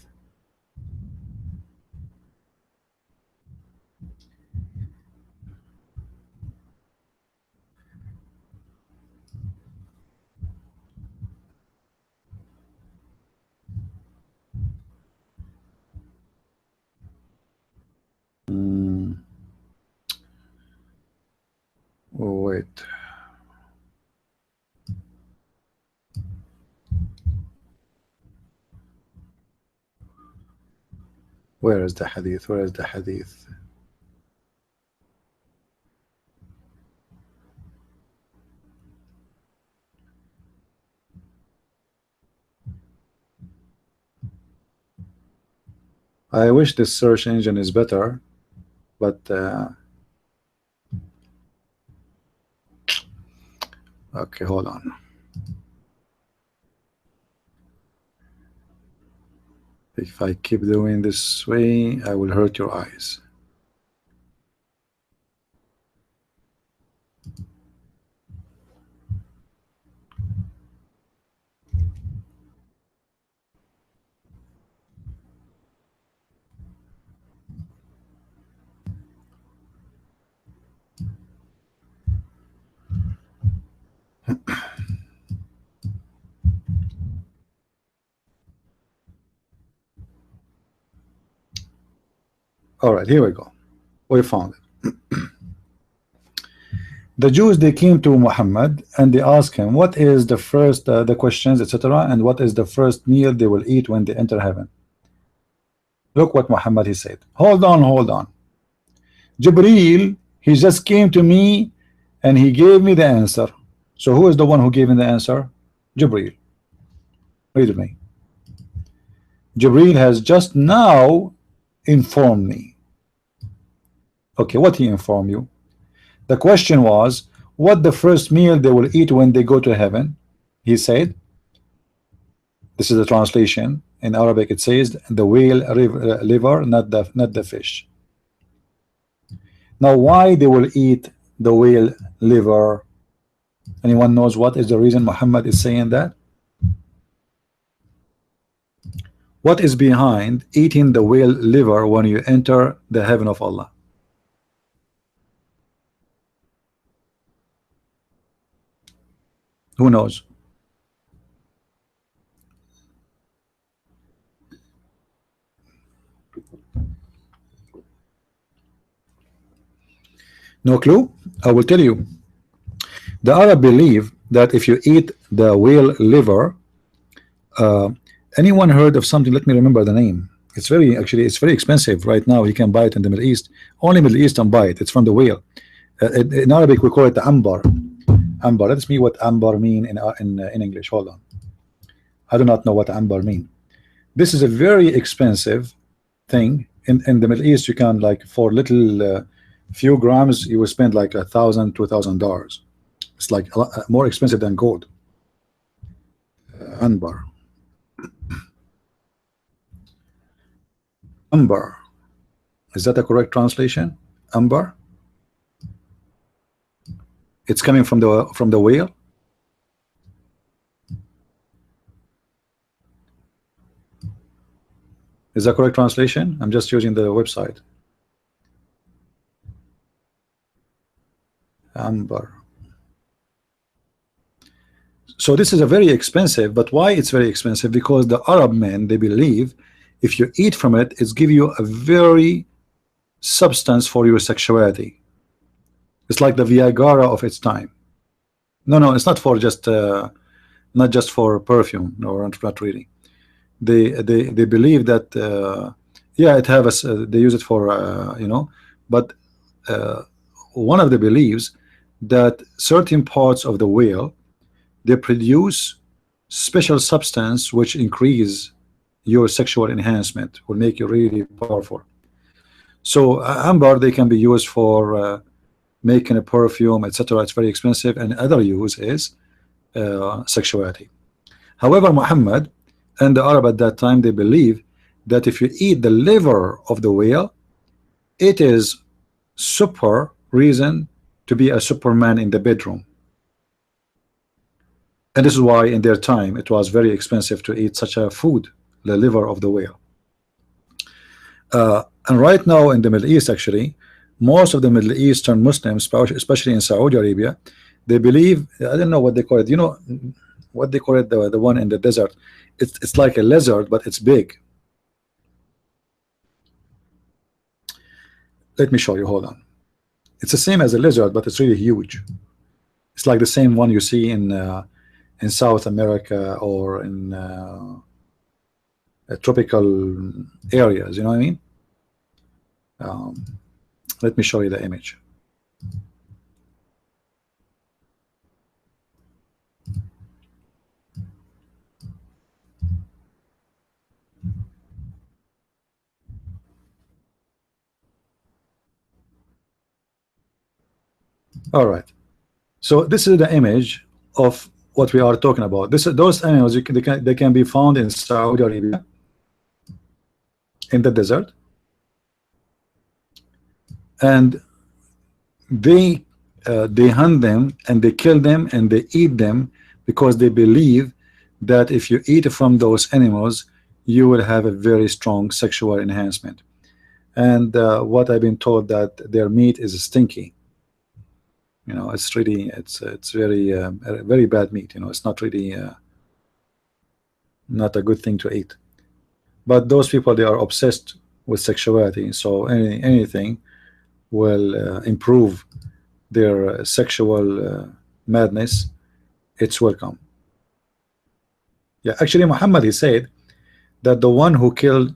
Oh, wait. Where is the hadith? Where is the hadith? I wish this search engine is better, but okay, hold on. If I keep doing this way, I will hurt your eyes. All right, here we go. We found it. The Jews, they came to Muhammad and they asked him, what is the first, the questions, etc., and what is the first meal they will eat when they enter heaven? Look what Muhammad he said. Hold on, hold on. Jibreel, he just came to me and he gave me the answer. So who is the one who gave me the answer? Jibreel. Read with me. Jibreel has just now informed me. Okay, what he informed you? The question was, what the first meal they will eat when they go to heaven? He said, this is the translation. In Arabic it says, the whale liver, not the fish. Now, why they will eat the whale liver? Anyone knows what is the reason Muhammad is saying that? What is behind eating the whale liver when you enter the heaven of Allah? Who knows? No clue? I will tell you. The Arab believe that if you eat the whale liver, anyone heard of something? Let me remember the name. It's very, actually, it's very expensive right now. You can buy it in the Middle East. Only Middle Eastern buy it. It's from the whale. In Arabic, we call it the ambar. Ambar. Let's see what ambar mean in English. Hold on. I do not know what ambar mean. This is a very expensive thing. In the Middle East, you can, like, for little few grams, you will spend like $1,000, $2,000. It's like a lot more expensive than gold. Ambar. Ambar. Is that a correct translation? Ambar. It's coming from the whale. Is that correct translation? I'm just using the website. Ambar. So this is a very expensive, but why it's very expensive? Because the Arab men, they believe if you eat from it, it's give you a very substance for your sexuality. It's like the Viagra of its time. No, it's not for just not just for perfume. No, not really. They believe that yeah, it have a, they use it for you know, but one of the beliefs that certain parts of the whale, they produce special substance which increase your sexual enhancement, will make you really powerful. So amber, they can be used for making a perfume, etc. It's very expensive, and other use is sexuality. However, Muhammad and the Arab at that time, they believe that if you eat the liver of the whale, it is super reason to be a Superman in the bedroom. And this is why in their time it was very expensive to eat such a food, the liver of the whale. And right now in the Middle East, actually, most of the Middle Eastern Muslims, especially in Saudi Arabia, they believe, I don't know what they call it, you know what they call it, the one in the desert. It's like a lizard, but it's big. Let me show you, hold on. It's the same as a lizard, but it's really huge. It's like the same one you see in South America or in tropical areas, you know what I mean? Let me show you the image. All right, so this is the image of what we are talking about. Those animals, they can be found in Saudi Arabia, in the desert, and they hunt them and they kill them and they eat them because they believe that if you eat from those animals, you will have a very strong sexual enhancement. And what I've been told, that their meat is stinky. You know, it's really, it's very bad meat. You know, it's not really not a good thing to eat. But those people, they are obsessed with sexuality, so anything will improve their sexual madness. It's welcome. Yeah, actually, Muhammad, he said that the one who killed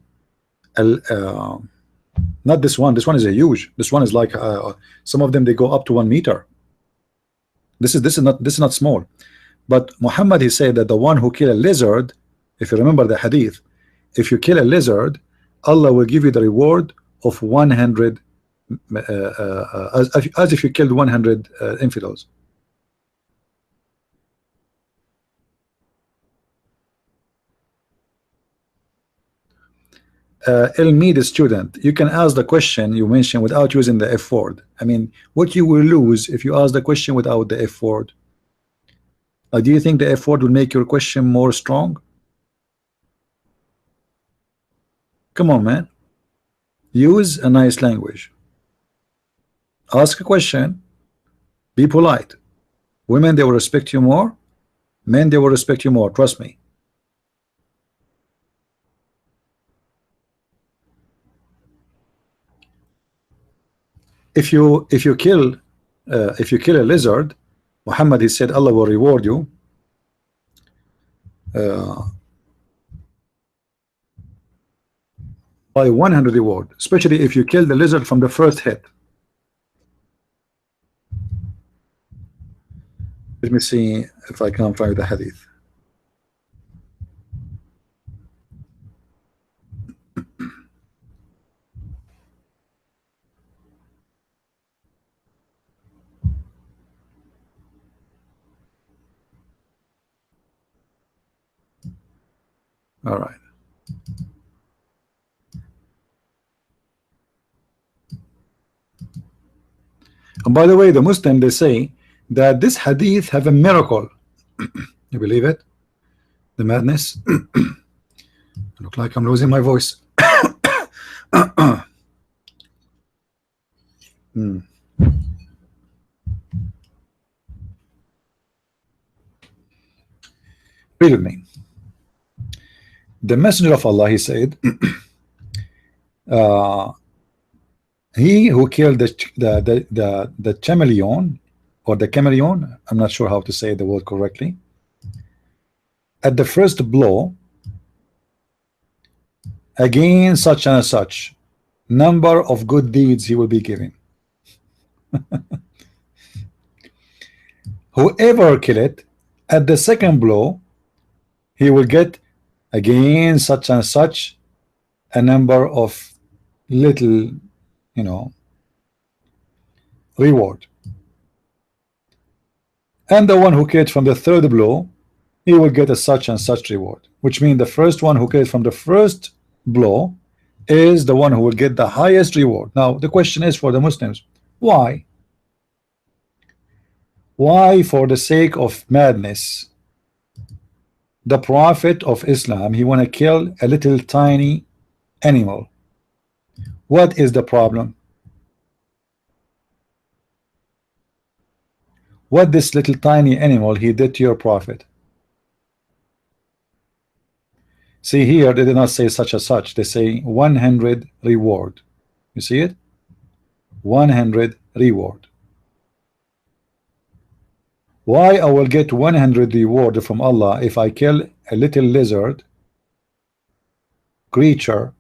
not this one. This one is a huge. This one is like some of them, they go up to 1 meter. This is not small. But Muhammad, he said that the one who kill a lizard, if you remember the hadith, if you kill a lizard, Allah will give you the reward of 100 as if you killed 100 infidels. El-Mead student, you can ask the question you mentioned without using the F word. I mean, what you will lose if you ask the question without the F word? Do you think the F word will make your question more strong? Come on, man. Use a nice language. Ask a question. Be polite. Women, they will respect you more. Men, they will respect you more. Trust me. If you kill a lizard, Muhammad, he said Allah will reward you by 100 reward, especially if you kill the lizard from the first hit. Let me see if I can find the hadith. All right. And by the way, the Muslim, they say that this hadith have a miracle. You believe it? The madness. Look like I'm losing my voice. Read with me. The Messenger of Allah, he said, he who killed the chameleon, or the chameleon, I'm not sure how to say the word correctly, at the first blow, again such and such number of good deeds he will be given. Whoever kill it at the second blow, he will get again such and such a number of little, you know, reward. And the one who killed from the third blow, he will get a such and such reward, which means the first one who killed from the first blow is the one who will get the highest reward. Now the question is for the Muslims, why? Why, for the sake of madness, the Prophet of Islam, he want to kill a little tiny animal? What is the problem? What this little tiny animal he did to your Prophet? See here, they did not say such as such. They say 100 reward. You see it? 100 reward. Why I will get 100 reward from Allah if I kill a little lizard creature?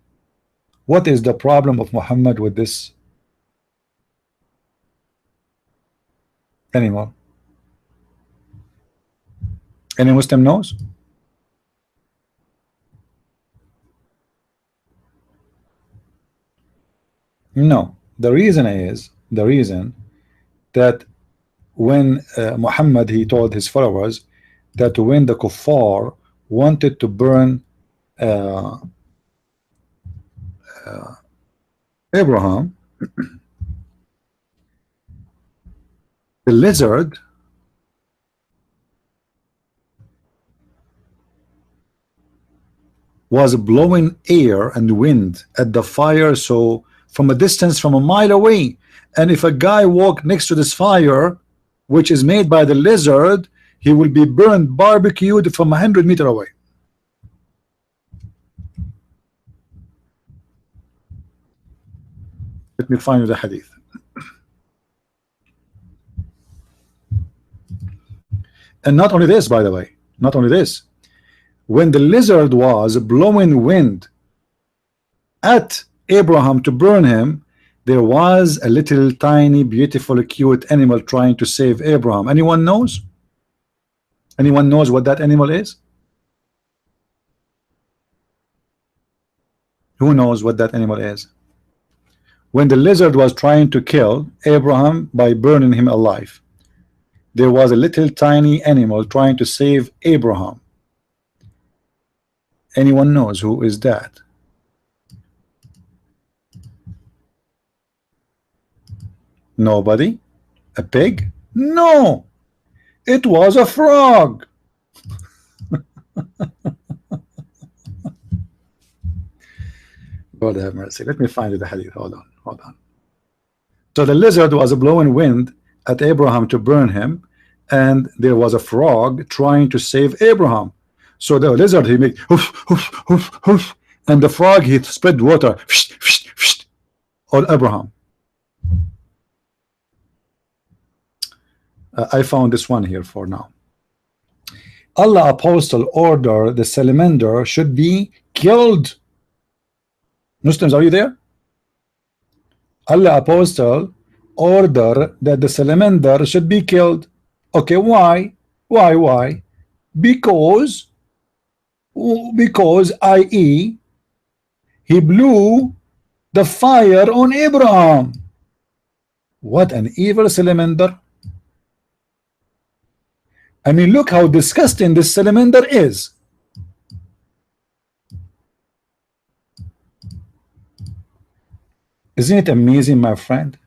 What is the problem of Muhammad with this animal? Any Muslim knows? No. The reason that when Muhammad, he told his followers that when the kuffar wanted to burn Abraham, the lizard was blowing air and wind at the fire, so from a distance, from a mile away, and if a guy walked next to this fire which is made by the lizard, he will be burned, barbecued from 100 meters away. Let me find you the hadith. And not only this, by the way, not only this, when the lizard was blowing wind at Abraham to burn him, there was a little tiny beautiful cute animal trying to save Abraham. Anyone knows? Anyone knows what that animal is? Who knows what that animal is? When the lizard was trying to kill Abraham by burning him alive, there was a little tiny animal trying to save Abraham. Anyone knows who is that? Nobody? A pig? No, it was a frog. God have mercy. Let me find the hadith. Hold on. So the lizard was blowing wind at Abraham to burn him, and there was a frog trying to save Abraham. So the lizard, he made hoof, hoof, hoof, hoof, and the frog, he spread water on Abraham. I found this one here for now. Allah apostle order the salamander should be killed. Muslims, are you there? Allah apostle order that the salamander should be killed. Okay, why? Why? Because i.e. he blew the fire on Abraham. What an evil salamander. I mean, look how disgusting this salamander is. Isn't it amazing, my friend,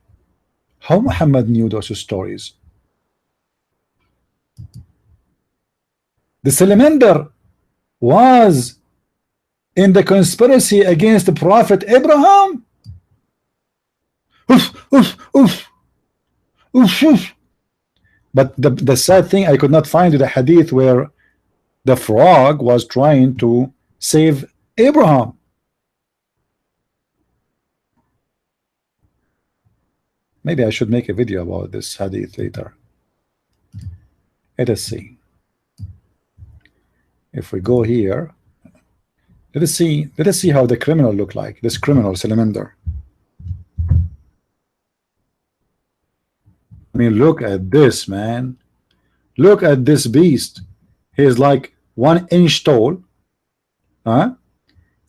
how Muhammad knew those stories? The salamander was in the conspiracy against the Prophet Abraham. Oof, oof, oof. Oof, oof. But the sad thing, I could not find the hadith where the frog was trying to save Abraham. Maybe I should make a video about this hadith later. Let us see. If we go here, let us see how the criminal look like, this criminal salamander. I mean, look at this, man. Look at this beast. He is like 1 inch tall, huh?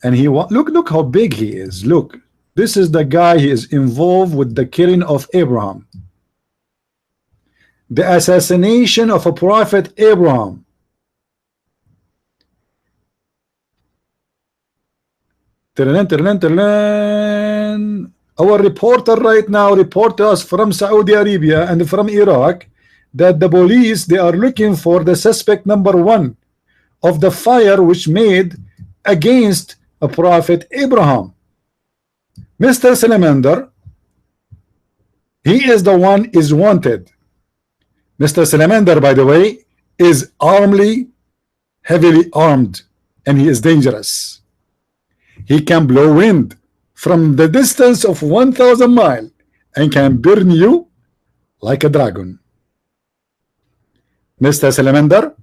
And he look how big he is. Look, this is the guy. He is involved with the killing of Abraham, the assassination of a prophet Abraham. Terlen, terlen, terlen. Our reporter right now report us from Saudi Arabia and from Iraq that the police, they are looking for the suspect number one of the fire which made against a Prophet Abraham. Mr. Salamander, he is the one is wanted. Mr. Salamander, by the way, is heavily armed, and he is dangerous. He can blow wind from the distance of 1,000 miles and can burn you like a dragon. Mr. Salamander,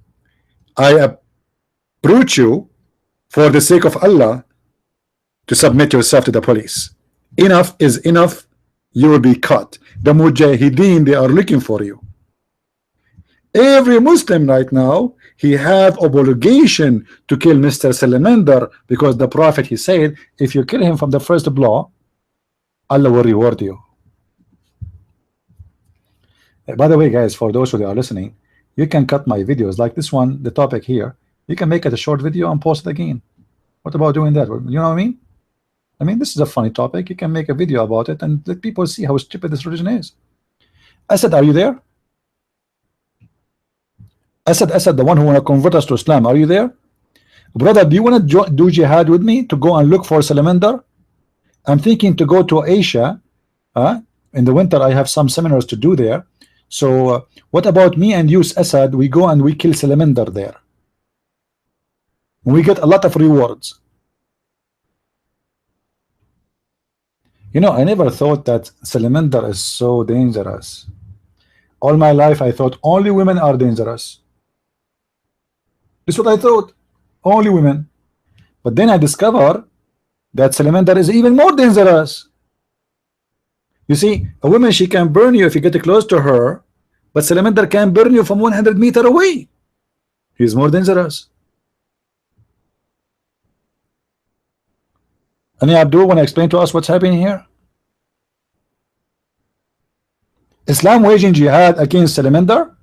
I approach you for the sake of Allah to submit yourself to the police. Enough is enough. You will be caught. The Mujahideen, they are looking for you. Every Muslim right now, he have obligation to kill Mr. Salamander, because the Prophet, he said, if you kill him from the first blow, Allah will reward you. By the way, guys, for those who are listening, you can cut my videos like this one, the topic here. You can make it a short video and post it again. What about doing that? You know what I mean? I mean, this is a funny topic. You can make a video about it and let people see how stupid this religion is. Asad, are you there? Asad, the one who want to convert us to Islam, are you there? Brother, do you want to do jihad with me to go and look for Salamander? I'm thinking to go to Asia. In the winter, I have some seminars to do there. So what about me and you, Asad? We go and we kill Salamander there. We get a lot of rewards. You know, I never thought that Salamander is so dangerous. All my life, I thought only women are dangerous. This is what I thought, only women. But then I discovered that Salamander is even more dangerous. You see, a woman, she can burn you if you get close to her, but Salamander can burn you from 100 meters away. He's more dangerous. Any Abdul want to explain to us what's happening here? Islam waging jihad against Salamander?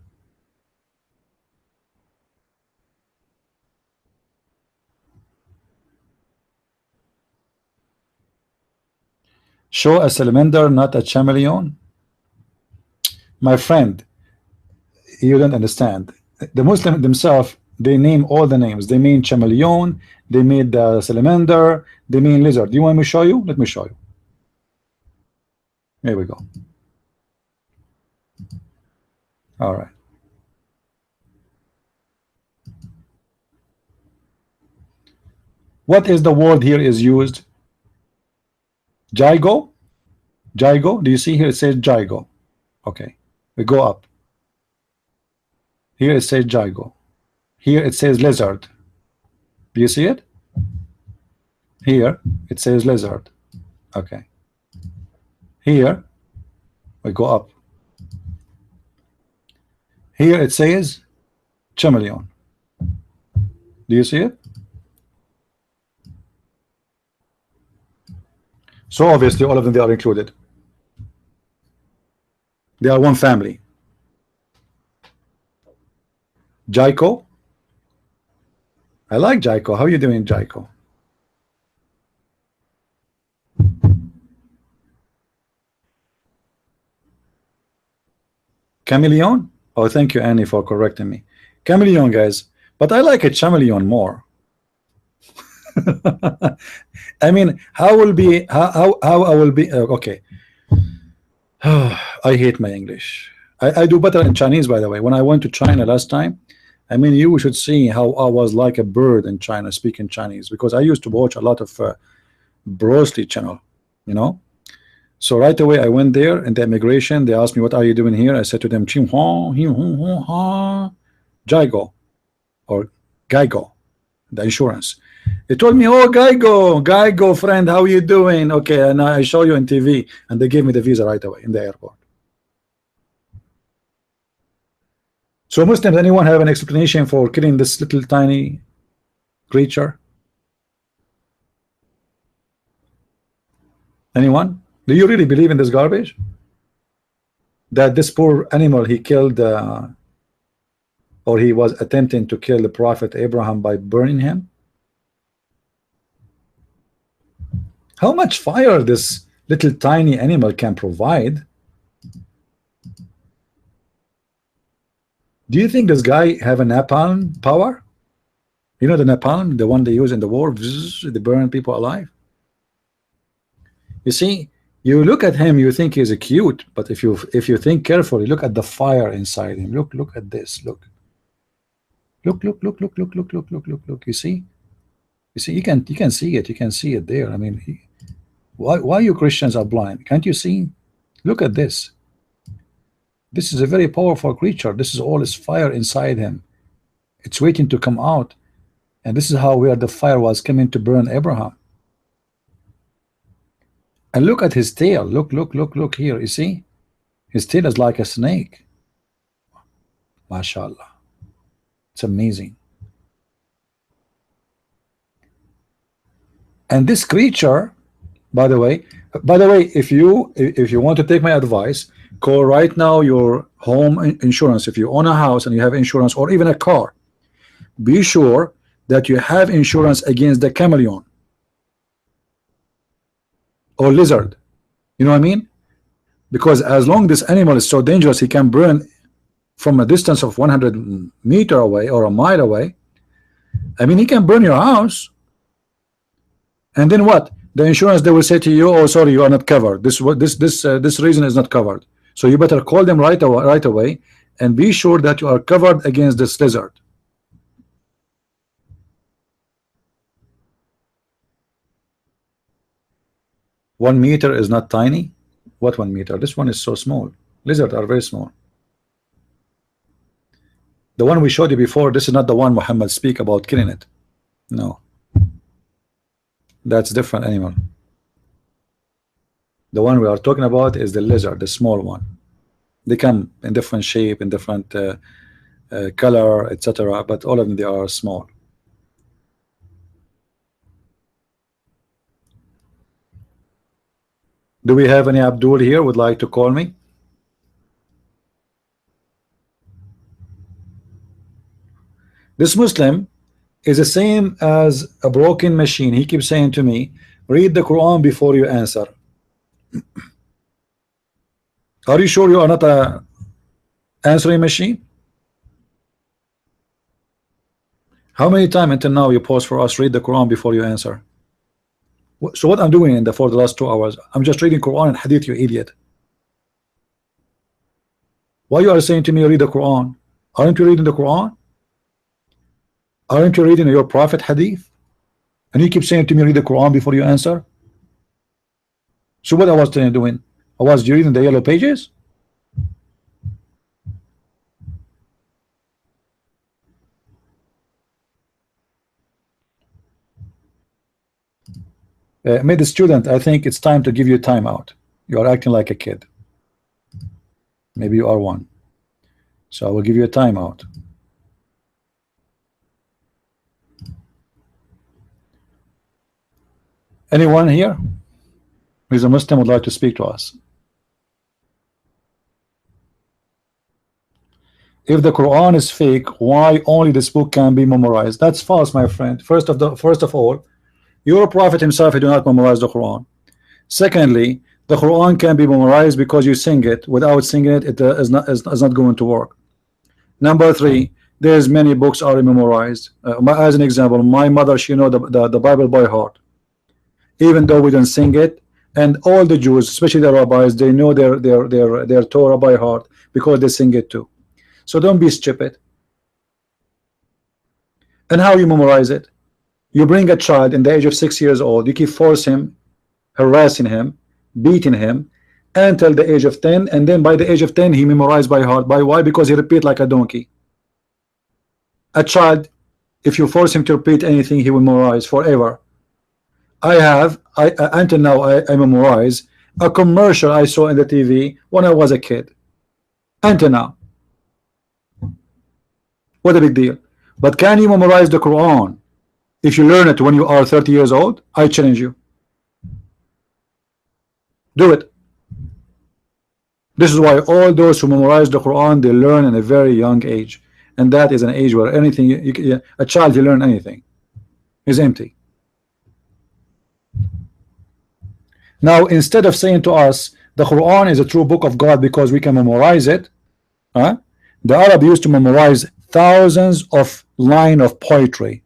Show a Salamander, not a chameleon. My friend, you don't understand. The Muslim themselves, they name all the names. They mean chameleon, they made the salamander, they mean lizard. Do you want me to show you? Let me show you. Here we go. All right. What is the word here is used? Jigo? Jigo? Do you see here it says Jigo? Okay. We go up. Here it says Jigo. Here it says lizard. Do you see it? Here it says lizard. Okay. Here we go up. Here it says chameleon. Do you see it? So obviously all of them, they are included. They are one family. Jaiko. I like Jaiko. How are you doing, Jaiko? Chameleon? Oh, thank you, Annie, for correcting me. Chameleon, guys. But I like a chameleon more. I mean, how will be how I will be okay. I hate my English. I do better in Chinese, by the way. When I went to China last time, I mean, you should see how I was like a bird in China speaking Chinese, because I used to watch a lot of Bruce Lee channel, you know. So right away I went there in the immigration. They asked me, what are you doing here? I said to them, Jigo or Geigo, the insurance. They told me, oh, Geigo friend, how you doing? Okay, and I show you on TV, and they gave me the visa right away in the airport. So Muslims, anyone have an explanation for killing this little tiny creature? Anyone? Do you really believe in this garbage? That this poor animal, he killed or he was attempting to kill the Prophet Abraham by burning him? How much fire this little tiny animal can provide? Do you think this guy have a napalm power? You know the napalm, the one they use in the war, they burn people alive. You see, you look at him, you think he's a cute, but if you think carefully, look at the fire inside him. Look at this. Look. You see? You see, you can see it. You can see it there. I mean, why you Christians are blind? Can't you see? Look at this. This is a very powerful creature. This is all his fire inside him. It's waiting to come out. And this is how where the fire was coming to burn Abraham. And look at his tail. Look here. You see? His tail is like a snake. MashaAllah. It's amazing. And this creature, by the way, if you want to take my advice, call right now your home insurance. If you own a house and you have insurance, or even a car, be sure that you have insurance against the chameleon or lizard. You know what I mean? Because as long this animal is so dangerous, he can burn from a distance of 100 meters away or a mile away. I mean, he can burn your house. And then what? The insurance, they will say to you, "Oh, sorry, you are not covered. This reason is not covered. So you better call them right away, and be sure that you are covered against this lizard." 1 meter is not tiny. What 1 meter? This one is so small. Lizards are very small. The one we showed you before, this is not the one Muhammad speak about killing it. No. That's different animal. The one we are talking about is the lizard, the small one. They come in different shape, in different color, etc. But all of them, they are small. Do we have any Abdul here would like to call me? This Muslim is the same as a broken machine. He keeps saying to me, read the Quran before you answer. Are you sure you are not a answering machine? How many times until now you pause for us, read the Quran before you answer? So what I'm doing for the last 2 hours, I'm just reading Quran and Hadith, you idiot. Why you are saying to me read the Quran? Aren't you reading the Quran? Aren't you reading your Prophet Hadith? And you keep saying to me read the Quran before you answer? So what I was doing? I was reading the yellow pages. Made the student, I think it's time to give you time out. You are acting like a kid. Maybe you are one. So I will give you a timeout. Anyone here who is a Muslim would like to speak to us? If the Quran is fake, why only this book can be memorized? That's false, my friend. First of all, your Prophet himself did not memorize the Quran. Secondly, the Quran can be memorized because you sing it. Without singing it, it is not going to work. Number three, there's many books are memorized. As an example, my mother, she know the Bible by heart, even though we don't sing it. And all the Jews, especially the rabbis, they know their Torah by heart because they sing it too. So don't be stupid. And how you memorize it? You bring a child in the age of 6 years old, you keep forcing him, harassing him, beating him until the age of 10, and then by the age of 10 he memorized by heart. By why? Because he repeat like a donkey. A child, if you force him to repeat anything, he will memorize forever. Until now I memorize a commercial I saw in the TV when I was a kid. Until now. What a big deal. But can you memorize the Quran if you learn it when you are 30 years old? I challenge you. Do it. This is why all those who memorize the Quran, they learn in a very young age, and that is an age where anything a child, he learn anything is empty. Now, instead of saying to us the Quran is a true book of God because we can memorize it, the Arab used to memorize thousands of lines of poetry.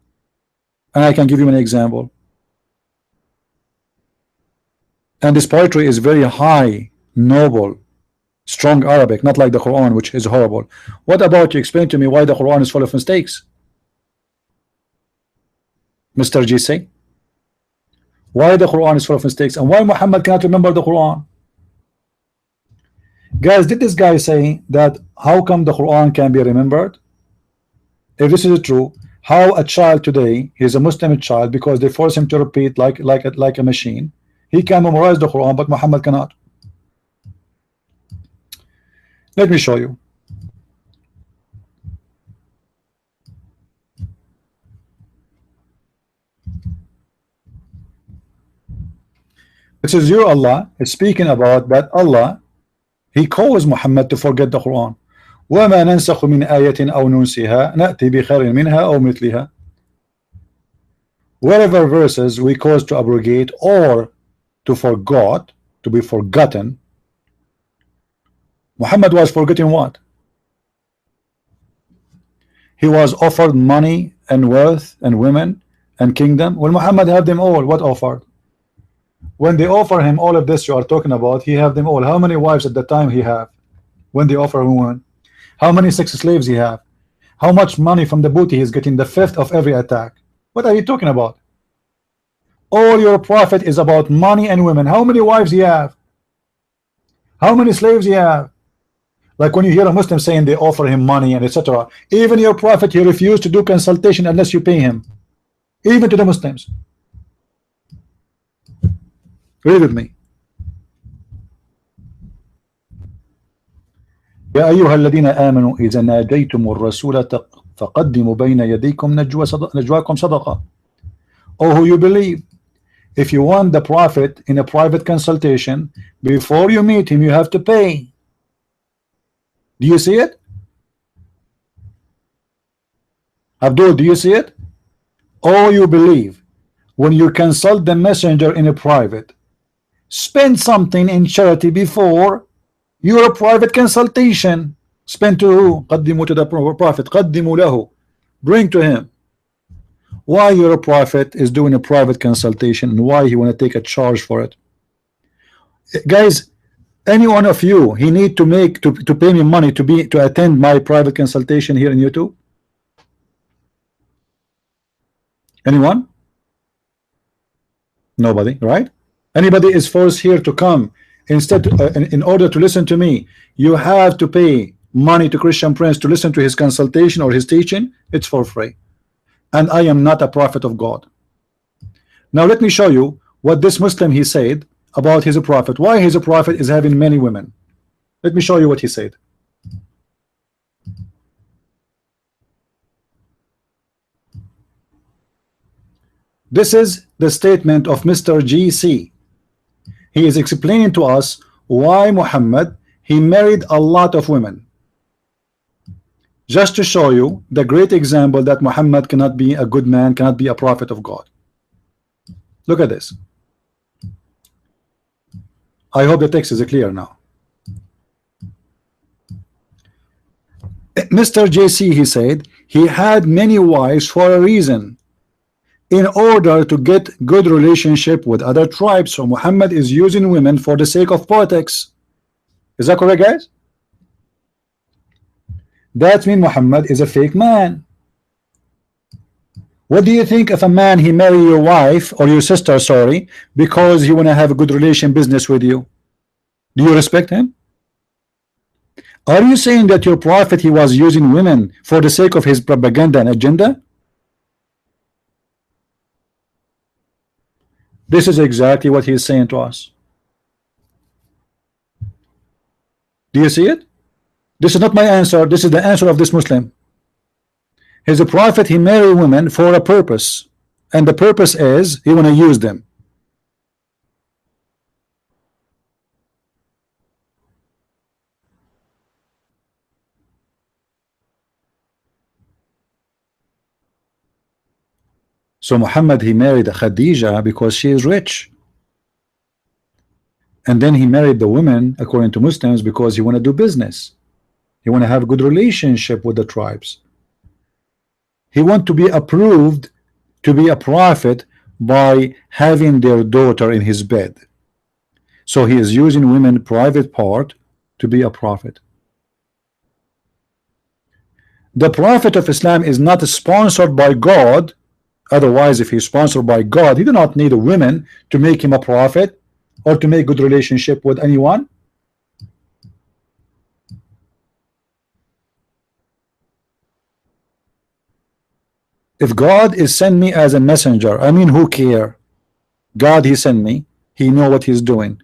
And I can give you an example. And this poetry is very high, noble, strong Arabic, not like the Quran, which is horrible. What about you explain to me why the Quran is full of mistakes, Mr. GC? Why the Quran is full of mistakes, and why Muhammad cannot remember the Quran? Guys, did this guy say that how come the Quran can be remembered? If this is true, how a child today, he's a Muslim child, because they force him to repeat like a machine, he can memorize the Quran, but Muhammad cannot. Let me show you. It says your Allah is speaking about that Allah, he calls Muhammad to forget the Quran. وَمَا نَنْسَخُ مِنْ آيَةٍ أَوْ نُنْسِهَا نَأْتِي بِخَيْرٍ مِنْهَا أَوْ مِثْلِهَا. Wherever verses we cause to abrogate or to forgot, to be forgotten, Muhammad was forgetting what? He was offered money and wealth and women and kingdom. Well, Muhammad had them all. What offered? When they offer him all of this you are talking about, he have them all. How many wives at the time he have when they offer him one? How many sex slaves he have? How much money from the booty he's getting? The fifth of every attack. What are you talking about? All your prophet is about money and women. How many wives he have? How many slaves he have? Like when you hear a Muslim saying they offer him money and etc. Even your prophet, he refused to do consultation unless you pay him. Even to the Muslims. Read with me. يا أيها الذين آمنوا إذا ناجيتم الرسول فقدموا بين يديكم نجواكم صدقة. Oh, who you believe, if you want the prophet in a private consultation, before you meet him you have to pay. Do you see it? Abdul, do you see it? Oh, you believe, when you consult the messenger in a private, spend something in charity before your private consultation. Spend to who? قدموا to the prophet. قدموا له. Bring to him. Why your prophet is doing a private consultation and why he want to take a charge for it? Guys, any one of you, he need to make to pay me money to attend my private consultation here in YouTube? Anyone? Nobody, right? Anybody is forced here to come instead in order to listen to me? You have to pay money to Christian Prince to listen to his consultation or his teaching. It's for free, and I am not a prophet of God. Now let me show you what this Muslim he said about his prophet, why his prophet is having many women. Let me show you what he said. This is the statement of Mr. GC. He is explaining to us why Muhammad, he married a lot of women, just to show you the great example that Muhammad cannot be a good man, cannot be a prophet of God. Look at this. I hope the text is clear now. Mr. JC, he said he had many wives for a reason, in order to get good relationship with other tribes. So Muhammad is using women for the sake of politics. Is that correct, guys? That means Muhammad is a fake man. What do you think if a man he marry your wife or your sister, sorry, because he want to have a good relation business with you? Do you respect him? Are you saying that your prophet he was using women for the sake of his propaganda and agenda? This is exactly what he is saying to us. Do you see it? This is not my answer. This is the answer of this Muslim. He's a prophet. He married women for a purpose, and the purpose is he want to use them. So Muhammad he married Khadija because she is rich. And then he married the woman according to Muslims because he want to do business. He want to have a good relationship with the tribes. He want to be approved to be a prophet by having their daughter in his bed. So he is using women private part to be a prophet. The prophet of Islam is not sponsored by God. Otherwise, if he's sponsored by God, he do not need a woman to make him a prophet or to make good relationship with anyone. If God is sent me as a messenger, I mean, who care? God, he sent me. He know what he's doing.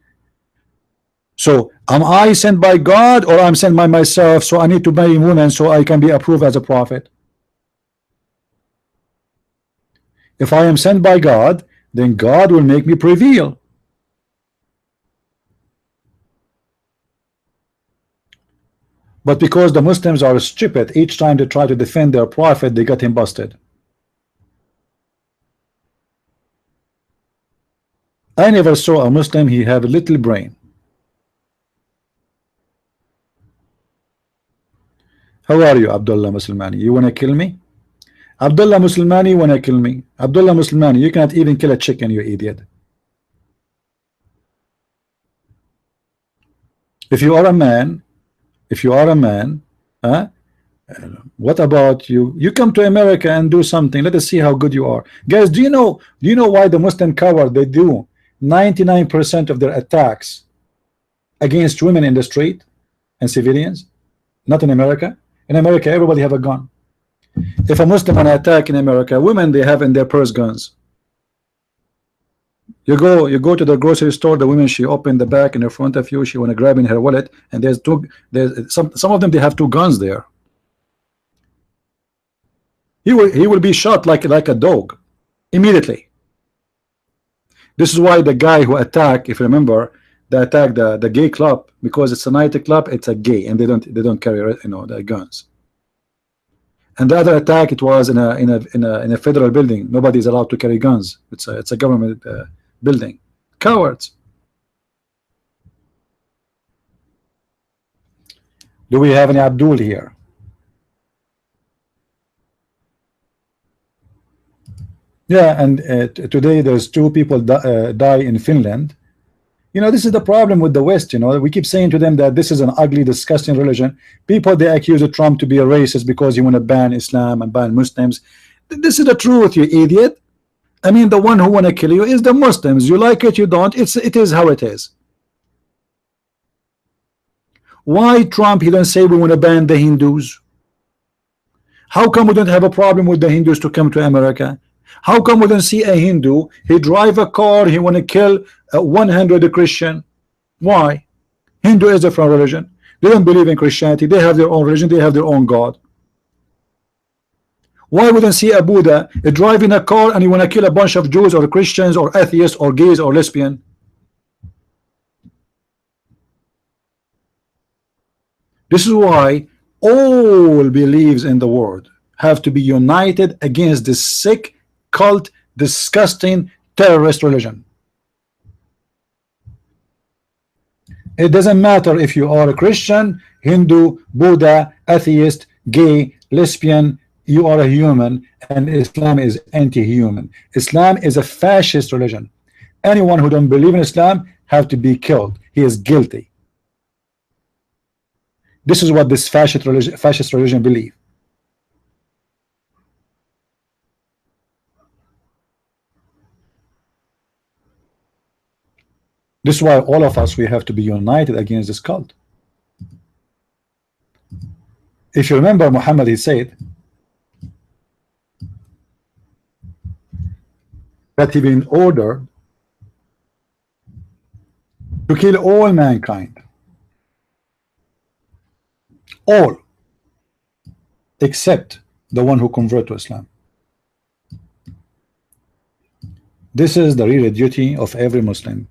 So am I sent by God or I'm sent by myself? So I need to marry women so I can be approved as a prophet. If I am sent by God, then God will make me prevail. But because the Muslims are stupid, each time they try to defend their prophet, they get him busted. I never saw a Muslim, he have a little brain. How are you, Abdullah Muslimani? You want to kill me? Abdullah Muslimani want to kill me. Abdullah Muslimani, you cannot even kill a chicken, you idiot. If you are a man, what about you? You come to America and do something. Let us see how good you are. Guys, do you know why the Muslim coward, they do 99% of their attacks against women in the street and civilians? Not in America. In America, everybody have a gun. If a Muslim want to attack in America, women, they have in their purse guns. You go to the grocery store, the women, she open the back in front of you, she want to grab in her wallet, and there's some of them, they have two guns there. He will be shot like a dog immediately. This is why the guy who attacked, if you remember, they attacked the gay club, because it's a night club, it's a gay, and they don't carry the guns. And the other attack, it was in a federal building. Nobody is allowed to carry guns. It's a government building. Cowards. Do we have any Abdul here? Yeah, and today there's 2 people die in Finland. This is the problem with the West. We keep saying to them that this is an ugly, disgusting religion. People, they accuse Trump to be a racist because he want to ban Islam and ban Muslims. This is the truth, you idiot. I mean, the one who want to kill you is the Muslims. You like it, you don't. It is how it is. Why Trump, he don't say we want to ban the Hindus? How come we don't have a problem with the Hindus to come to America? How come we don't see a Hindu, he drive a car, he want to kill 100 Christian? Why? Hindu is a different religion. They don't believe in Christianity. They have their own religion. They have their own God. Why wouldn't see a Buddha driving a car and you want to kill a bunch of Jews or Christians or atheists or gays or lesbian? This is why all beliefs in the world have to be united against this sick, cult, disgusting, terrorist religion. It doesn't matter if you are a Christian, Hindu, Buddha, atheist, gay, lesbian, you are a human, and Islam is anti-human. Islam is a fascist religion. Anyone who don't believe in Islam have to be killed. He is guilty. This is what this fascist religion believe. This is why all of us, we have to be united against this cult. If you remember, Muhammad, he said that he been ordered to kill all mankind, all except the one who convert to Islam. This is the real duty of every Muslim.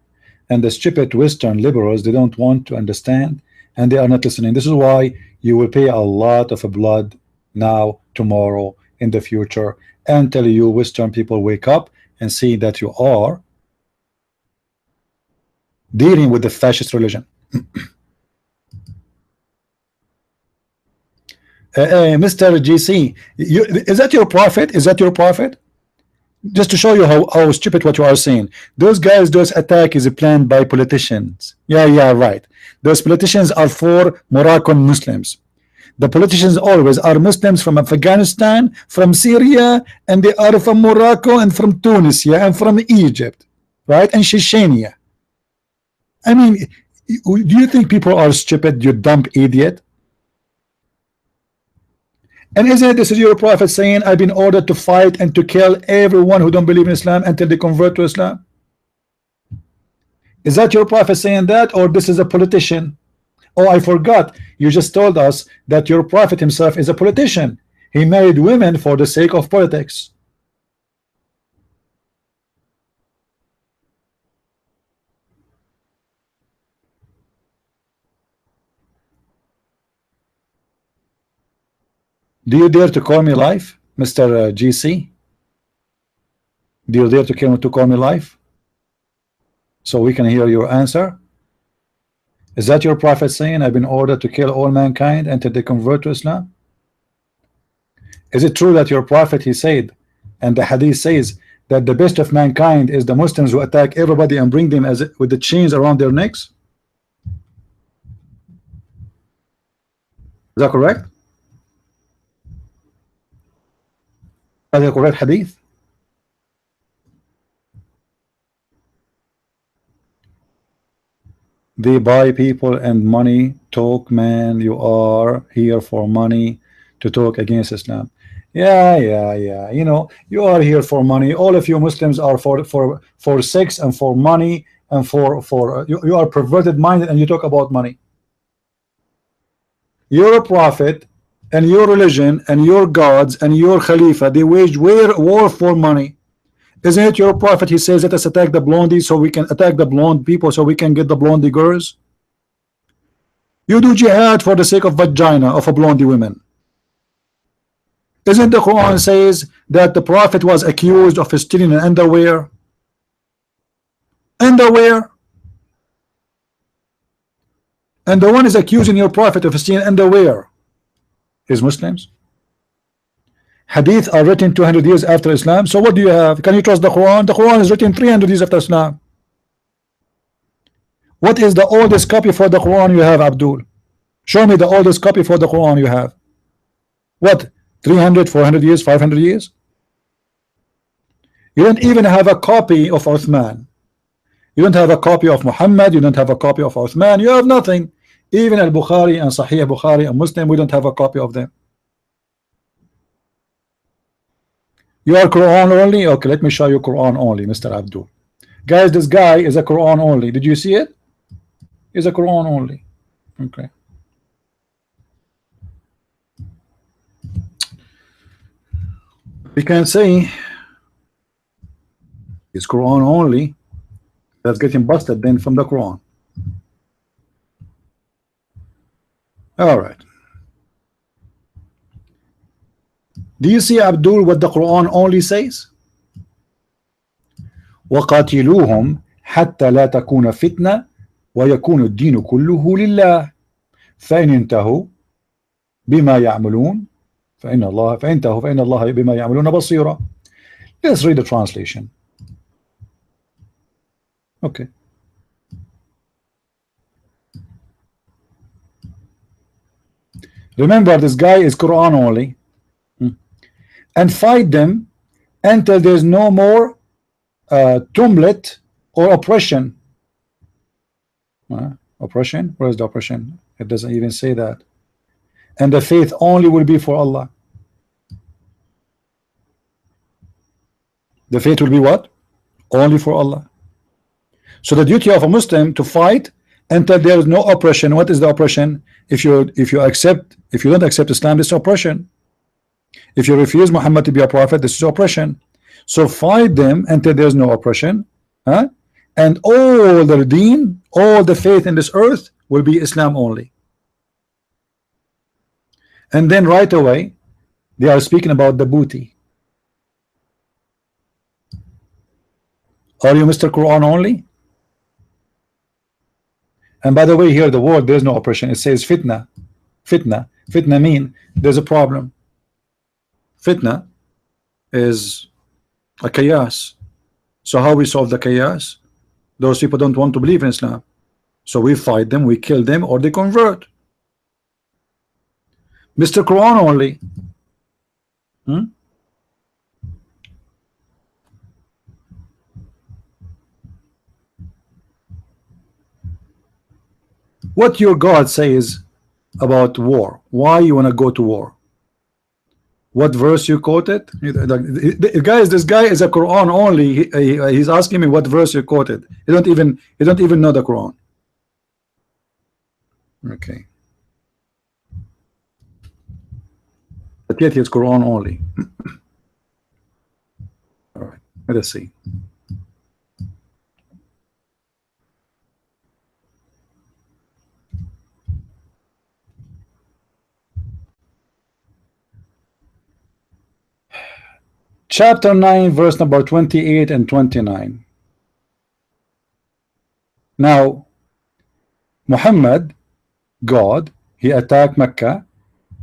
And the stupid Western liberals, they don't want to understand, and they are not listening. This is why you will pay a lot of blood now, tomorrow, in the future, until you Western people wake up and see that you are dealing with the fascist religion. Mr. GC, is that your prophet? Is that your prophet? Just to show you how stupid what you are saying. Those guys, those attack is planned by politicians. Yeah, right. Those politicians are for Moroccan Muslims. The politicians always are Muslims from Afghanistan, from Syria, and they are from Morocco and from Tunisia and from Egypt, right? And Chechnya. I mean, do you think people are stupid, you dumb idiot? And isn't it this is your prophet saying, I've been ordered to fight and to kill everyone who don't believe in Islam until they convert to Islam? Is that your prophet saying that, or this is a politician? Oh, I forgot. You just told us that your prophet himself is a politician. He married women for the sake of politics. Do you dare to call me life, Mr. GC? Do you dare to call me life? So we can hear your answer. Is that your prophet saying, I've been ordered to kill all mankind until they convert to Islam? Is it true that your prophet, he said, and the hadith says, that the best of mankind is the Muslims who attack everybody and bring them with the chains around their necks? Is that correct? Is that correct hadith? They buy people and money. Talk, man, you are here for money to talk against Islam. Yeah, you know, you are here for money. All of you Muslims are for sex and for money and for you are perverted minded and you talk about money. Your prophet and your religion and your gods and your Khalifa, they wage war for money. Isn't it your prophet? He says, let us attack the blondies so we can attack the blonde people so we can get the blondie girls. You do jihad for the sake of vagina of a blondie women. Isn't the Quran says that the prophet was accused of stealing an underwear? Underwear. And the one is accusing your prophet of stealing underwear is Muslims. Hadith are written 200 years after Islam. So what do you have? Can you trust the Quran? The Quran is written 300 years after Islam. What is the oldest copy for the Quran you have, Abdul? Show me the oldest copy for the Quran you have. What? 300, 400 years, 500 years? You don't even have a copy of Uthman. You don't have a copy of Muhammad. You don't have a copy of Uthman. You have nothing. Even Al-Bukhari and Sahih Bukhari and Muslim, we don't have a copy of them. You are Quran only? Okay, let me show you Quran only, Mr. Abdul. Guys, this guy is a Quran only. Did you see it? He's a Quran only. Okay. We can say it's Quran only. That's getting busted then from the Quran. All right. Do you see, Abdul, what the Quran only says? وَقَاتِلُوهُمْ حَتَّى لَا تَكُونَ فِتْنَةً وَيَكُونُ الدِّينُ كُلُّهُ لِلَّهِ فَإِنْ انْتَهُوا بِمَا يَعْمَلُونَ فإن الله بما يعملون بصيرا. Let's read the translation. Okay. Remember, this guy is Quran only. And fight them until there's no more tumult or oppression. Oppression? Where is the oppression? It doesn't even say that. And the faith only will be for Allah. The faith will be what? Only for Allah. So the duty of a Muslim to fight until there is no oppression. What is the oppression? If you don't accept Islam, this is oppression. If you refuse Muhammad to be a prophet, this is oppression. So fight them until there is no oppression, and all the deen, all the faith in this earth will be Islam only. And then right away they are speaking about the booty. Are you Mr. Quran only? And by the way, here the word, there's no oppression. It says fitna. Fitna mean there's a problem. Fitna is a chaos. So how we solve the chaos? Those people don't want to believe in Islam, so we fight them, we kill them, or they convert. Mr. Quran only. What your God says about war? Why you want to go to war? What verse you quoted? Guys, this guy is a Quran only. He's asking me what verse you quoted. You don't even know the Quran. Okay. But yet it's Quran only. All right. Let us see. Chapter 9, verse number 28 and 29. Now, Muhammad, God, he attacked Mecca.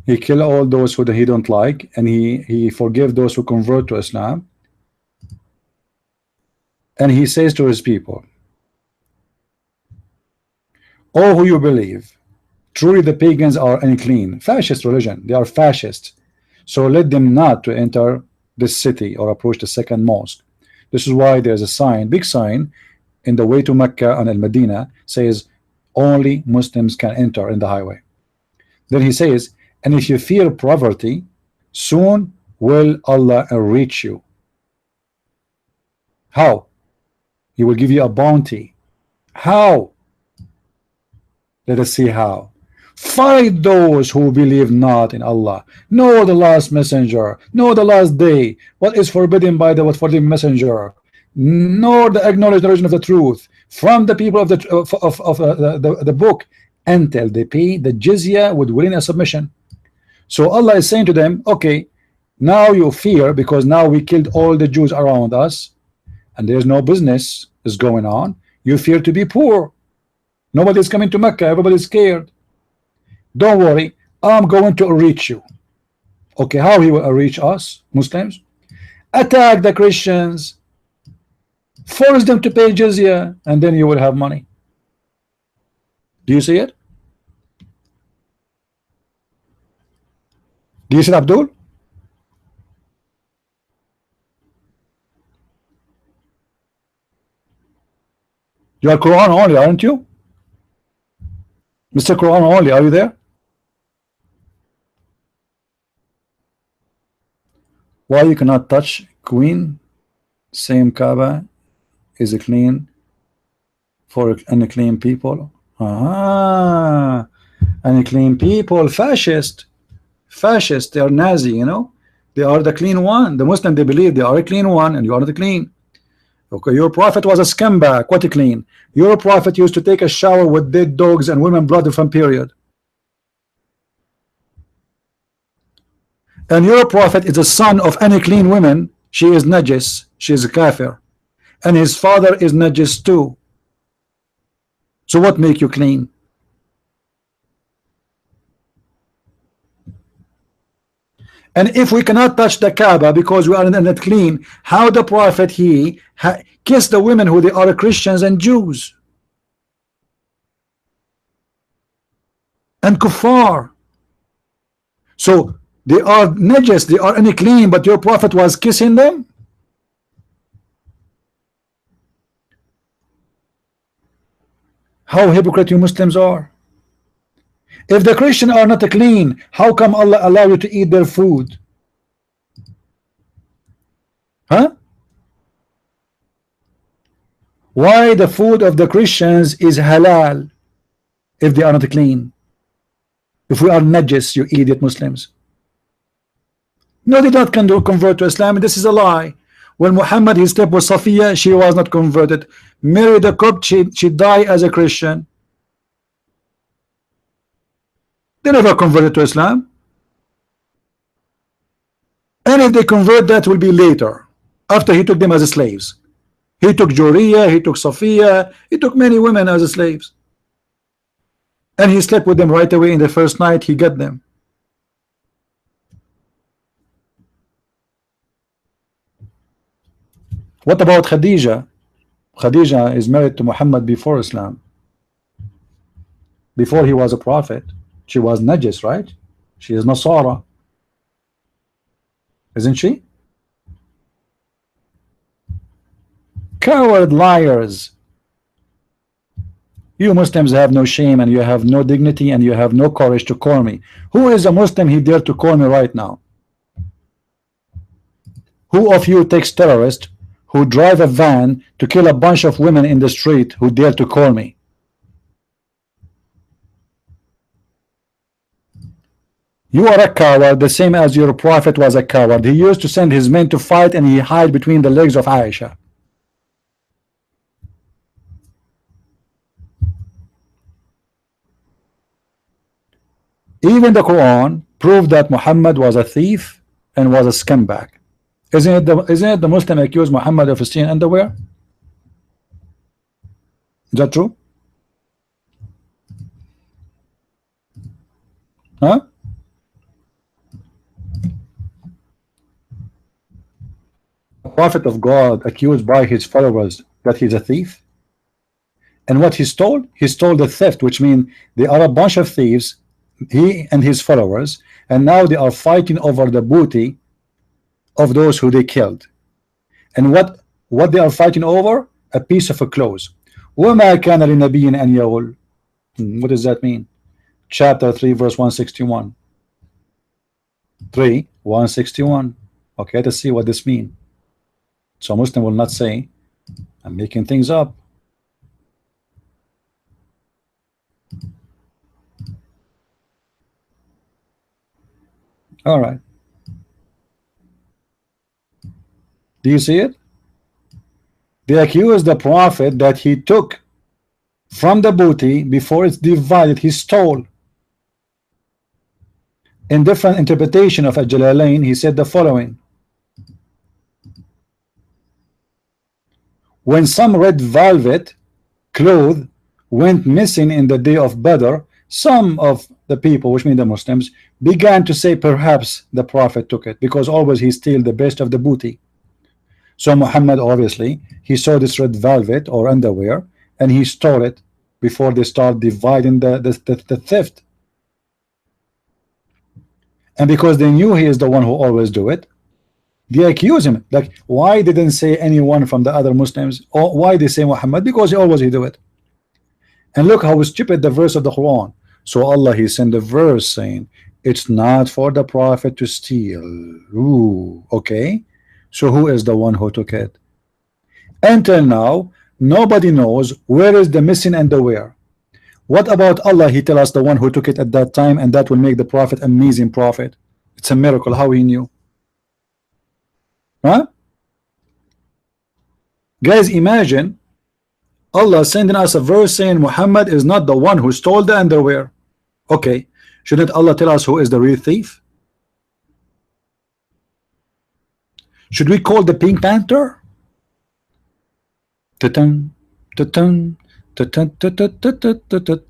He killed all those who he don't like, and he forgave those who convert to Islam. And he says to his people, "Oh, who you believe, truly the pagans are unclean." Fascist religion, they are fascists. So let them not to enter this city or approach the second mosque. This is why there's a sign, big sign, in the way to Mecca and Al-Medina, says only Muslims can enter in the highway. Then he says, and if you fear poverty, soon will Allah enrich you. How? He will give you a bounty. How? Let us see how. Fight those who believe not in Allah, nor the last messenger, nor the last day, what is forbidden by the forbidden messenger, nor the acknowledged origin of the truth from the people of the book, until they pay the jizya with willingness submission. So Allah is saying to them, okay, now you fear because now we killed all the Jews around us and there's no business is going on. You fear to be poor. Nobody's coming to Mecca, everybody's scared. Don't worry, I'm going to reach you. Okay, how he will reach us Muslims? Attack the Christians, force them to pay jizya, and then you will have money. Do you see it? Do you see it, Abdul? You are Quran only, aren't you? Mr. Quran only, are you there? Why you cannot touch Queen? Same Kaaba is clean for unclean people. Unclean people, fascist, they are Nazi, you know. They are the clean one. The Muslim, they believe they are a clean one, and you are the clean. Okay, your prophet was a scumbag. What a clean? Your prophet used to take a shower with dead dogs and women blood from period. And your prophet is the son of any clean women. She is najis. She is a kafir. And his father is najis too. So what make you clean? And if we cannot touch the Kaaba because we are not clean, how the prophet he kissed the women who they are Christians and Jews and kuffar? So they are najis, they are unclean, but your prophet was kissing them. How hypocrite you Muslims are. If the Christians are not clean, how come Allah allow you to eat their food? Huh? Why the food of the Christians is halal if they are not clean? If we are najis, you idiot Muslims. No, they don't convert to Islam. This is a lie. When Muhammad he slept with Safiya, she was not converted. Mary the Copt, she died as a Christian. They never converted to Islam. And if they convert, that will be later, after he took them as slaves. He took Juriya, he took Safiya, he took many women as slaves. And he slept with them right away in the first night he got them. What about Khadija? Khadija is married to Muhammad before Islam. Before he was a prophet. She was Najis, right? She is Nasara, isn't she? Coward liars. You Muslims have no shame and you have no dignity and you have no courage to call me. Who is a Muslim he dare to call me right now? Who of you takes terrorists who drive a van to kill a bunch of women in the street who dare to call me? You are a coward, the same as your prophet was a coward. He used to send his men to fight and he hide between the legs of Aisha. Even the Quran proved that Muhammad was a thief and was a scumbag. Isn't it the Muslim accused Muhammad of stealing underwear? Is that true? Huh? A prophet of God accused by his followers that he's a thief? And what he stole? He stole the theft, which means they are a bunch of thieves, he and his followers, and now they are fighting over the booty of those who they killed. And what they are fighting over? A piece of a clothes. وَمَا كَانَ لِنَبِيٍّ أَنْ يَغُلَّ. What does that mean? Chapter 3 verse 161. 3 161. Okay, let's see what this means. So Muslim will not say I'm making things up. All right. Do you see it? They accuse the prophet that he took from the booty before it's divided. He stole. In different interpretation of Al-Jalalain, he said the following: when some red velvet cloth went missing in the day of Badr, some of the people, which mean the Muslims, began to say perhaps the prophet took it, because always he steals the best of the booty. So Muhammad, obviously, he saw this red velvet or underwear and he stole it before they start dividing the theft. And because they knew he is the one who always do it, they accuse him. Like, why didn't say anyone from the other Muslims? Or why they say Muhammad? Because he always do it. And look how stupid the verse of the Quran. So Allah, he sent a verse saying it's not for the prophet to steal. Ooh, okay. So who is the one who took it? Until now, nobody knows where is the missing underwear. What about Allah? He tell us the one who took it at that time, and that will make the prophet amazing prophet. It's a miracle how he knew. Huh? Guys, imagine Allah sending us a verse saying Muhammad is not the one who stole the underwear. Okay, shouldn't Allah tell us who is the real thief? Should we call the Pink Panther? Ta-tan, ta-tan, ta-tan, ta-tan, ta-tan, ta-tan,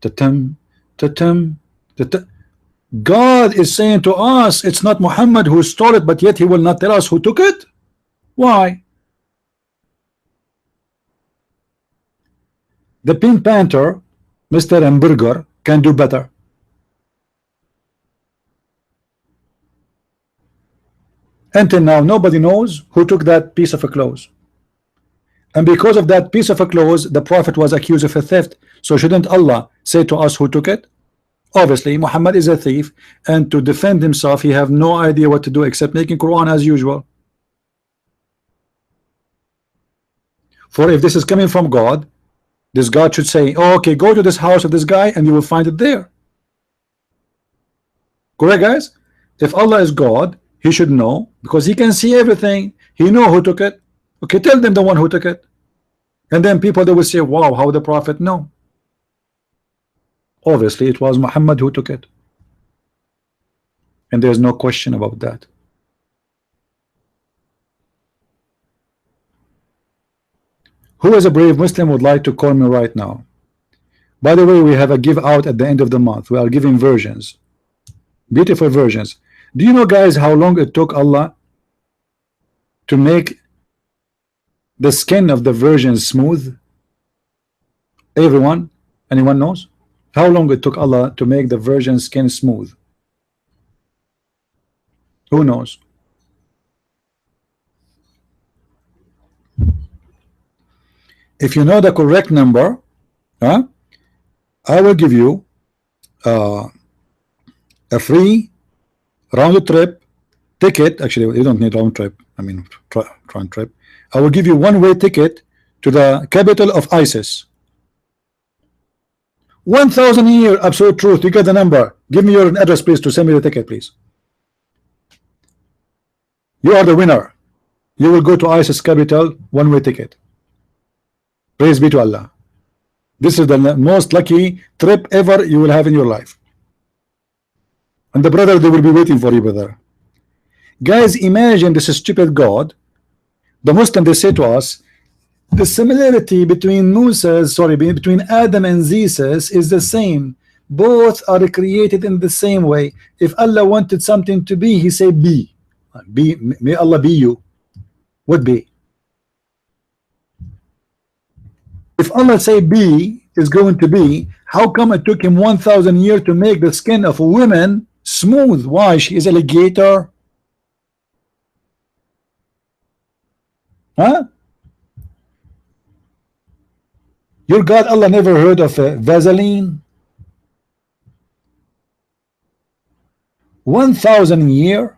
ta-tan, ta-tan, ta-tan. God is saying to us it's not Muhammad who stole it, but yet he will not tell us who took it. Why? The Pink Panther, Mr. Hamburger, can do better. Until now, nobody knows who took that piece of a clothes. And because of that piece of a clothes, the prophet was accused of a theft. So shouldn't Allah say to us who took it? Obviously, Muhammad is a thief, and to defend himself, he have no idea what to do except making Quran as usual. For if this is coming from God, this God should say, oh, okay, go to this house of this guy and you will find it there. Correct, guys? If Allah is God, he should know, because he can see everything. He know who took it. Okay, tell them the one who took it. And then people, they will say, wow, how the prophet know? Obviously, it was Muhammad who took it. And there's no question about that. Who is a brave Muslim would like to call me right now? By the way, we have a give out at the end of the month. We are giving versions, beautiful versions. Do you know, guys, how long it took Allah to make the skin of the virgin smooth? Everyone, anyone knows how long it took Allah to make the virgin skin smooth? Who knows? If you know the correct number, I will give you a free round trip ticket. Actually, you don't need round trip. I mean, round trip. I will give you one-way ticket to the capital of ISIS. 1,000 a year, absolute truth. You get the number. Give me your address, please, to send me the ticket, please. You are the winner. You will go to ISIS capital, one-way ticket. Praise be to Allah. This is the most lucky trip ever you will have in your life. And the brother, they will be waiting for you, brother. Guys, imagine this stupid God. The Muslim, they say to us, the similarity between between Adam and Jesus is the same. Both are created in the same way. If Allah wanted something to be, he said be. May Allah be you. What be? If Allah say be is going to be, how come it took him 1,000 years to make the skin of a woman smooth? Why? She is alligator? Huh? Your God Allah never heard of a Vaseline? 1,000 year?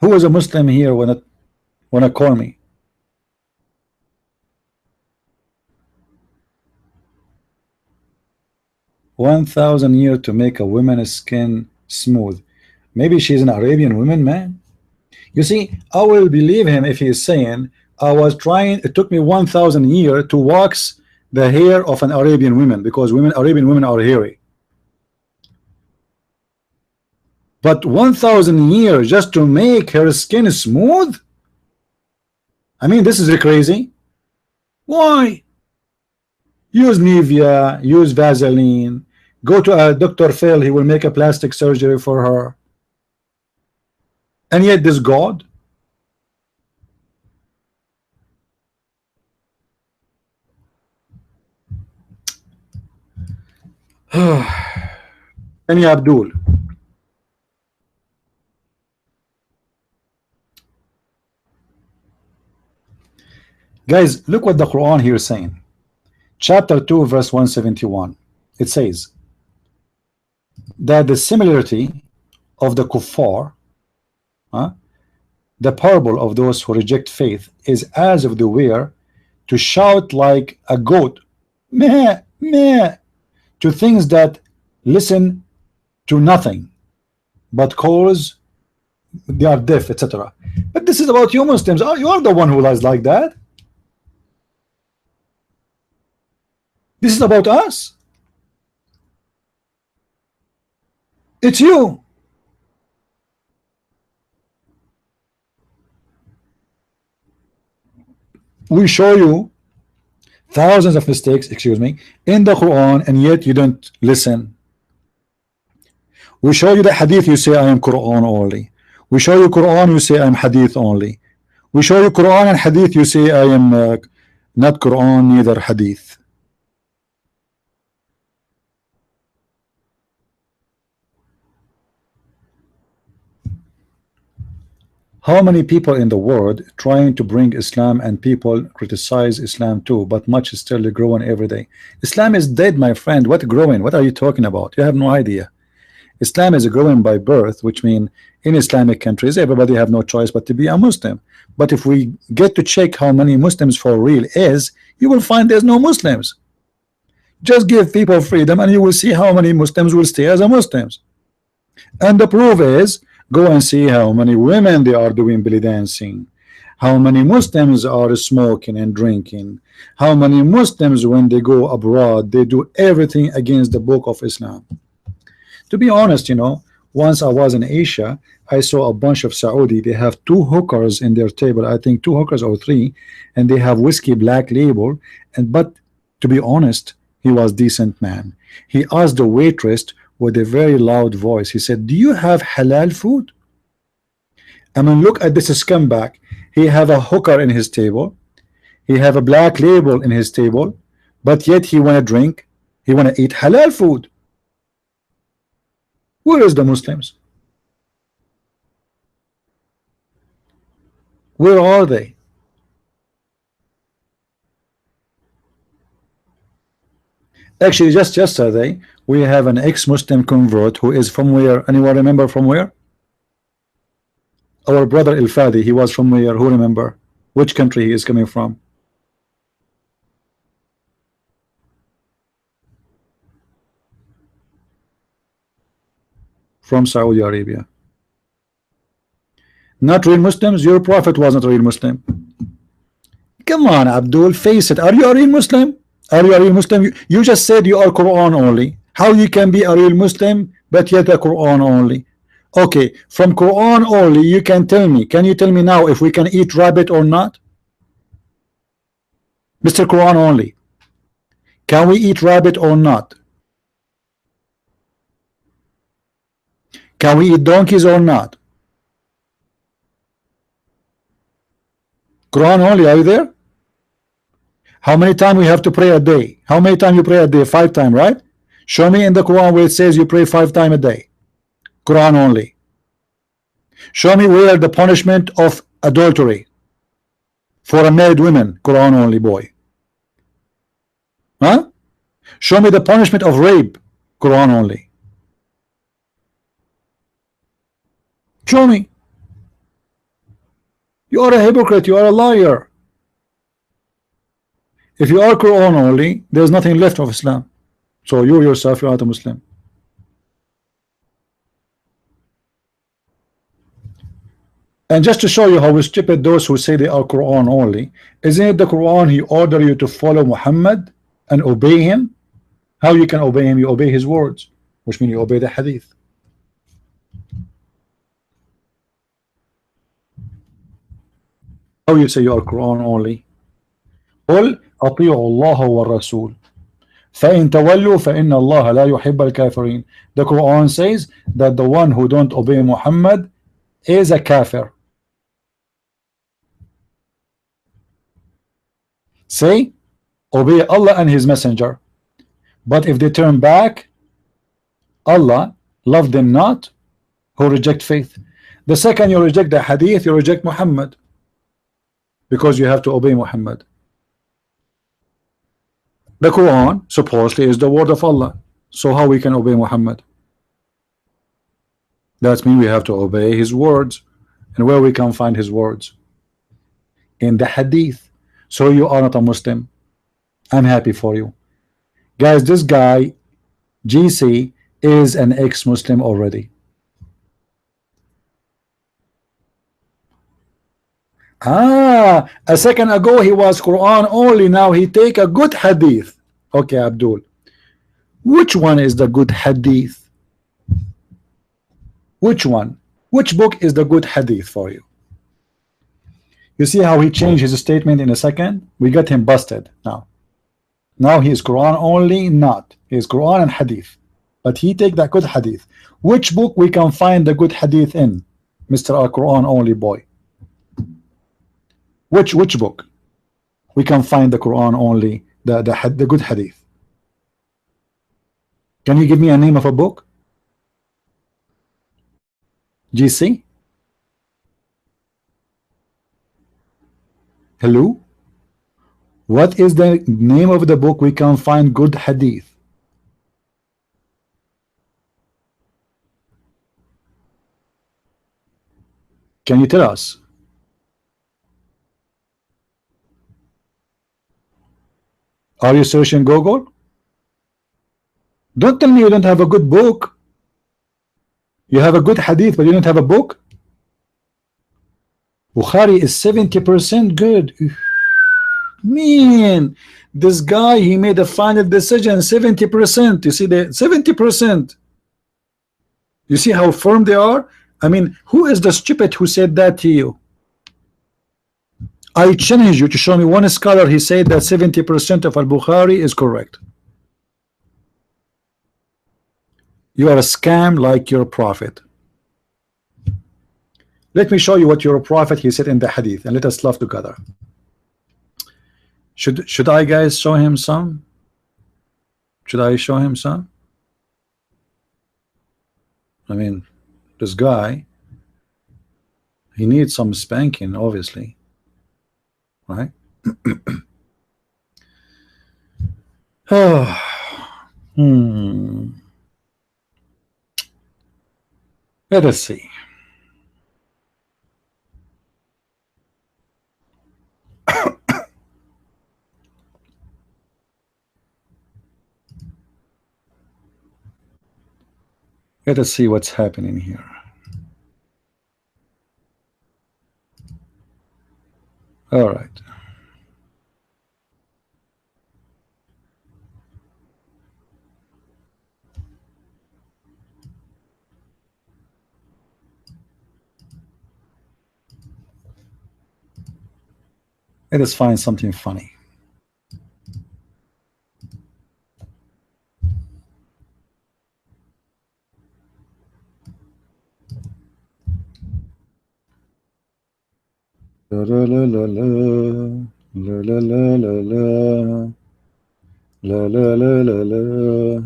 Who is a Muslim here when I call me? $1,000 years to make a woman's skin smooth. Maybe she's an Arabian woman, man. You see, I will believe him if he is saying it took me 1,000 years to wax the hair of an Arabian woman, because Arabian women are hairy. But 1,000 years just to make her skin smooth? I mean, this is crazy. Why? Use Nivea, use Vaseline, go to a Dr. Phil, he will make a plastic surgery for her. And yet this God, Any Abdul. Guys, look what the Quran here is saying. Chapter 2, verse 171. It says that the similarity of the kuffar, the parable of those who reject faith, is as if they were to shout like a goat, meh, meh, to things that listen to nothing, but cause they are deaf, etc. But this is about you Muslims. Oh, you are the one who lies like that. This is about us. It's you. We show you thousands of mistakes, excuse me, in the Quran, and yet you don't listen. We show you the hadith, you say I am Quran only. We show you Quran, you say I am hadith only. We show you Quran and hadith, you say I am not Quran, neither hadith. How many people in the world trying to bring Islam, and people criticize Islam too, but much is still growing every day. Islam is dead, my friend. What growing? What are you talking about? You have no idea. Islam is growing by birth, which means in Islamic countries everybody have no choice but to be a Muslim. But if we get to check how many Muslims for real is, you will find there's no Muslims. Just give people freedom and you will see how many Muslims will stay as a Muslims. And the proof is, go and see how many women they are doing belly dancing, how many Muslims are smoking and drinking, how many Muslims when they go abroad they do everything against the book of Islam. To be honest, you know, Once I was in Asia, I saw a bunch of Saudi. They have two hookers in their table, I think two hookers or three, and they have whiskey black label. And but to be honest, he was decent man. He asked the waitress with a very loud voice. He said, "Do you have halal food?" I mean, look at this scumbag. He have a hooker in his table. He have a black label in his table, but yet he want to drink. He want to eat halal food. Where is the Muslims? Where are they? Actually, just yesterday, we have an ex-Muslim convert who is from where? Anyone remember from where? Our brother El-Fadi, he was from where? Who remember? Which country he is coming from? From Saudi Arabia. Not real Muslims? Your prophet wasn't a real Muslim. Come on, Abdul, face it. Are you a real Muslim? Are you a real Muslim? You just said you are Quran only. How you can be a real Muslim but yet a Quran only? Okay, from Quran only, you can tell me. Can you tell me now if we can eat rabbit or not? Mr. Quran only. Can we eat rabbit or not? Can we eat donkeys or not? Quran only, are you there? How many times we have to pray a day? How many times you pray a day? 5 times, right? Show me in the Quran where it says you pray 5 times a day. Quran only. Show me where the punishment of adultery for a married woman. Quran only, boy. Huh? Show me the punishment of rape. Quran only. Show me. You are a hypocrite. You are a liar. If you are Quran only, there's nothing left of Islam. So you yourself, you are not a Muslim. And just to show you how stupid those who say they are Quran only, isn't it the Quran he ordered you to follow Muhammad and obey him? How you can obey him? You obey his words, which means you obey the hadith. How you say you are Quran only? قل أطيعوا الله والرسول فإن تولوا فإن الله لا يحب الكافرين. The Quran says that the one who don't obey Muhammad is a kafir. Say, obey Allah and his messenger, but if they turn back, Allah love them not who reject faith. The second you reject the hadith, you reject Muhammad, because you have to obey Muhammad. The Quran supposedly is the word of Allah, so how we can obey Muhammad? That means we have to obey his words. And where we can find his words? In the hadith. So you are not a Muslim. I'm happy for you guys. This guy GC is an ex-Muslim already. A second ago he was Quran only, now he take a good hadith. Okay, Abdul, which one is the good hadith? Which one? Which book is the good hadith for you? You see how he changed his statement in a second? We got him busted now. Now he is Quran only, not. He is Quran and hadith. But he take that good hadith. Which book we can find the good hadith in, Mr. Quran only boy? Which book we can find the Quran only, the good hadith? Can you give me a name of a book? GC? Hello? What is the name of the book we can find good hadith? Can you tell us? Are you searching Google? Don't tell me you don't have a good book. You have a good hadith, but you don't have a book. Bukhari is 70% good. Man, this guy, he made a final decision 70%. You see the 70%. You see how firm they are? I mean, who is the stupid who said that to you? I challenge you to show me one scholar he said that 70% of Al-Bukhari is correct. You are a scam like your prophet. Let me show you what your prophet he said in the hadith, and let us laugh together. Should I guys show him some? Should I show him some? I mean, this guy, he needs some spanking, obviously, right? Oh, let us see. Let us see what's happening here. All right. Let us find something funny. La la la la la la la la la la la la la la.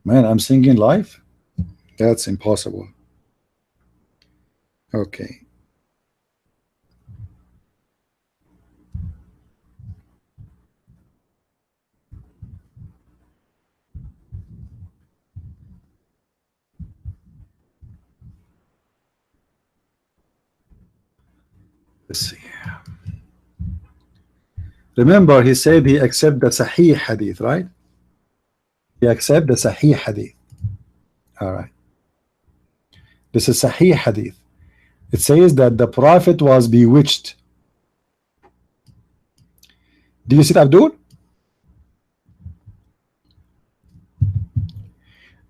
Man, I'm singing live? That's impossible. Okay. Let's see. Remember, he said he accept the Sahih hadith, right? He accept the Sahih hadith. All right. This is Sahih hadith. It says that the Prophet was bewitched. Do you see it, Abdul?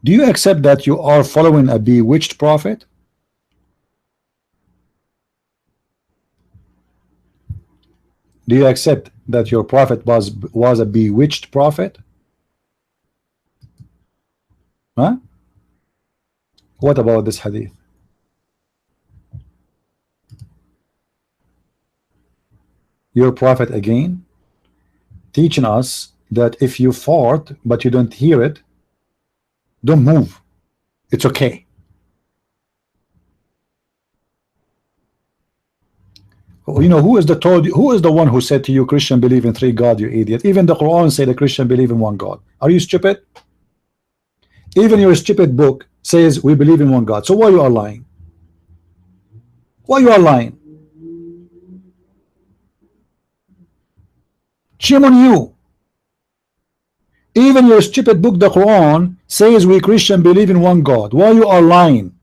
Do you accept that you are following a bewitched prophet? Do you accept that your prophet was a bewitched prophet? Huh? What about this hadith? Your prophet again teaching us that if you fart but you don't hear it, don't move. It's okay. You know, who is the one who said to you, Christian believe in three God, you idiot? Even the Quran said a Christian believe in one God. Are you stupid? Even your stupid book says we believe in one God. So why you are lying? Why you are lying? Shame on you. Even your stupid book, the Quran, says we Christian believe in one God. Why you are lying?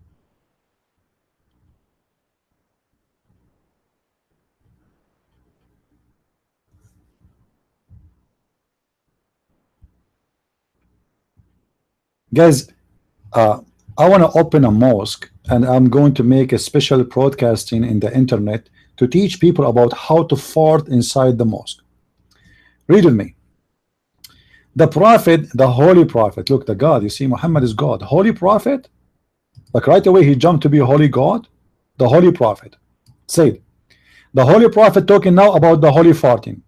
Guys, I want to open a mosque, and I'm going to make a special broadcasting in the internet to teach people about how to fart inside the mosque. Read with me. The prophet, the holy prophet, look, the God, you see, Muhammad is God. Holy prophet, like right away he jumped to be a holy God. The holy prophet said, the holy prophet talking now about the holy farting.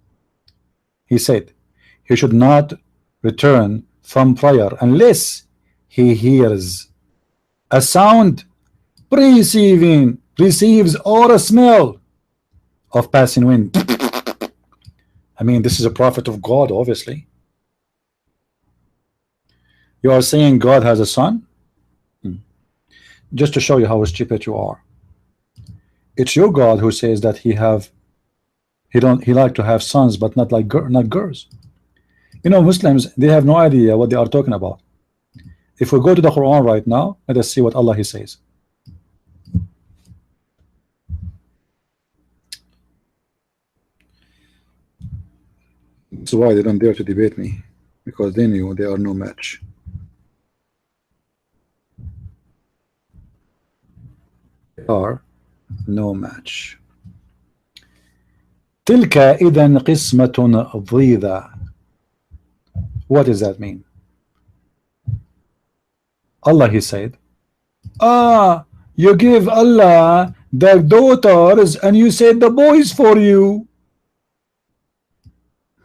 He said he should not return from prayer unless he hears a sound receives or a smell of passing wind. I mean, this is a prophet of God, obviously. You are saying God has a son? Just to show you how stupid you are. It's your God who says that he like to have sons, but not like not girls. You know, Muslims, they have no idea what they are talking about. If we go to the Quran right now, let us see what Allah he says. That's why they don't dare to debate me, because they knew they are no match. are no match. تلك إذا قسمة ضيزى. What does that mean? Allah, he said, you give Allah the daughters and you said the boys for you.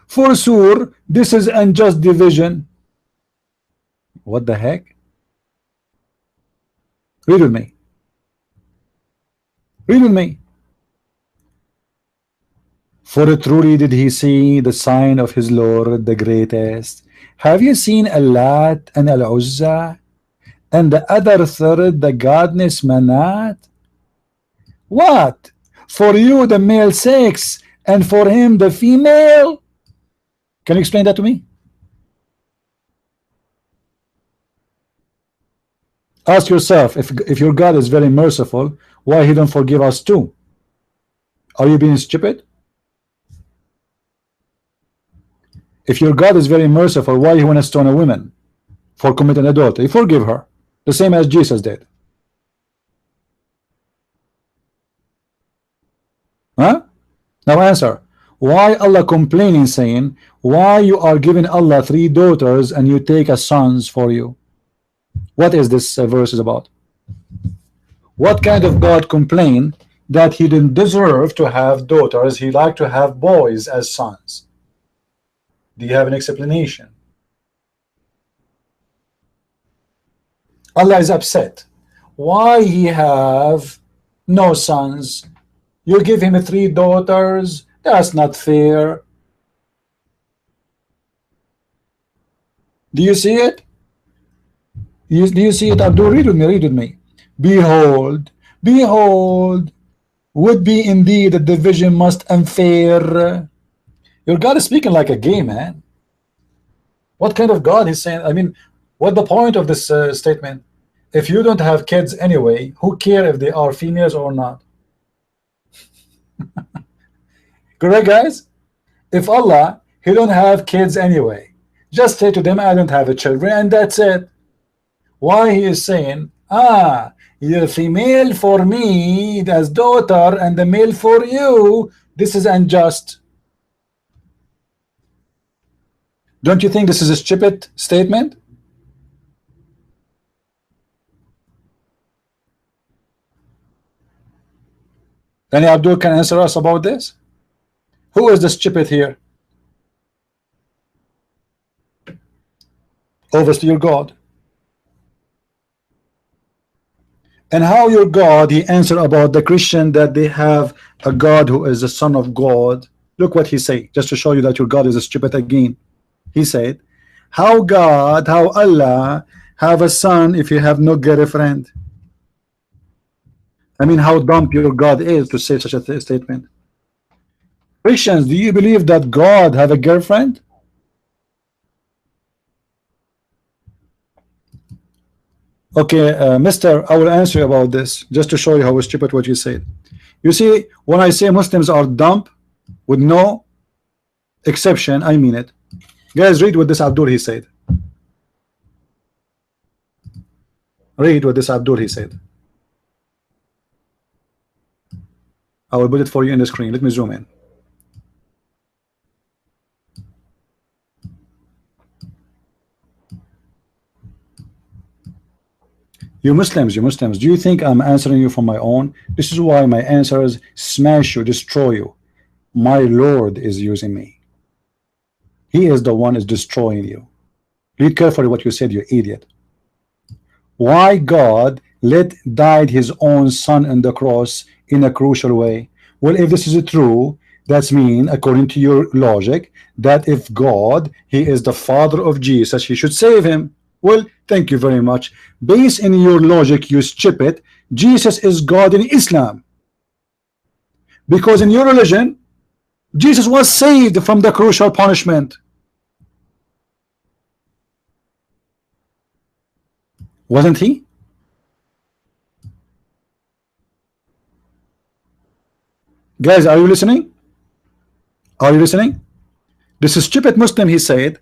For sure, this is unjust division. What the heck? Read with me. Read with me. For truly did he see the sign of his Lord the greatest. Have you seen Allat and Al-Uzza and the other third, the godness Manat? What? For you the male sex and for him the female? Can you explain that to me? Ask yourself, if your God is very merciful, why he don't forgive us too? Are you being stupid? If your God is very merciful, why you want to stone a woman for committing adultery? Forgive her, the same as Jesus did. Huh? Now answer. Why Allah complaining, saying, why you are giving Allah 3 daughters and you take as sons for you? What is this verse is about? What kind of God complain that he didn't deserve to have daughters, he liked to have boys as sons? Do you have an explanation? Allah is upset. Why he have no sons? You give him 3 daughters. That's not fair. Do you see it? Do you see it? Abdul, read with me. Read with me. Behold, behold, would be indeed a division most unfair. Your God is speaking like a gay man. What kind of God he's saying? I mean, what the point of this statement? If you don't have kids anyway, who care if they are females or not? Correct, guys? If Allah, he don't have kids anyway, just say to them, I don't have a children, and that's it. Why he is saying, you're female for me as daughter and the male for you, this is unjust. Don't you think this is a stupid statement? Any Abdul can answer us about this? Who is the stupid here? Obviously your God. And how your God, he answered about the Christian that they have a God who is the son of God. Look what he said, just to show you that your God is a stupid again. He said, how God, how Allah have a son if you have no girlfriend? I mean, how dumb your God is to say such a statement. Christians, do you believe that God have a girlfriend? Okay, mister, I will answer you about this just to show you how stupid what you said. You see, when I say Muslims are dumb with no exception, I mean it. Guys, read what this Abdul he said. Read what this Abdul he said. I will put it for you in the screen. Let me zoom in. You Muslims, do you think I'm answering you from my own? This is why my answers smash you, destroy you. My Lord is using me. He is the one is destroying you. Read carefully what you said, you idiot. Why God died his own son on the cross in a crucial way? Well, if this is true, that's mean, according to your logic, that if God, he is the father of Jesus, he should save him. Well, thank you very much. Based in your logic, you stupid, Jesus is God in Islam. Because in your religion, Jesus was saved from the crucial punishment. Wasn't he? Guys, are you listening? Are you listening? This is stupid Muslim, he said,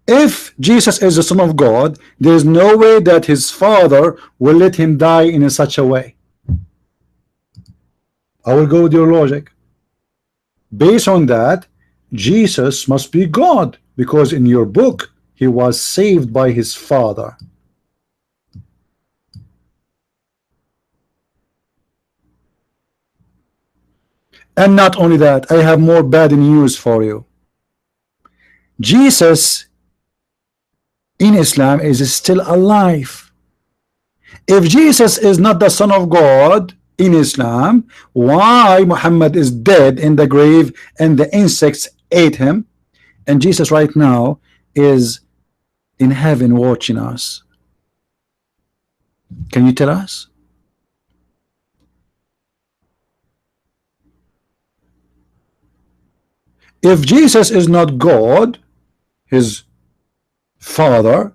if Jesus is the Son of God, there is no way that his father will let him die in such a way. I will go with your logic. Based on that, Jesus must be God, because in your book he was saved by his father. And not only that, I have more bad news for you. Jesus in Islam is still alive. If Jesus is not the son of God in Islam, why Muhammad is dead in the grave and the insects ate him, and Jesus right now is in heaven watching us? Can you tell us? If Jesus is not God, his father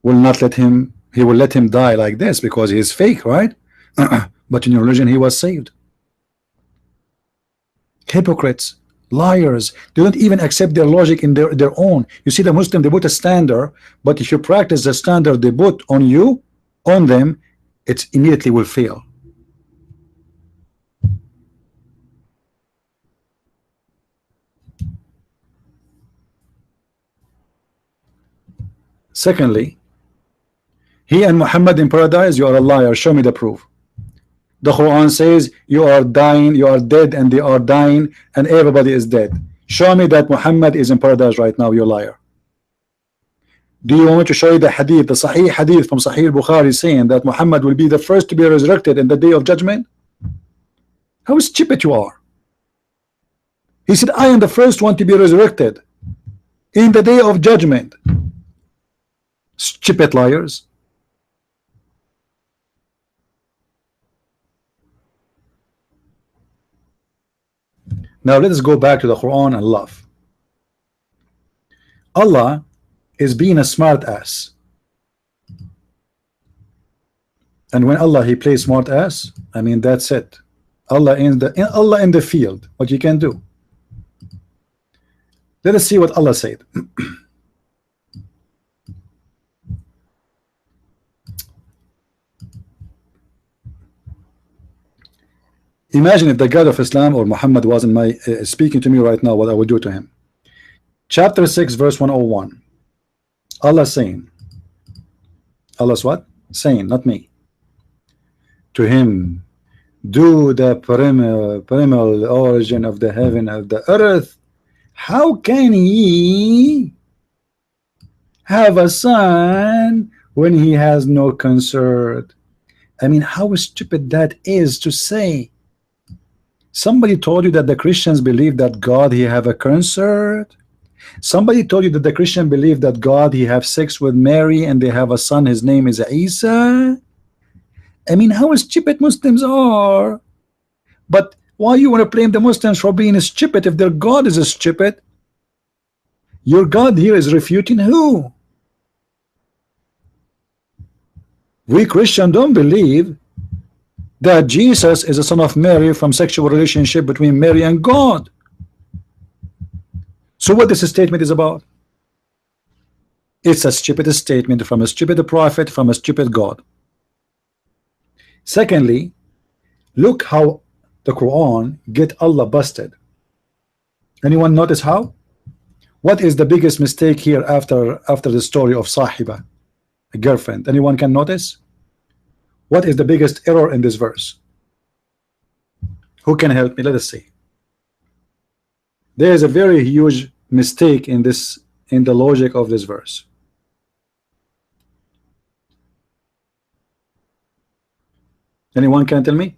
will not let him, he will let him die like this because he is fake, right? But in your religion he was saved. Hypocrites, liars, they don't even accept their logic in their own. You see, the Muslim, they put a standard, but if you practice the standard they put on you, on them, it immediately will fail. Secondly, he and Muhammad in paradise, you are a liar. Show me the proof. The Quran says you are dying, you are dead, and they are dying, and everybody is dead. Show me that Muhammad is in paradise right now, you liar. Do you want me to show you the hadith, the Sahih hadith from Sahih Bukhari, saying that Muhammad will be the first to be resurrected in the day of judgment? How stupid you are. He said, I am the first one to be resurrected in the day of judgment. Stupid liars. Now let us go back to the Quran and love. Allah is being a smart ass, and when Allah he plays smart ass, I mean that's it. Allah in the field, what you can do. Let us see what Allah said. Imagine if the God of Islam or Muhammad wasn't my speaking to me right now, what I would do to him. Chapter 6 verse 101. Allah saying, Allah's what? Saying, not me. To him, do the primal origin of the heaven of the earth. How can he have a son when he has no consort? I mean, how stupid that is to say. Somebody told you that the Christians believe that God he have a consort. Somebody told you that the Christian believe that God he have sex with Mary and they have a son, his name is Isa. I mean, how stupid Muslims are. But why you want to blame the Muslims for being stupid if their God is stupid? Your God here is refuting who? We Christians don't believe that Jesus is a son of Mary from sexual relationship between Mary and God. So what this statement is about? It's a stupid statement from a stupid prophet, from a stupid God. Secondly, look how the Quran get Allah busted. Anyone notice how? What is the biggest mistake here after the story of Sahiba, a girlfriend? Anyone can notice? What is the biggest error in this verse? Who can help me? Let us see. There is a very huge mistake in this, in the logic of this verse. Anyone can tell me?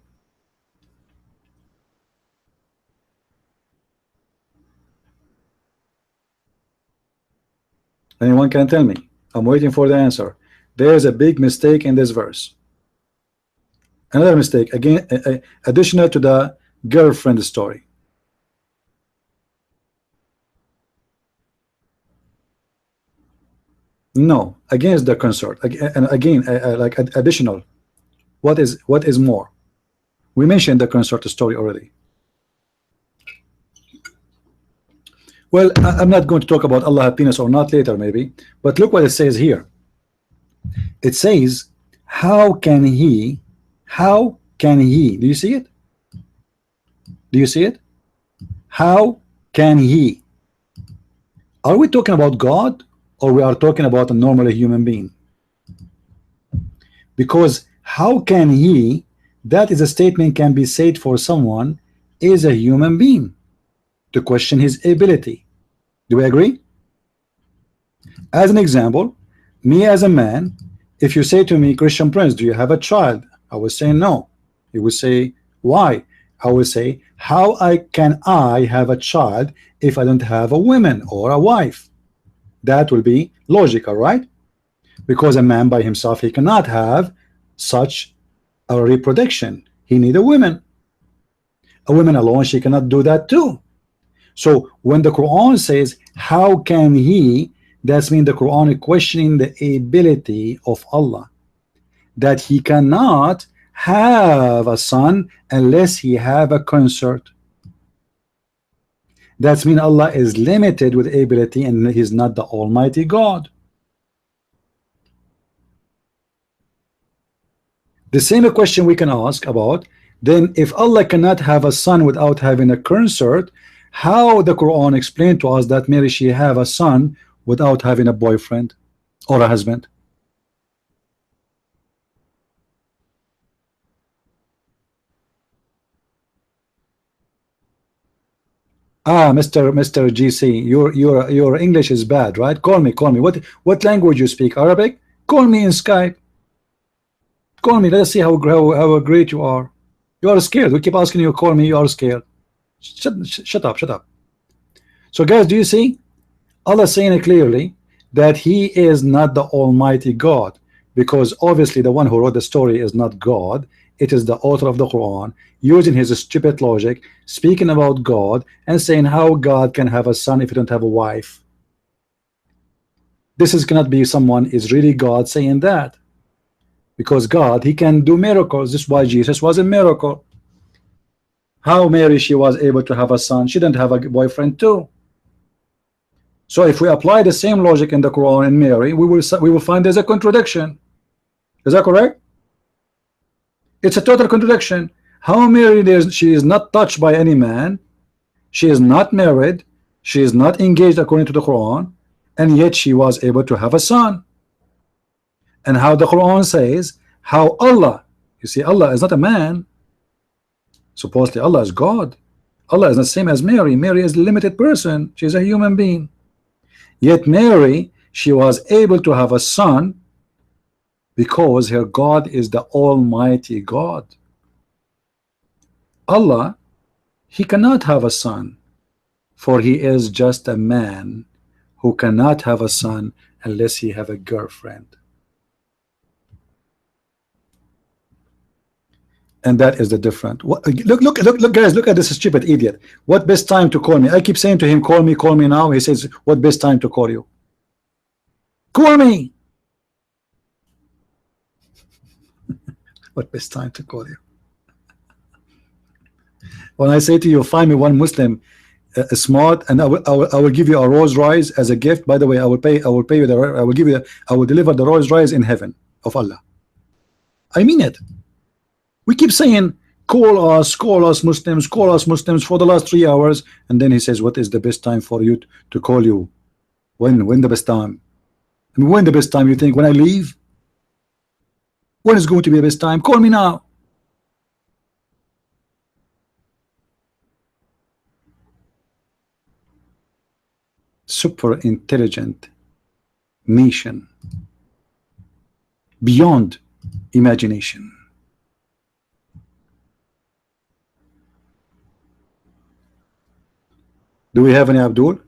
Anyone can tell me? I'm waiting for the answer. There is a big mistake in this verse. Another mistake, again, additional to the girlfriend story. No, against the consort. And again, like additional. What is more? We mentioned the consort story already. Well, I'm not going to talk about Allah have penis or not later, maybe. But look what it says here. It says, how can can he? Do you see it? Do you see it? How can he? Are we talking about God, or we are talking about a normal human being? Because how can he, that is a statement can be said for someone is a human being, to question his ability. Do we agree? As an example, me as a man, if you say to me, Christian Prince, do you have a child? I will say no. You will say, why? I will say, how can I have a child if I don't have a woman or a wife? That will be logical, right? Because a man by himself, he cannot have such a reproduction. He need a woman. A woman alone, she cannot do that too. So when the Quran says, how can he, that's mean the Quran is questioning the ability of Allah, that he cannot have a son unless he have a consort. That's mean Allah is limited with ability and he's not the Almighty God. The same question we can ask about, then if Allah cannot have a son without having a consort, how the Quran explained to us that Mary she have a son without having a boyfriend or a husband? Ah, Mr. GC, your English is bad, right? Call me, call me. What language you speak? Arabic? Call me in Skype. Call me. Let's see how great you are. You are scared. We keep asking you, call me. You are scared. Shut up, shut up. So, guys, do you see? Allah saying it clearly that He is not the Almighty God, because obviously the one who wrote the story is not God. It is the author of the Quran using his stupid logic, speaking about God and saying how God can have a son if you don't have a wife. This is cannot be someone is really God saying that, because God, he can do miracles. This is why Jesus was a miracle. How Mary she was able to have a son, she didn't have a boyfriend too. So if we apply the same logic in the Quran and Mary, we will find there's a contradiction. Is that correct? It's a total contradiction. How Mary she is not touched by any man, she is not married, she is not engaged according to the Quran, and yet she was able to have a son. And how the Quran says, how Allah, you see, Allah is not a man. Supposedly Allah is God. Allah is the same as Mary. Mary is a limited person. She is a human being. Yet Mary, she was able to have a son because her God is the Almighty God. Allah, he cannot have a son, for he is just a man who cannot have a son unless he have a girlfriend. And that is the difference. Look, guys, look at this stupid idiot. What best time to call me? I keep saying to him, call me now. He says, what best time to call you? Call me. What best time to call you? When I say to you, find me one Muslim smart, and I will give you a Rolls Royce as a gift. By the way, I will pay you I will deliver the Rolls Royce in heaven of Allah. I mean it. We keep saying, call us Muslims, call us Muslims for the last 3 hours, and then he says, what is the best time for you to call you? When the best time? I mean, when the best time you think? When I leave? When is going to be the best time? Call me now. Super intelligent nation beyond imagination. Do we have any Abdul?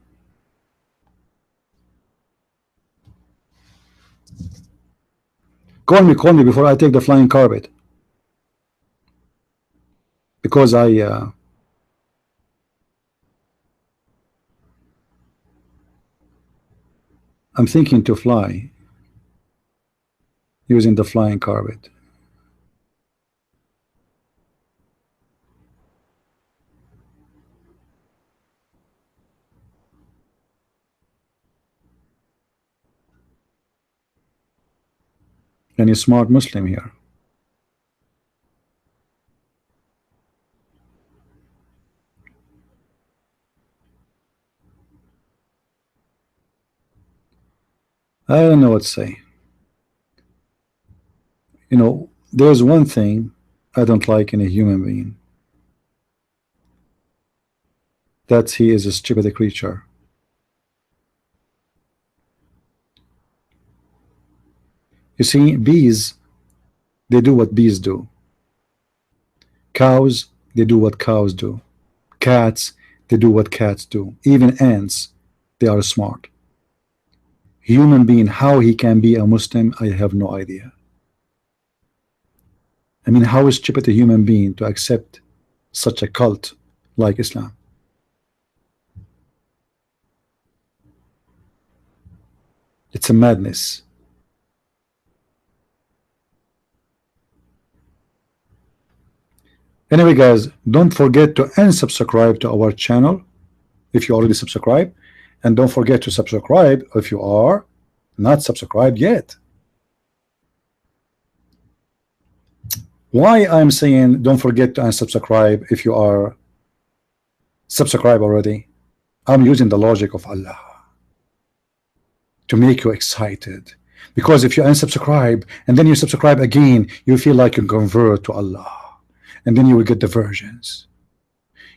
Call me before I take the flying carpet, because I'm thinking to fly using the flying carpet. Any smart Muslim here? I don't know what to say. You know, there's one thing I don't like in a human being, that he is a stupid creature. You see, bees, they do what bees do. Cows, they do what cows do. Cats, they do what cats do. Even ants, they are smart. Human being, how he can be a Muslim, I have no idea. I mean, how is stupid a human being to accept such a cult like Islam? It's a madness. Anyway, guys, don't forget to unsubscribe to our channel if you already subscribed, and don't forget to subscribe if you are not subscribed yet. Why I'm saying don't forget to unsubscribe if you are subscribed already? I'm using the logic of Allah to make you excited, because if you unsubscribe and then you subscribe again, you feel like you convert to Allah, and then you will get the versions,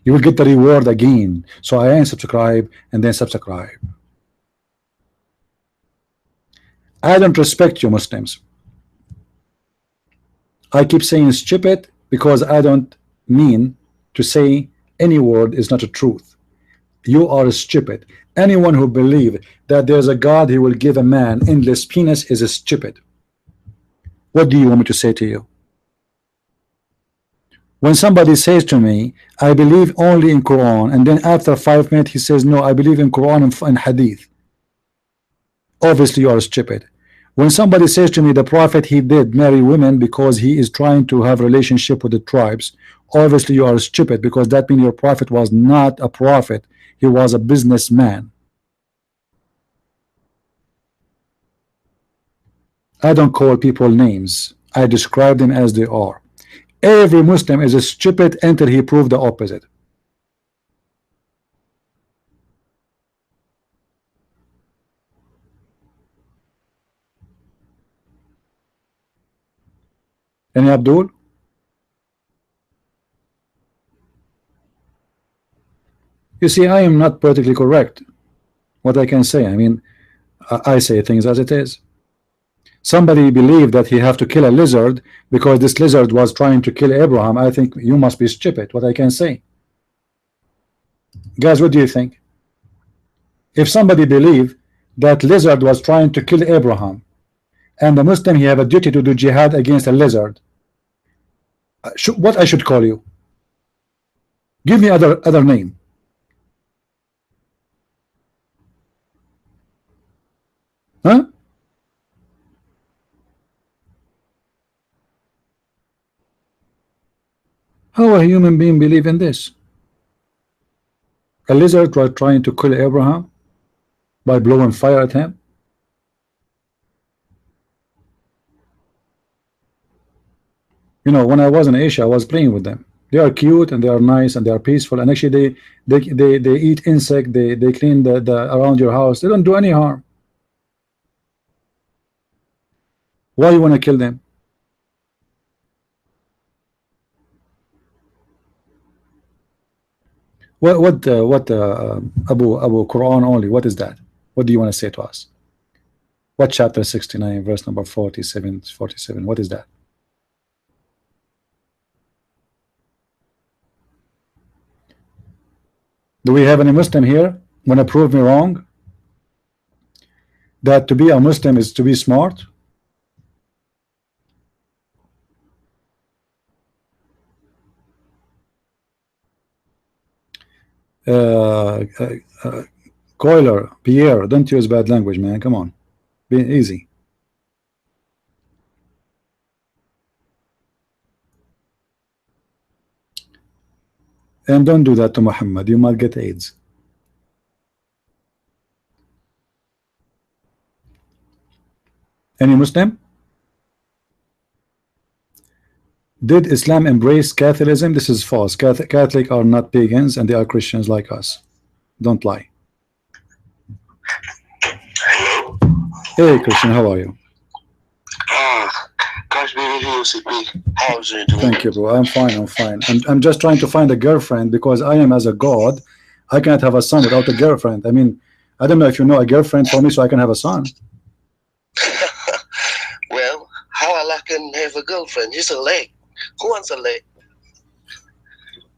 you will get the reward again. So I unsubscribe and then subscribe. I don't respect you Muslims. I keep saying stupid because I don't mean to say any word is not a truth. You are stupid. Anyone who believes that there's a God he will give a man endless penis is a stupid. What do you want me to say to you? When somebody says to me, I believe only in Quran, and then after 5 minutes he says, no, I believe in Quran and Hadith, obviously you are stupid. When somebody says to me the Prophet he did marry women because he is trying to have relationship with the tribes, obviously you are stupid, because that means your Prophet was not a prophet, he was a businessman. I don't call people names, I describe them as they are. Every Muslim is a stupid until he proved the opposite. Any Abdul? You see, I am not politically correct. What I can say, I mean, I say things as it is. Somebody believed that he have to kill a lizard because this lizard was trying to kill Abraham. I think you must be stupid. What I can say, guys, what do you think? If somebody believed that lizard was trying to kill Abraham, and the Muslim he have a duty to do jihad against a lizard, what I should call you? Give me other name. Huh? How a human being believe in this? A lizard was trying to kill Abraham by blowing fire at him. You know, when I was in Asia, I was playing with them. They are cute and they are nice and they are peaceful, and actually they eat insect, they clean the around your house, they don't do any harm. Why you want to kill them? What Abu Quran only, what is that? What do you want to say to us? What chapter 69 verse number 47? What is that? Do we have any Muslim here want to prove me wrong, that to be a Muslim is to be smart? Coiler, Pierre, don't use bad language, man. Come on, be easy. And don't do that to Muhammad, you might get AIDS. Any Muslim? Did Islam embrace Catholicism? This is false. Catholic are not pagans and they are Christians like us. Don't lie. Hey Christian, how are you? Gosh, be with you, CP. How's you doing? Thank you, bro. I'm fine. I'm fine. I'm just trying to find a girlfriend because I am as a god. I cannot have a son without a girlfriend. I mean, I don't know if you know a girlfriend for me so I can have a son. Well, how Allah can have a girlfriend? He's a leg. Who wants a leg?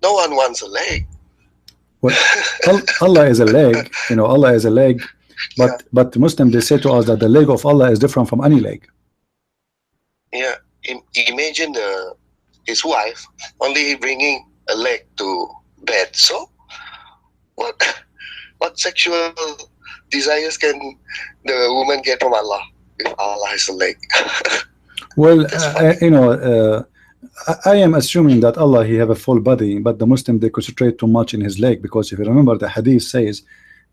No one wants a leg. Well, Allah is a leg. You know, Allah is a leg. But Muslims, they say to us that the leg of Allah is different from any leg. Yeah. Imagine his wife only bringing a leg to bed. So, what sexual desires can the woman get from Allah if Allah has a leg? Well, you know, I am assuming that Allah, he have a full body, but the Muslim, they concentrate too much in his leg, because if you remember, the hadith says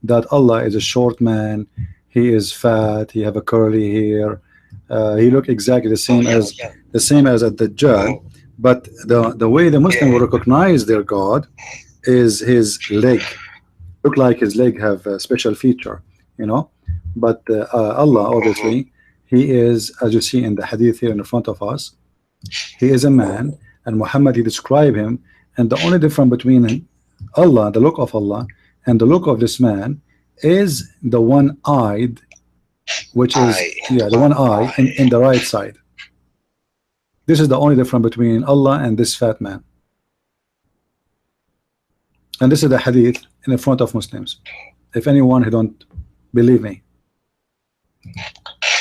that Allah is a short man, he is fat, he have a curly hair, he look exactly the same as a Dajjal, but the way the Muslim will recognize their God is his leg. Look like his leg have a special feature, you know. But Allah, obviously, he is, as you see in the hadith here in front of us, he is a man, and Muhammad, he described him, and the only difference between Allah, the look of Allah, and the look of this man is the one-eyed, which is the one eye in the right side. This is the only difference between Allah and this fat man. And this is the hadith in the front of Muslims. If anyone who don't believe me,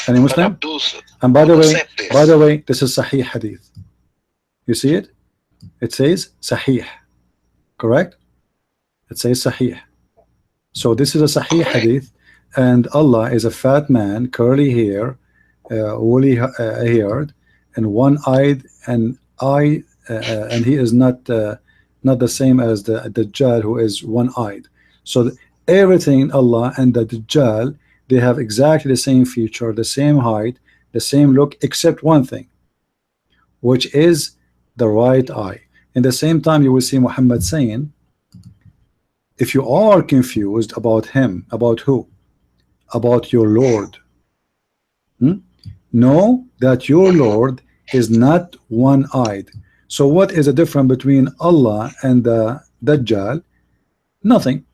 any Muslim? And by the way, this is Sahih hadith. You see it? It says Sahih, correct? It says Sahih. So this is a Sahih hadith, and Allah is a fat man, curly hair, woolly haired, and one-eyed, and and he is not the same as the Dajjal, who is one-eyed. So everything in Allah and the Dajjal, they have exactly the same feature, the same height, the same look, except one thing, which is the right eye. In the same time, you will see Muhammad saying, if you are confused about him, about who? About your Lord, know that your Lord is not one-eyed. So what is the difference between Allah and the Dajjal? Nothing.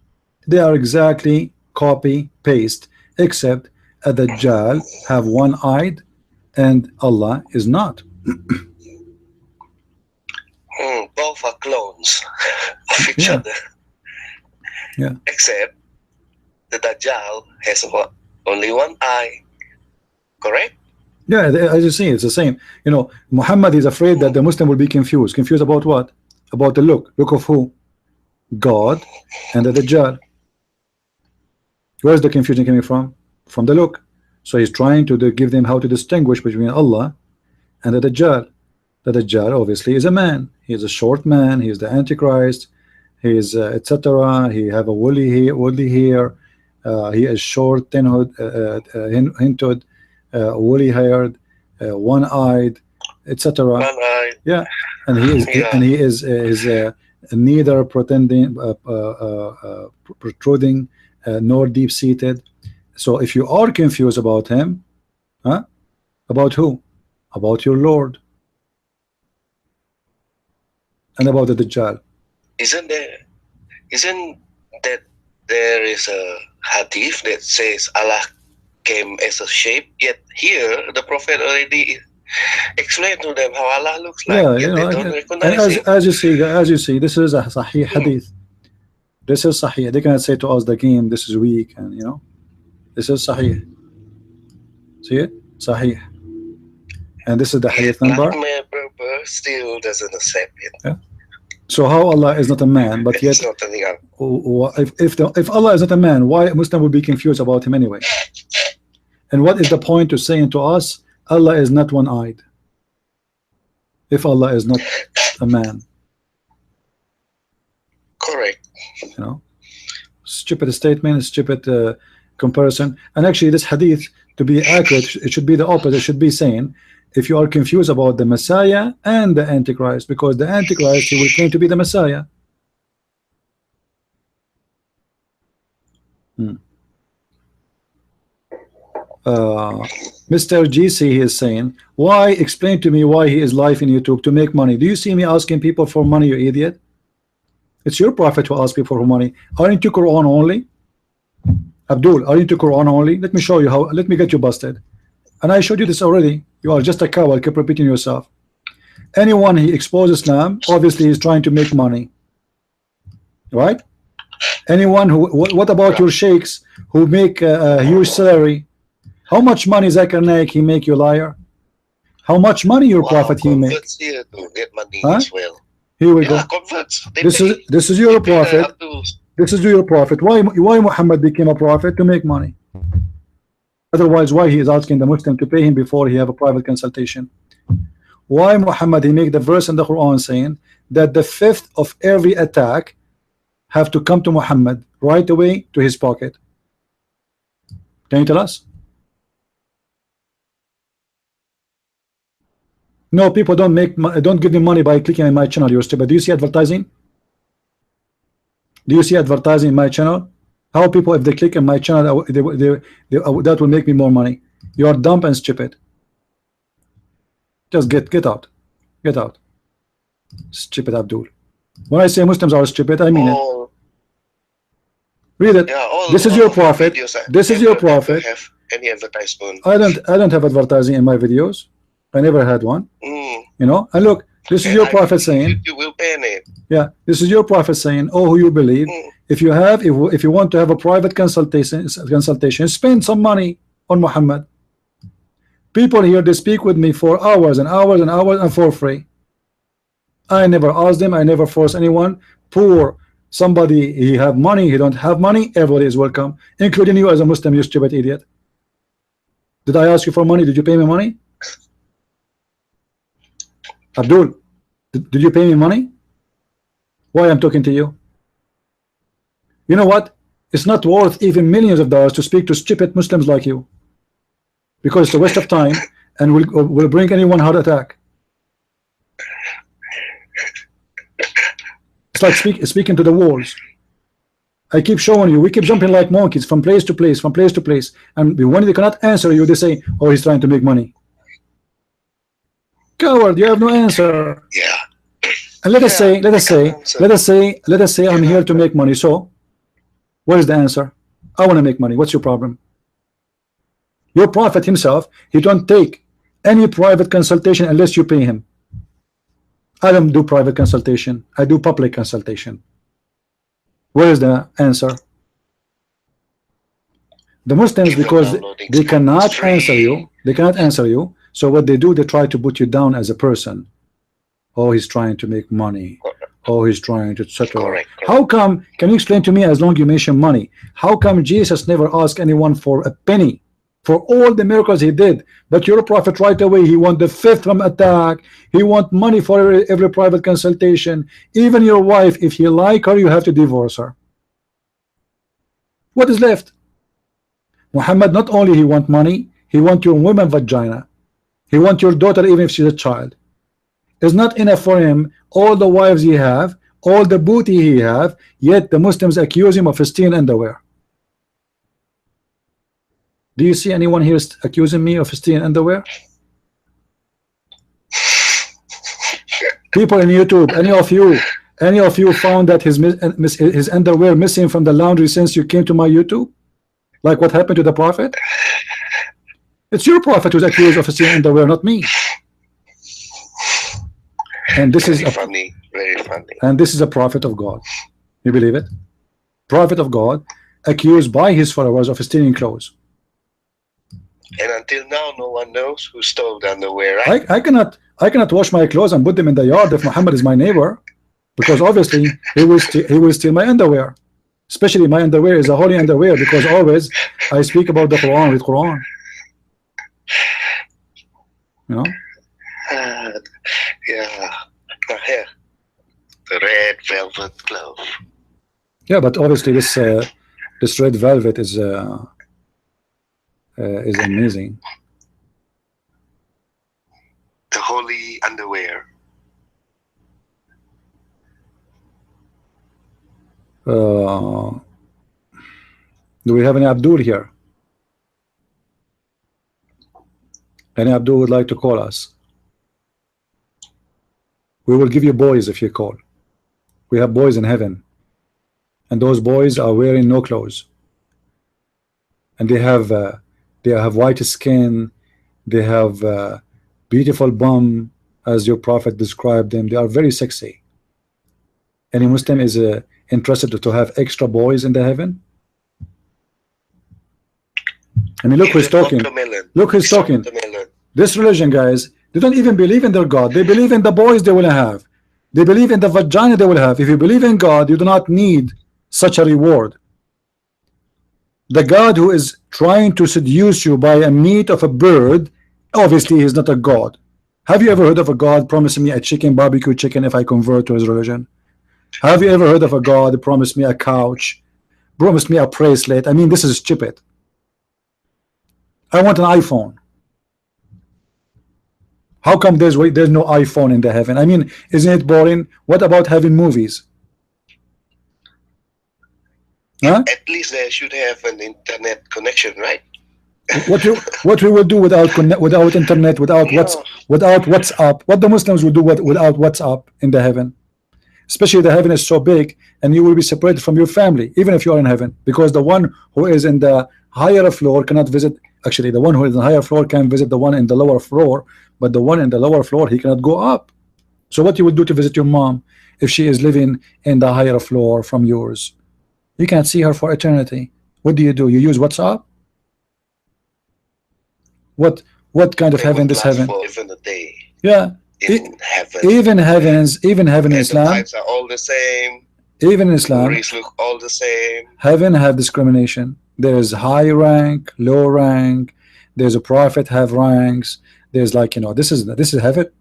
They are exactly copy paste, except a Dajjal have one-eyed and Allah is not. Both are clones of each other. Yeah. Except the Dajjal has only one eye. Correct? Yeah, as you see, it's the same. You know, Muhammad is afraid that the Muslim will be confused. Confused about what? About the look. Look of who? God and the Dajjal. Where is the confusion coming from? From the look. So he's trying to give them how to distinguish between Allah and the Dajjal. The Dajjal obviously is a man. He is a short man. He is the Antichrist. He is etc. He have a woolly hair. He is short, hinted, woolly haired, one-eyed, etc. One-eyed. Yeah, and he is neither protruding nor deep-seated. So if you are confused about him, about who? About your Lord and about the Dajjal. Isn't that there is a hadith that says Allah came as a shape, yet here the Prophet already explained to them how Allah looks like. Yeah, yet you know, they don't recognize him. as you see, this is a Sahih hadith. This is Sahih. They cannot say to us the game, this is weak, and you know, this is Sahih. See it? Sahih. And this is the hadith number. Still doesn't accept it. Yeah. So how Allah is not a man, but yet if Allah is not a man, why a Muslim would be confused about him anyway? And what is the point to saying to us Allah is not one-eyed if Allah is not a man? Correct. You know, stupid statement, stupid comparison. And actually this hadith, to be accurate, it should be the opposite. It should be saying, if you are confused about the Messiah and the Antichrist, because the Antichrist, he will claim to be the Messiah. Mr. GC is saying, why explain to me why he is live in YouTube to make money? Do you see me asking people for money, you idiot? It's your prophet who asks people for money. Aren't you Quran only? Abdul, aren't you Quran only? Let me show you how. Let me get you busted. And I showed you this already. You are just a coward. Keep repeating yourself. Anyone he exposes Islam, obviously he's trying to make money, right? Anyone who, what about your sheikhs who make a huge salary? How much money Zakir Naik he make, you liar? How much money your prophet he make? Here to get money Huh? as well. Here we go. Converts. This is your prophet. This is your prophet. Why Muhammad became a prophet? To make money. Otherwise, why he is asking the Muslim to pay him before he have a private consultation? Why Muhammad he make the verse in the Quran saying that the fifth of every attack have to come to Muhammad right away to his pocket? Can you tell us? No, people don't give me money by clicking on my channel. You're stupid. Do you see advertising? Do you see advertising in my channel? How people, if they click on my channel, that will make me more money? You are dumb and stupid. Just get out. Get out. Stupid Abdul. When I say Muslims are stupid, I mean it. Read it. Yeah, this is your prophet. This is your prophet. Have any advertisement? I don't have advertising in my videos. I never had one. You know, and look, this is your prophet saying, you will ban it. Yeah, this is your prophet saying, oh, who you believe, if you want to have a private consultation, spend some money on Muhammad. People here, they speak with me for hours and hours and hours and for free. I never ask them, I never force anyone. Poor somebody, he have money, he don't have money, everybody is welcome, including you as a Muslim, you stupid idiot. Did I ask you for money? Did you pay me money? Abdul, did you pay me money? Why I'm talking to you? You know what? It's not worth even millions of dollars to speak to stupid Muslims like you, because it's a waste of time and will bring anyone heart attack. It's like speaking to the walls. I keep showing you, we keep jumping like monkeys from place to place, from place to place, and when they cannot answer you, they say, oh, he's trying to make money. Coward, you have no answer. Yeah. And let us say I'm here to make money. So what is the answer? I want to make money. What's your problem? Your prophet himself, he don't take any private consultation unless you pay him. I don't do private consultation. I do public consultation. Where is the answer? The Muslims, because they cannot answer you, so what they do, they try to put you down as a person. Oh, he's trying to make money. Oh, he's trying to etc. How come, can you explain to me, as long as you mention money, how come Jesus never asked anyone for a penny for all the miracles he did, but your prophet right away, he want the fifth from attack, he want money for every private consultation, even your wife, if you like her, you have to divorce her. What is left? Muhammad, not only he want money, he want your woman vagina, he want your daughter even if she's a child. It's not enough for him, all the wives he have, all the booty he have, yet the Muslims accuse him of stealing underwear. Do you see anyone here accusing me of stealing underwear? People in YouTube, any of you found that his underwear missing from the laundry since you came to my YouTube? Like what happened to the prophet? It's your prophet who's accused of stealing underwear, not me. And this is funny, very funny. And this is a prophet of God. You believe it? Prophet of God accused by his followers of stealing clothes. And until now, no one knows who stole the underwear, right? I cannot wash my clothes and put them in the yard if Muhammad is my neighbor, because obviously he will steal my underwear. Especially my underwear is a holy underwear, because always I speak about the Quran with Quran. You know? Yeah. Here, the red velvet glove. Yeah, but obviously this red velvet is amazing. The holy underwear. Do we have any Abdul here? And Abdul would like to call us. We will give you boys if you call. We have boys in heaven, and those boys are wearing no clothes, and they have white skin. They have beautiful bum, as your prophet described them. They are very sexy. Any Muslim is interested to have extra boys in the heaven? I mean, look who's talking. Look who's talking. This religion, guys, they don't even believe in their God. They believe in the boys they will have. They believe in the vagina they will have. If you believe in God, you do not need such a reward. The God who is trying to seduce you by a meat of a bird, obviously he's not a God. Have you ever heard of a God promising me a chicken, barbecue chicken, if I convert to his religion? Have you ever heard of a God who promised me a couch, promised me a bracelet? I mean, this is stupid. I want an iPhone. How come there's no iPhone in the heaven? I mean, isn't it boring? What about having movies? Huh? At least they should have an internet connection, right? What we will do without internet, without WhatsApp? What the Muslims will do without WhatsApp in the heaven? Especially the heaven is so big, and you will be separated from your family, even if you are in heaven, because the one who is in the higher floor cannot visit. Actually, the one who is in the higher floor can visit the one in the lower floor, but the one in the lower floor, he cannot go up. So what you will do to visit your mom if she is living in the higher floor from yours? You can't see her for eternity. What do? You use WhatsApp? What kind of heaven this heaven? Even a day. Yeah. In heaven. Even heaven in Islam. The types are all the same. Even in Islam. Race look all the same. Heaven have discrimination. There is high rank, low rank. There's a prophet have ranks. There's like, you know, this is heaven.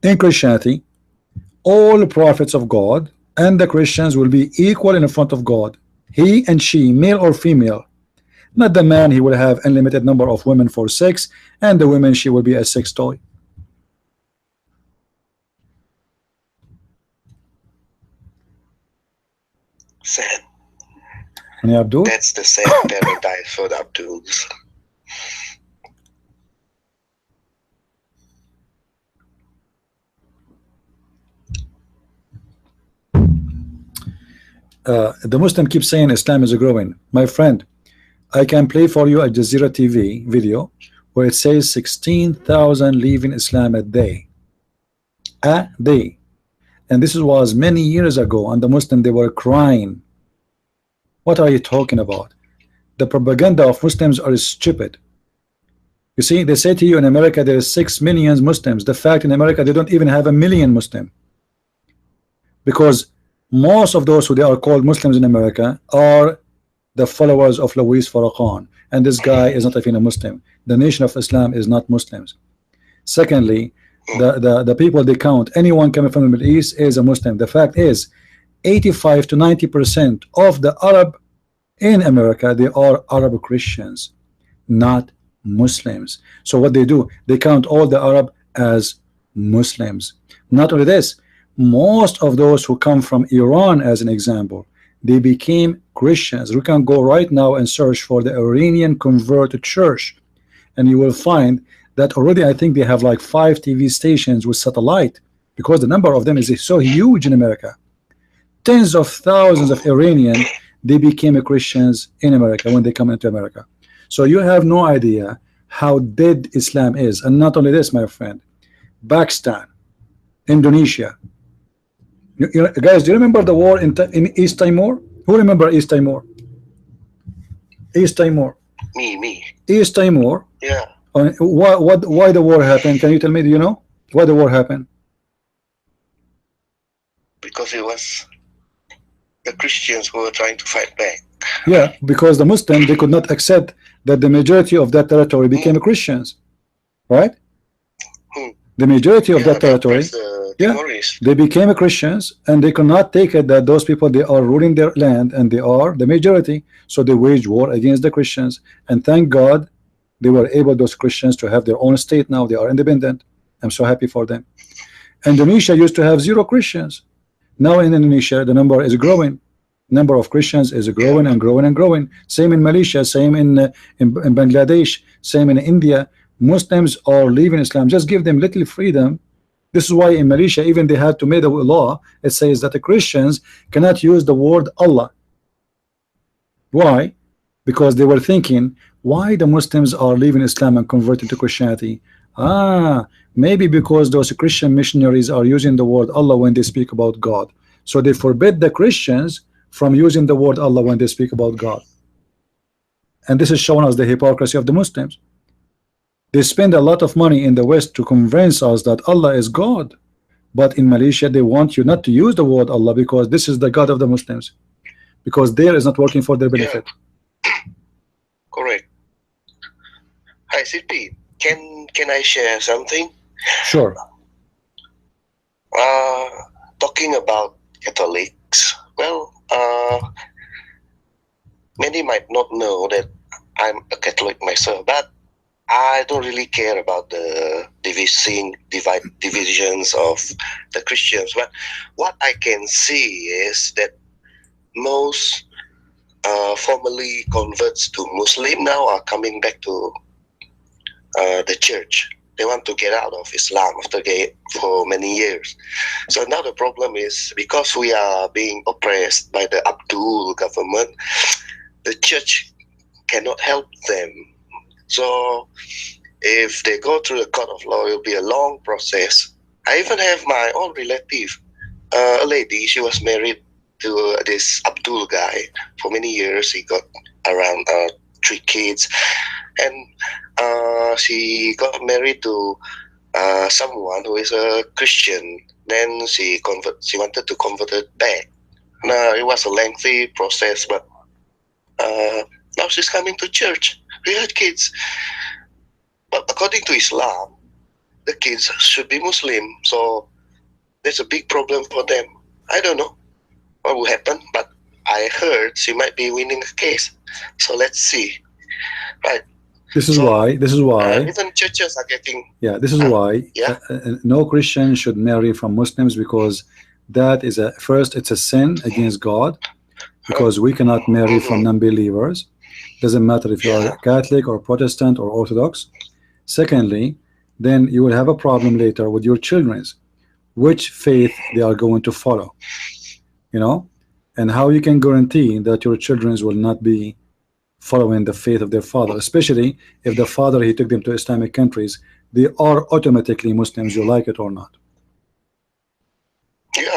In Christianity, all prophets of God and the Christians will be equal in front of God. He and she, male or female. Not the man, he will have unlimited number of women for sex, and the women, she will be a sex toy. Sad. And Abdul? That's the same paradise for the Abduls. The Muslim keeps saying Islam is growing. My friend, I can play for you a Jazeera TV video where it says 16,000 leaving Islam a day. A day. And this was many years ago, and the Muslim, they were crying. What are you talking about? The propaganda of Muslims are stupid. You see, they say to you in America there is 6 million Muslims. The fact in America they don't even have 1 million Muslim, because most of those who they are called Muslims in America are the followers of Louis Farrakhan, and this guy is not even a Muslim. The nation of Islam is not Muslims. Secondly, the people they count, anyone coming from the Middle East is a Muslim. The fact is 85 to 90% of the Arab in America, they are Arab Christians, not Muslims. So what they do, they count all the Arab as Muslims. Not only this, most of those who come from Iran, as an example, they became Christians. We can go right now and search for the Iranian converted church, and you will find that already I think they have like 5 TV stations with satellite, because the number of them is so huge in America. Tens of thousands of Iranians, they became Christians in America when they come into America. So you have no idea how dead Islam is. And not only this, my friend, Pakistan, Indonesia. You guys, do you remember the war in East Timor? Who remember East Timor? East Timor. Me. East Timor. Yeah. Why the war happened? Can you tell me? Do you know why the war happened? Because it was the Christians who were trying to fight back. Yeah, because the Muslims, they could not accept that the majority of that territory became Christians, right? The majority of that territory, they became Christians, and they could not take it that those people, they are ruling their land and they are the majority, so they waged war against the Christians. And thank God they were able, those Christians, to have their own state. Now they are independent. I'm so happy for them. Indonesia used to have 0 Christians. Now in Indonesia the number is growing. Number of Christians is growing and growing and growing. Same in Malaysia, same in Bangladesh, same in India. Muslims are leaving Islam. Just give them little freedom. This is why in Malaysia even they had to make a law. It says that the Christians cannot use the word Allah. Why? Because they were thinking, why the Muslims are leaving Islam and converting to Christianity? Maybe because those Christian missionaries are using the word Allah when they speak about God. So they forbid the Christians from using the word Allah when they speak about God. And this is showing us the hypocrisy of the Muslims. They spend a lot of money in the West to convince us that Allah is God. But in Malaysia, they want you not to use the word Allah because this is the God of the Muslims. Because there is not working for their benefit. Correct. Hi, CP. Can I share something? Sure. Talking about Catholics, well, many might not know that I'm a Catholic myself, but I don't really care about the divisions of the Christians. But what I can see is that most formerly converts to Muslim now are coming back to the church. They want to get out of Islam after for many years. So now the problem is because we are being oppressed by the Abdul government, the church cannot help them. So if they go through the court of law, it will be a long process. I even have my own relative, a lady. She was married to this Abdul guy for many years. He got around 3 kids, and she got married to someone who is a Christian. Then she wanted to convert it back. Now it was a lengthy process, but now she's coming to church. We had kids, but according to Islam, the kids should be Muslim. So there's a big problem for them. I don't know what will happen, but I heard she might be winning a case. So let's see. Right. This is why even churches are getting. This is why no Christian should marry from Muslims, because that is it's a sin against God, because we cannot marry from non-believers. Doesn't matter if you are Catholic or Protestant or Orthodox. Secondly, then you will have a problem later with your children's, which faith they are going to follow, and how you can guarantee that your children's will not be following the faith of their father, especially if the father he took them to Islamic countries. They are automatically Muslims, you like it or not.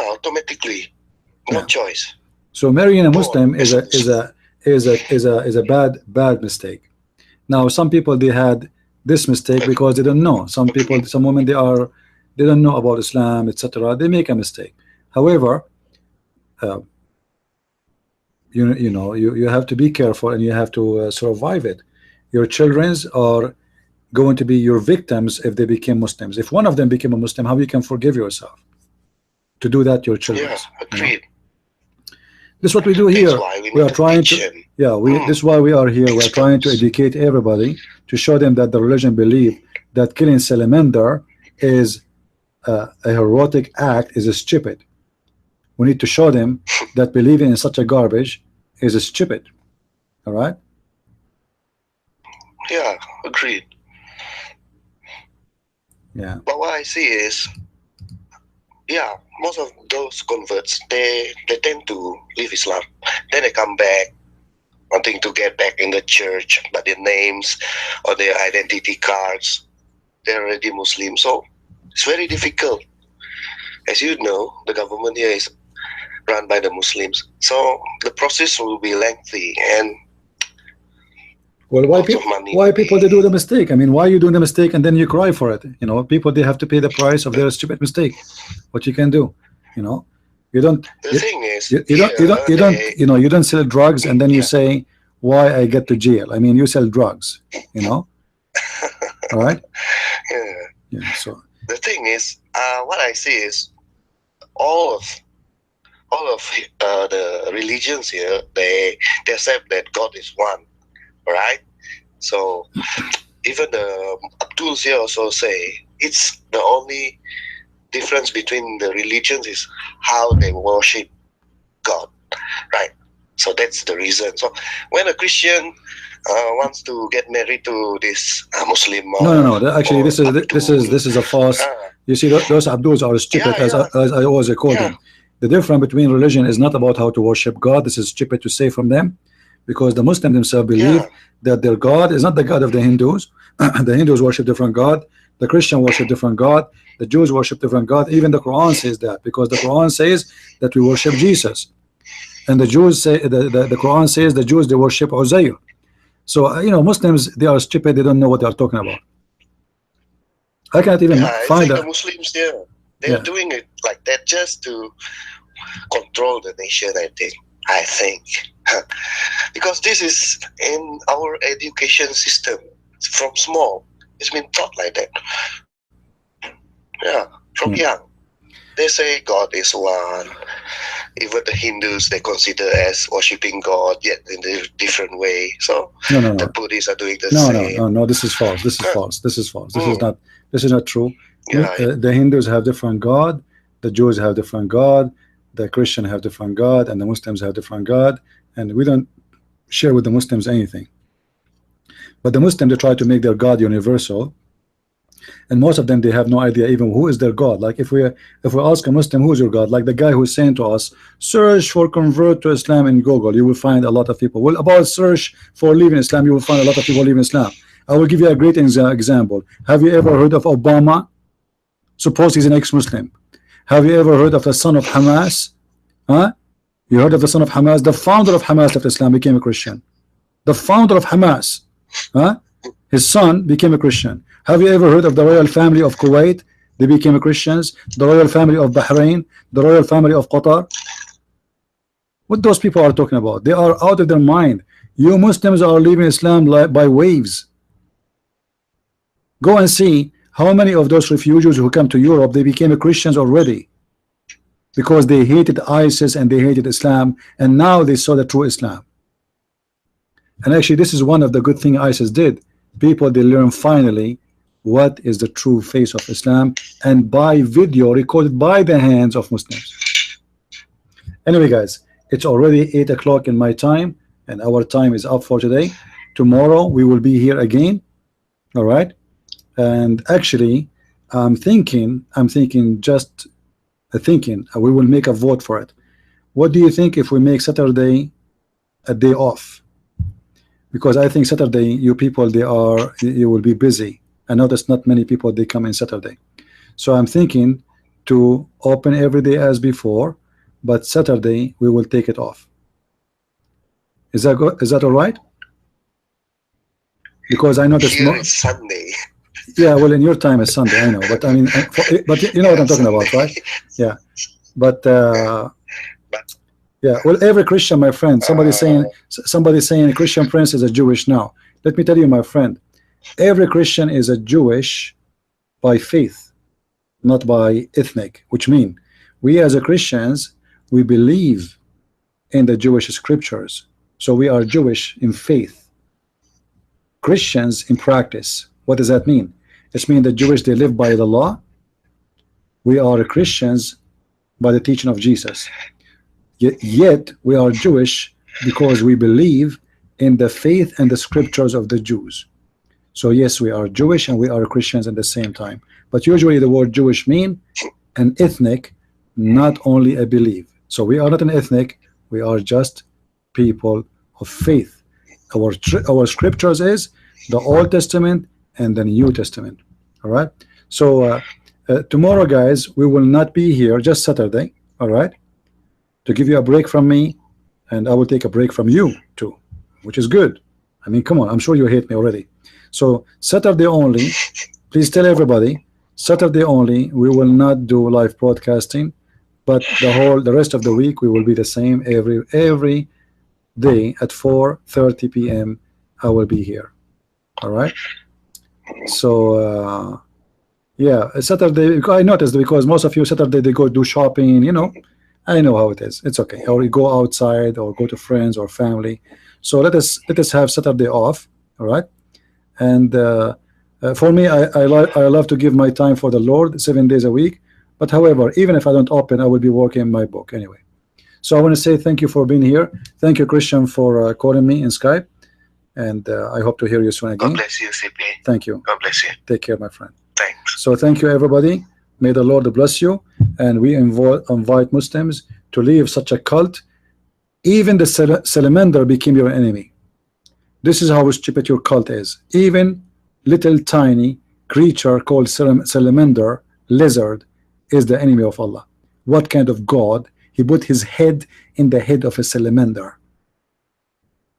Automatically, no choice. So marrying a Muslim is a bad mistake. Now some people, they had this mistake because they don't know. Some women, they don't know about Islam, etc. They make a mistake. However, you have to be careful, and you have to survive it. Your children's are going to be your victims if they became Muslims. If one of them became a Muslim, how you can forgive yourself to do that to your children? Agreed. This is what we do here. We are trying to this is why we are here. We are trying to educate everybody, to show them that the religion believe that killing salamander is a heroic act, is stupid. We need to show them that believing in such a garbage is stupid. All right? Yeah, agreed. Yeah. But what I see is, most of those converts, they tend to leave Islam. Then they come back, wanting to get back in the church, but their names or their identity cards, they're already Muslim. So it's very difficult. As you know, the government here is run by the Muslims, so the process will be lengthy, and why people they do the mistake? I mean, why you doing the mistake and then you cry for it? People, they have to pay the price of their stupid mistake. What you can do, you don't. The thing is, you don't sell drugs and then you say, why I get to jail? I mean, you sell drugs, All right. So the thing is, what I see is all of the religions here, they accept that God is one, right? So even the Abduls here also say it's the only difference between the religions is how they worship God, right? So that's the reason. So when a Christian wants to get married to this Muslim, Actually, this is a false. You see, those Abduls are stupid, as I always call them. The difference between religion is not about how to worship God. This is stupid to say from them, because the Muslims themselves believe that their God is not the God of the Hindus. The Hindus worship different God. The Christian worship different God. The Jews worship different God. Even the Quran says that, because the Quran says that we worship Jesus, and the Jews say the Quran says the Jews, they worship Uzair. So you know, Muslims, they are stupid. They don't know what they are talking about. I can't even find the Muslims. They're doing it like that just to control the nation. I think because this is in our education system from small. It's been taught like that. Yeah, from young. They say God is one. Even the Hindus, they consider as worshipping God, yet in a different way. So the Buddhists are doing the same. No. This is false. This is false. This is false. This is not true. The Hindus have different God. The Jews have different God. The Christian have different God, and the Muslims have different God. And we don't share with the Muslims anything. But the Muslims, they try to make their God universal. And most of them, they have no idea even who is their God. Like if we ask a Muslim, who is your God, like the guy who's saying to us, search for convert to Islam in Google, you will find a lot of people. Well, about search for leaving Islam, you will find a lot of people leaving Islam. I will give you a great example. Have you ever heard of Obama? Suppose he's an ex-Muslim. Have you ever heard of the son of Hamas? Huh? You heard of the son of Hamas? The founder of Hamas of Islam became a Christian. The founder of Hamas, huh? His son became a Christian. Have you ever heard of the royal family of Kuwait? They became Christians. The royal family of Bahrain, the royal family of Qatar. What those people are talking about? They are out of their mind. You Muslims are leaving Islam by waves. Go and see how many of those refugees who come to Europe, they became Christians already, because they hated ISIS and they hated Islam, and now they saw the true Islam. And actually, this is one of the good things ISIS did. People, they learn finally what is the true face of Islam, and by video recorded by the hands of Muslims. Anyway, guys, it's already 8 o'clock in my time, and our time is up for today. Tomorrow we will be here again. All right. And actually, I'm thinking we will make a vote for it. What do you think if we make Saturday a day off? Because I think Saturday, you people, you will be busy. I notice not many people, they come in Saturday. So I'm thinking to open every day as before, but Saturday we will take it off. Is that good? Is that all right? Because I notice it's Sunday. Yeah, well, in your time is Sunday, I know, but I mean, but you know what I'm talking about, right? Yeah, but yeah, well, every Christian, my friend, somebody saying a Christian prince is a Jewish now. Let me tell you, my friend, every Christian is a Jewish by faith, not by ethnic, which means we as a Christians, we believe in the Jewish scriptures. So we are Jewish in faith, Christians in practice. What does that mean? It means the Jewish, they live by the law. We are Christians by the teaching of Jesus. Yet we are Jewish because we believe in the faith and the scriptures of the Jews. So yes, we are Jewish and we are Christians at the same time. But usually the word Jewish mean an ethnic, not only a belief. So we are not an ethnic, we are just people of faith. Our scriptures is the Old Testament and the New Testament. All right. So tomorrow, guys, we will not be here, just Saturday. All right, to give you a break from me, and I will take a break from you too, which is good. I mean, come on, I'm sure you hate me already. So Saturday only, please tell everybody, Saturday only, we will not do live broadcasting, but the rest of the week we will be the same. Every day at 4:30 p.m. I will be here. All right. So yeah, Saturday, I noticed, because most of you Saturday they go do shopping, you know. I know how it is. It's okay. Or you go outside or go to friends or family. So let us have Saturday off. All right. And for me, I love to give my time for the Lord 7 days a week. But however, even if I don't open, I will be working my book anyway. So I want to say thank you for being here. Thank you, Christian, for calling me in Skype, and I hope to hear you soon again. God bless you, CP. Thank you. God bless you. Take care, my friend. Thanks. So thank you, everybody. May the Lord bless you, and we invite Muslims to leave such a cult. Even the salamander became your enemy. This is how stupid your cult is. Even little tiny creature called salamander, lizard, is the enemy of Allah. What kind of God? He put his head in the head of a salamander.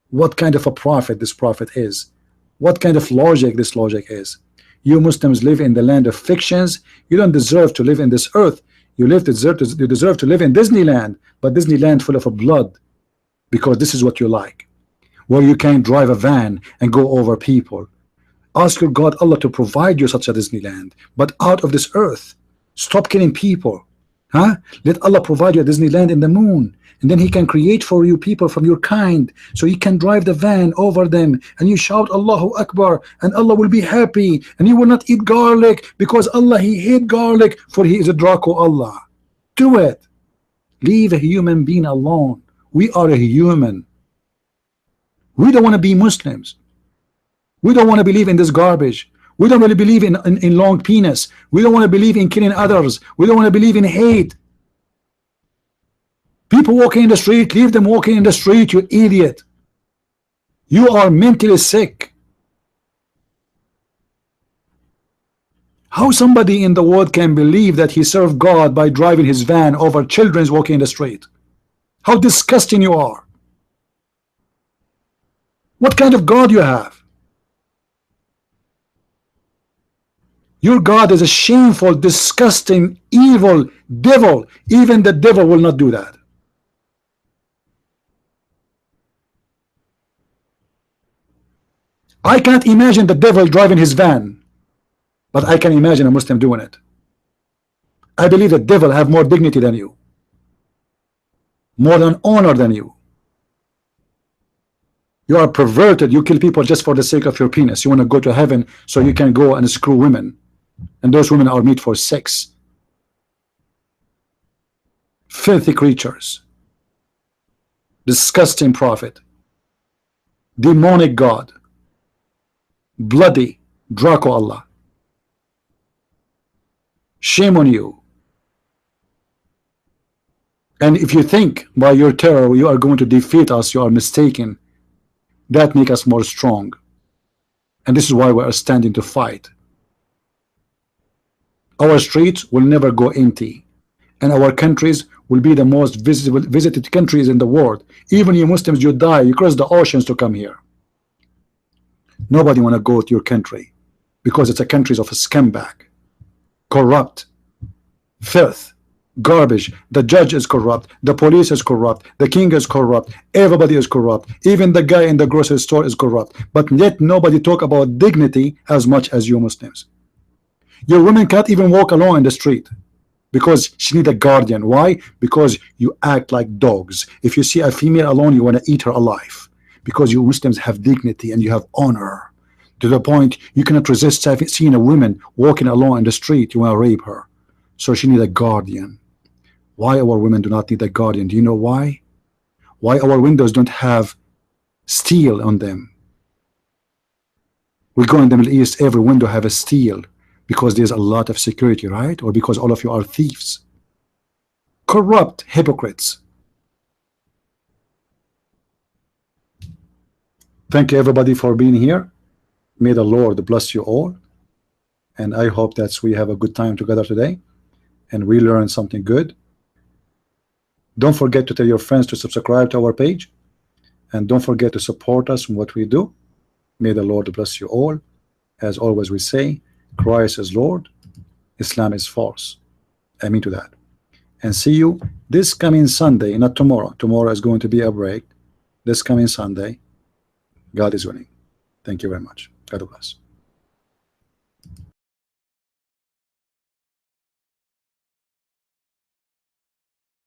What kind of a prophet this prophet is? What kind of logic this logic is? You Muslims live in the land of fictions. You don't deserve to live in this earth. You deserve to live in Disneyland, but Disneyland full of blood, because this is what you like, where you can drive a van and go over people. Ask your God Allah to provide you such a Disneyland, but out of this earth. Stop killing people. Let Allah provide you a Disneyland in the moon, and then He can create for you people from your kind, so you can drive the van over them, and you shout Allahu Akbar, and Allah will be happy, and you will not eat garlic, because Allah, He hate garlic, for He is a Draco Allah. Do it. Leave a human being alone. We are a human. We don't want to be Muslims. We don't want to believe in this garbage. We don't really believe in long penis. We don't want to believe in killing others. We don't want to believe in hate. People walking in the street, leave them walking in the street, you idiot. You are mentally sick. How somebody in the world can believe that he served God by driving his van over children walking in the street? How disgusting you are. What kind of God you have? Your God is a shameful, disgusting, evil devil. Even the devil will not do that. I can't imagine the devil driving his van, but I can imagine a Muslim doing it. I believe the devil have more dignity than you, more than honor than you. You are perverted. You kill people just for the sake of your penis. You want to go to heaven so you can go and screw women, and those women are meant for sex. Filthy creatures. Disgusting prophet. Demonic God. Bloody Draco Allah. Shame on you. And if you think by your terror you are going to defeat us, you are mistaken. That makes us more strong. And this is why we are standing to fight. Our streets will never go empty, and our countries will be the most visited countries in the world. Even you Muslims, you die, you cross the oceans to come here. Nobody want to go to your country, because it's a country of a scumbag, corrupt, filth, garbage. The judge is corrupt, the police is corrupt, the king is corrupt, everybody is corrupt, even the guy in the grocery store is corrupt. But yet nobody talk about dignity as much as you Muslims. Your woman can't even walk alone in the street because she need a guardian. Why? Because you act like dogs. If you see a female alone, you want to eat her alive, because you Muslims have dignity and you have honor, to the point you cannot resist seeing a woman walking alone in the street. You want to rape her, so she need a guardian. Why our women do not need a guardian? Do you know why? Why our windows don't have steel on them? We go in the Middle East, every window have a steel, because there's a lot of security, right? Or because all of you are thieves, corrupt hypocrites. Thank you everybody for being here. May the Lord bless you all, and I hope that we have a good time together today and we learn something good. Don't forget to tell your friends to subscribe to our page, and don't forget to support us in what we do. May the Lord bless you all. As always we say, Christ is Lord, Islam is false. Amen to that. And see you this coming Sunday, not tomorrow. Tomorrow is going to be a break. This coming Sunday, God is winning. Thank you very much. God bless.